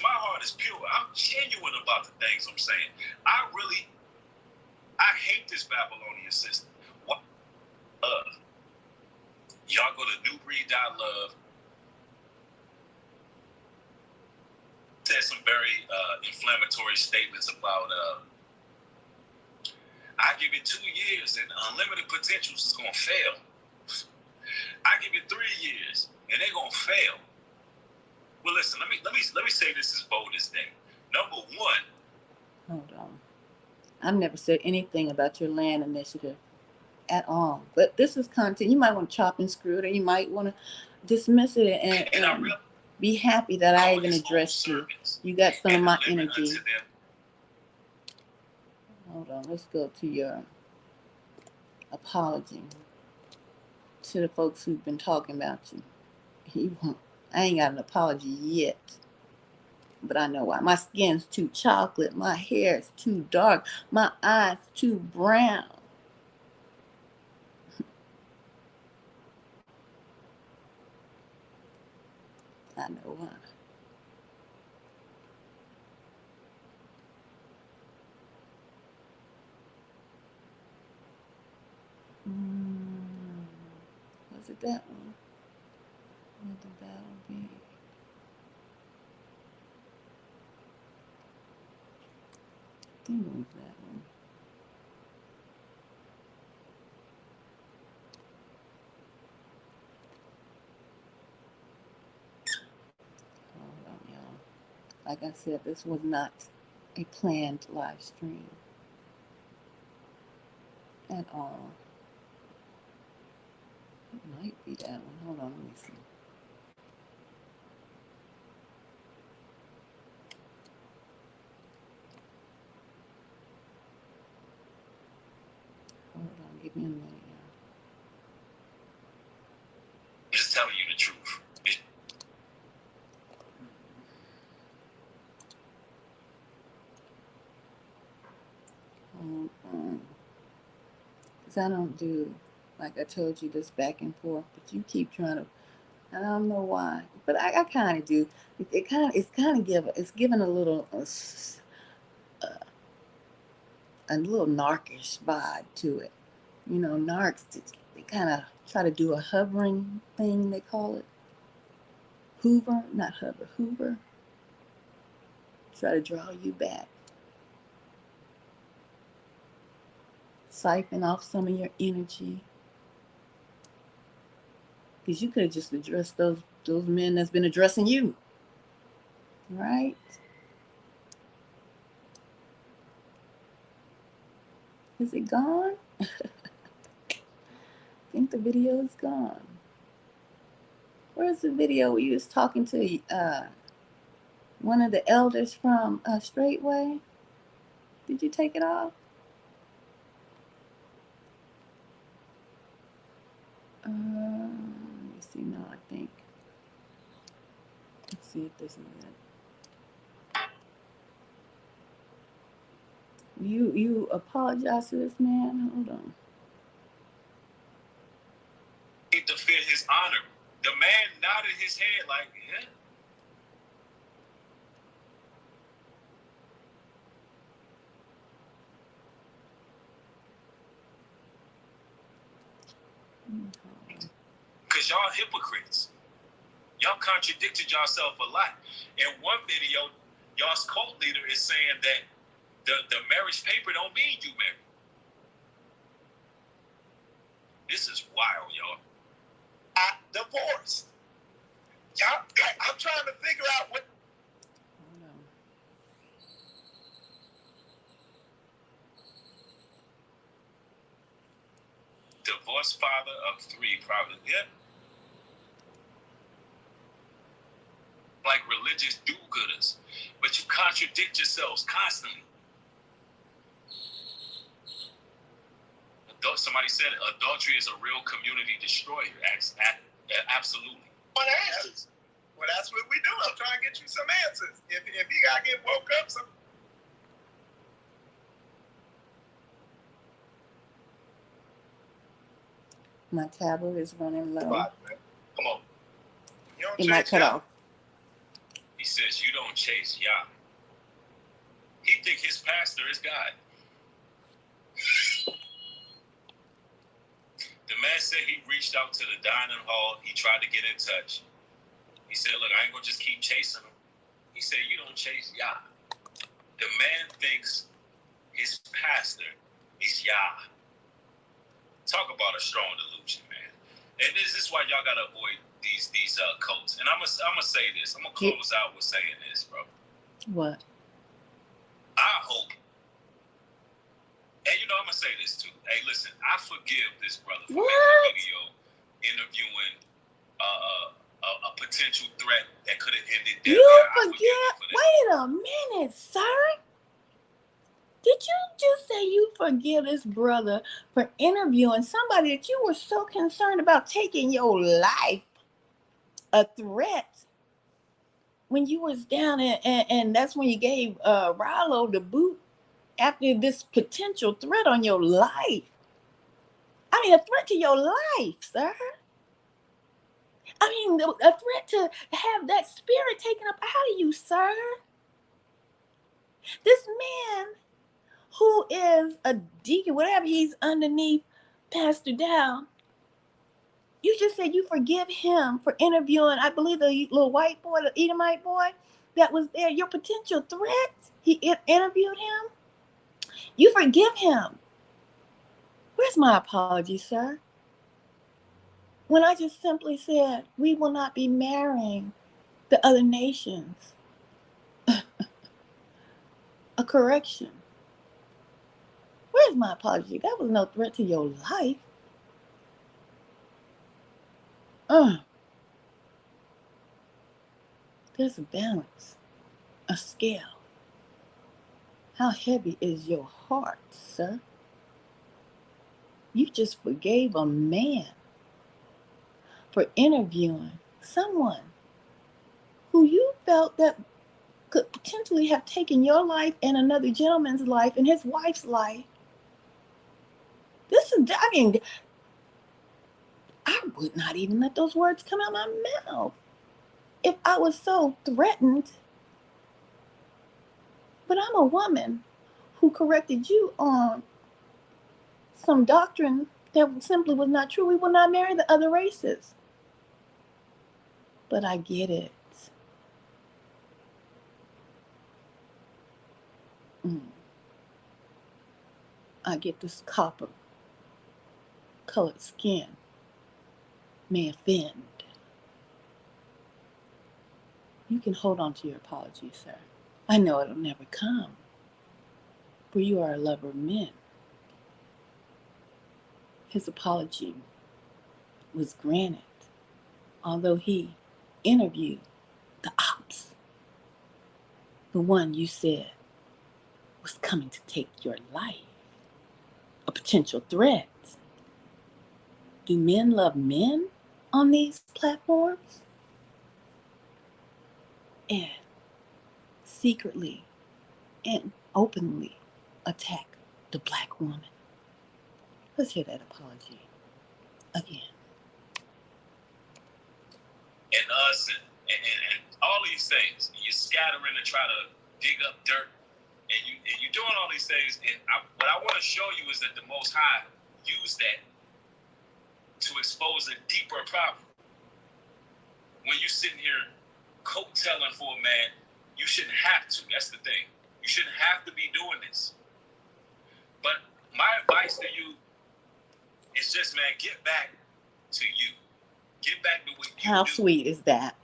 [SPEAKER 2] My heart is pure. I'm genuine about the things I'm saying. I hate this Babylonian system. What? Y'all go to newbreed.love. Said some very inflammatory statements about I give it 2 years and unlimited potentials is gonna fail. I give it 3 years and they're gonna fail. Well, listen, let me say this as bold as day. Number one.
[SPEAKER 1] Hold on. I've never said anything about your land initiative at all. But this is content. You might want to chop and screw it, or you might want to dismiss it and be happy that I even addressed you. You got some of my energy. Hold on. Let's go to your apology to the folks who've been talking about you. I ain't got an apology yet. But I know why. My skin's too chocolate. My hair is too dark. My eyes too brown. I know why. Was it that one? Will the battle be? think it was that one. Hold on, y'all. Like I said, this was not a planned live stream at all. It might be that one. Hold on, let me see. Hold on, give me a minute, y'all.
[SPEAKER 2] Just telling you the truth.
[SPEAKER 1] Hold on. Because I don't do, like I told you, this back and forth, but you keep trying to, I don't know why, but I kind of do. It's giving a little narkish vibe to it. You know, narcs, they kind of try to do a hovering thing, they call it. Hoover, not hover, Hoover. Try to draw you back. Siphon off some of your energy. Because you could have just addressed those men that's been addressing you. Right? Is it gone? I think the video is gone. Where's the video where you was talking to one of the elders from Straightway? Did you take it off? Let me see. No, I think. Let's see if this is it. You apologize to this man? Hold on.
[SPEAKER 2] To defend his honor. The man nodded his head like, yeah. Because y'all hypocrites. Y'all contradicted yourself a lot. In one video, y'all's cult leader is saying that the marriage paper don't mean you married. This is wild, y'all. I divorced. Y'all, I'm trying to figure out what.
[SPEAKER 1] Hold on.
[SPEAKER 2] Divorced father of 3, probably. Yeah. Like religious do-gooders. But you contradict yourselves constantly. Somebody said adultery is a real community destroyer. Absolutely. What answers? Well, that's what we do. I'm trying to get you some answers. If you gotta get woke up, some.
[SPEAKER 1] My tablet is running low.
[SPEAKER 2] Come on.
[SPEAKER 1] It might cut off.
[SPEAKER 2] He says you don't chase Yah. He think his pastor is God. The man said he reached out to the dining hall. He tried to get in touch. He said, look, I ain't going to just keep chasing him. He said, you don't chase Yah. The man thinks his pastor is Yah. Talk about a strong delusion, man. And this is why y'all got to avoid these cults. And I'm gonna say this. I'm going to close out with saying this, bro.
[SPEAKER 1] What?
[SPEAKER 2] I hope. And you know, I'm going to say this too. Hey, listen, I forgive this brother for making a video interviewing a potential threat that could have ended deadly.
[SPEAKER 1] You forget? Wait a minute, sir. Did you just say you forgive this brother for interviewing somebody that you were so concerned about taking your life? A threat when you was down and that's when you gave Rallo the boot after this potential threat on your life. I mean, a threat to your life, sir. I mean, a threat to have that spirit taken up out of you, sir. This man who is a deacon, whatever he's underneath Pastor Dow, you just said you forgive him for interviewing, I believe, the little white boy, the Edomite boy that was there, your potential threat. He interviewed him. You forgive him. Where's my apology, sir? When I just simply said, we will not be marrying the other nations. A correction. Where's my apology? That was no threat to your life. There's a balance, a scale. How heavy is your heart, sir? You just forgave a man for interviewing someone who you felt that could potentially have taken your life and another gentleman's life and his wife's life. I would not even let those words come out of my mouth if I was so threatened. But I'm a woman who corrected you on some doctrine that simply was not true. We will not marry the other races. But I get it. I get this copper colored skin may offend. You can hold on to your apology, sir. I know it'll never come, for you are a lover of men. His apology was granted, although he interviewed the ops, the one you said was coming to take your life, a potential threat. Do men love men on these platforms? And secretly and openly attack the black woman. Let's hear that apology again.
[SPEAKER 2] And us and all these things. You're scattering to try to dig up dirt. And you're doing all these things. And what I want to show you is that the Most High used that to expose a deeper problem. When you're sitting here coattailing for a man, you shouldn't have to. That's the thing. You shouldn't have to be doing this. But my advice to you is just, man, get back to you. Get back to what you
[SPEAKER 1] How
[SPEAKER 2] do.
[SPEAKER 1] sweet is that?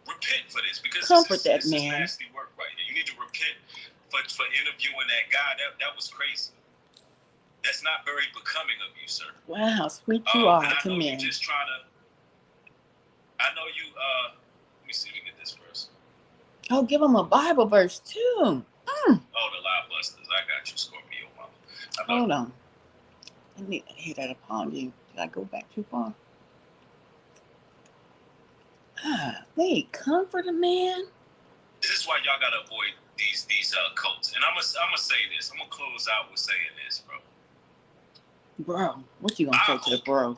[SPEAKER 2] Repent for this, because
[SPEAKER 1] Comfort
[SPEAKER 2] this
[SPEAKER 1] that
[SPEAKER 2] is
[SPEAKER 1] man.
[SPEAKER 2] nasty work right here. You need to repent for interviewing that guy. That was crazy. That's not very becoming of you, sir.
[SPEAKER 1] Wow, how sweet you are
[SPEAKER 2] and I
[SPEAKER 1] to
[SPEAKER 2] know
[SPEAKER 1] men.
[SPEAKER 2] You're just trying to. I know you. Let me see. Let me get this verse.
[SPEAKER 1] Oh, give him a Bible verse too.
[SPEAKER 2] Oh, the lie busters. I got you, Scorpio mama.
[SPEAKER 1] Hold on. I need to hear that apology. Did I go back too far? Wait, comfort a man?
[SPEAKER 2] This is why y'all gotta avoid these cults. And I'm gonna say this. I'm gonna close out with saying this, bro.
[SPEAKER 1] Bro, what you gonna say to the bro?
[SPEAKER 2] And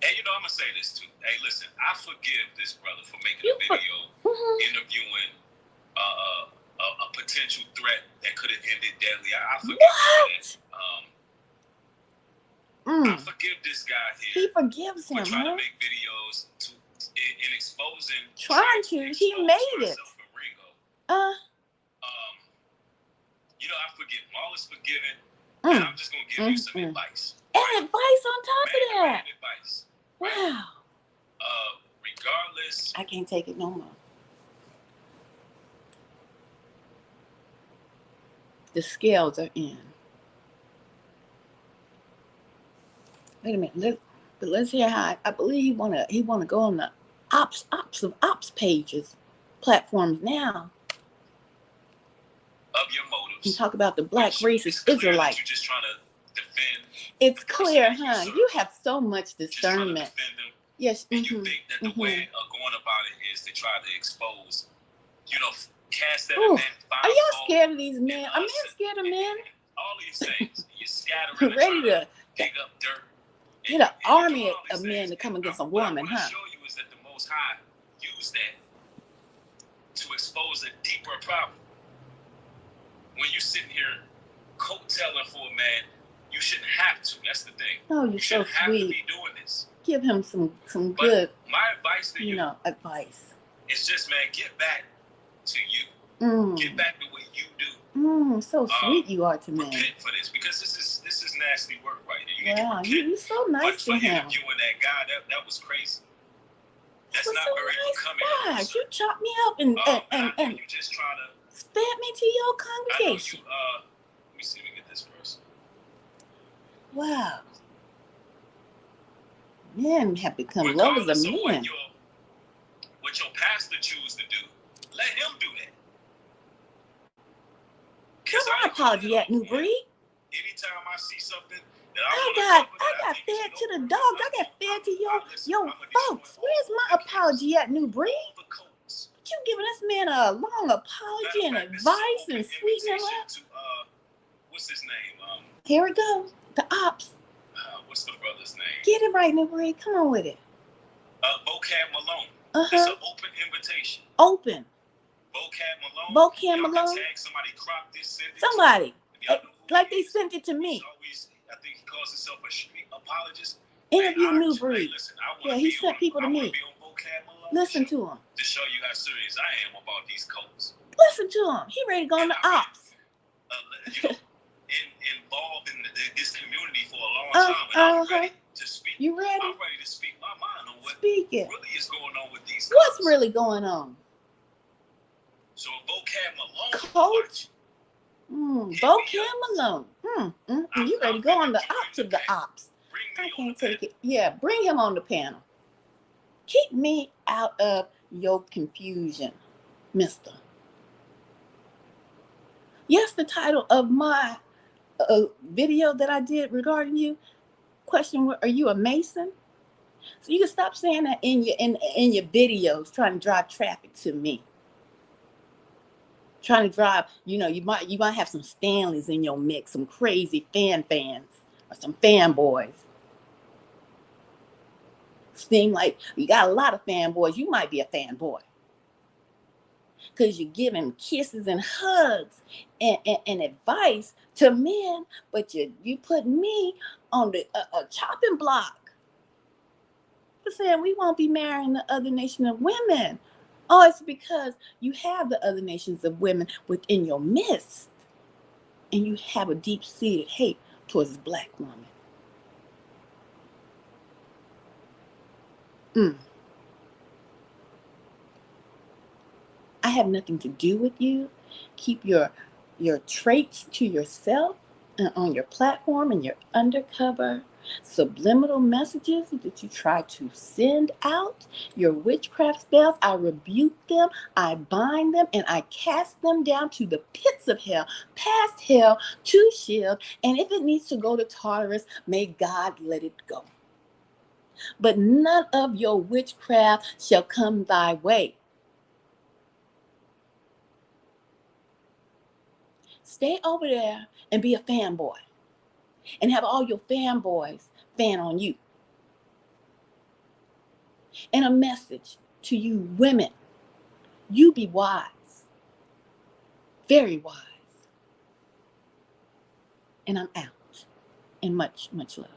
[SPEAKER 2] I'm gonna say this too. Hey, listen, I forgive this brother for making a video interviewing a potential threat that could have ended deadly. I forgive him for that. I forgive this guy here.
[SPEAKER 1] He forgives him,
[SPEAKER 2] for trying to make videos in exposing.
[SPEAKER 1] Trying to. He made it.
[SPEAKER 2] I forgive him. All is forgiven. And I'm just gonna give you some advice.
[SPEAKER 1] And advice on top of that.
[SPEAKER 2] Advice.
[SPEAKER 1] Wow.
[SPEAKER 2] Regardless.
[SPEAKER 1] I can't take it no more. The scales are in. Wait a minute. Let's hear how I believe he wanna go on the ops pages, platforms now.
[SPEAKER 2] Of your motives.
[SPEAKER 1] And talk about the black racist Israelites.
[SPEAKER 2] You're just trying to defend.
[SPEAKER 1] It's clear, huh? You have so much discernment. Yes.
[SPEAKER 2] And you think that the way of going about it is to try to expose, cast that man.
[SPEAKER 1] Are y'all scared of these men? Are men scared of men?
[SPEAKER 2] All these things. You're scattering.
[SPEAKER 1] Ready to
[SPEAKER 2] dig up dirt.
[SPEAKER 1] Get an army of men to come against a woman,
[SPEAKER 2] huh? What I want to show you is that the Most High used that to expose a deeper problem. When you're sitting here coattailing for a man, you shouldn't have to. That's the thing.
[SPEAKER 1] Oh, you're so
[SPEAKER 2] sweet. Have to be doing this.
[SPEAKER 1] Give him some good.
[SPEAKER 2] My advice to you,
[SPEAKER 1] advice.
[SPEAKER 2] It's just, man, get back to you. Get back to what you do.
[SPEAKER 1] So sweet you are to me.
[SPEAKER 2] Repent for this, because this is nasty work right here.
[SPEAKER 1] Wow, you're so nice to him.
[SPEAKER 2] Interviewing that guy, that was crazy. That's
[SPEAKER 1] was
[SPEAKER 2] not
[SPEAKER 1] so
[SPEAKER 2] very
[SPEAKER 1] nice
[SPEAKER 2] becoming.
[SPEAKER 1] You chopped me up and
[SPEAKER 2] you just try to
[SPEAKER 1] fed me to your congregation.
[SPEAKER 2] let me see if we get this person.
[SPEAKER 1] Wow. Men have become lovers of men.
[SPEAKER 2] What your pastor choose to do, let him do that.
[SPEAKER 1] Come on, apology at New Breed.
[SPEAKER 2] Anytime I see something that
[SPEAKER 1] I got fed to the dogs. I got fed to your folks. Where's my apology at New Breed? You giving this man a long apology and advice and sweetening him up?
[SPEAKER 2] What's his name?
[SPEAKER 1] Here we go. The ops.
[SPEAKER 2] What's the brother's name?
[SPEAKER 1] Get it right, New Breed. Come on with it.
[SPEAKER 2] Vocab Malone. It's an open invitation.
[SPEAKER 1] Open.
[SPEAKER 2] Vocab Malone. Tag somebody crop this sentence.
[SPEAKER 1] Somebody. Like they sent it to me.
[SPEAKER 2] I think he calls himself a street apologist.
[SPEAKER 1] Interview New Breed. He sent people to me. Listen to him.
[SPEAKER 2] To show you how serious I am about these codes.
[SPEAKER 1] Listen to him. He ready to go on the ops.
[SPEAKER 2] Involved in this community for a long time. And I'm ready to speak.
[SPEAKER 1] You ready?
[SPEAKER 2] I'm ready to speak my mind on what
[SPEAKER 1] really
[SPEAKER 2] is going on with these codes.
[SPEAKER 1] What's really going on?
[SPEAKER 2] So Vocab Malone.
[SPEAKER 1] Coach. Vocab Malone. You ready to go on the ops of the ops. I can't take it. Yeah, bring him on the panel. Keep me out of your confusion, mister. Yes, the title of my video that I did regarding you, question, are you a Mason? So you can stop saying that in your videos, trying to drive traffic to me. Trying to drive, you might have some Stanleys in your mix, some crazy fans or some fanboys. Seem like you got a lot of fanboys. You might be a fanboy because you're giving kisses and hugs and advice to men, but you put me on the chopping block for saying we won't be marrying the other nation of women. Oh, it's because you have the other nations of women within your midst, and you have a deep-seated hate towards this black woman. I have nothing to do with you. Keep your traits to yourself and on your platform and your undercover subliminal messages that you try to send out. Your witchcraft spells, I rebuke them, I bind them, and I cast them down to the pits of hell, past hell, to Shield. And if it needs to go to Tartarus, may God let it go. But none of your witchcraft shall come thy way. Stay over there and be a fanboy and have all your fanboys fan on you. And a message to you women, you be wise, very wise. And I'm out. And much, much love.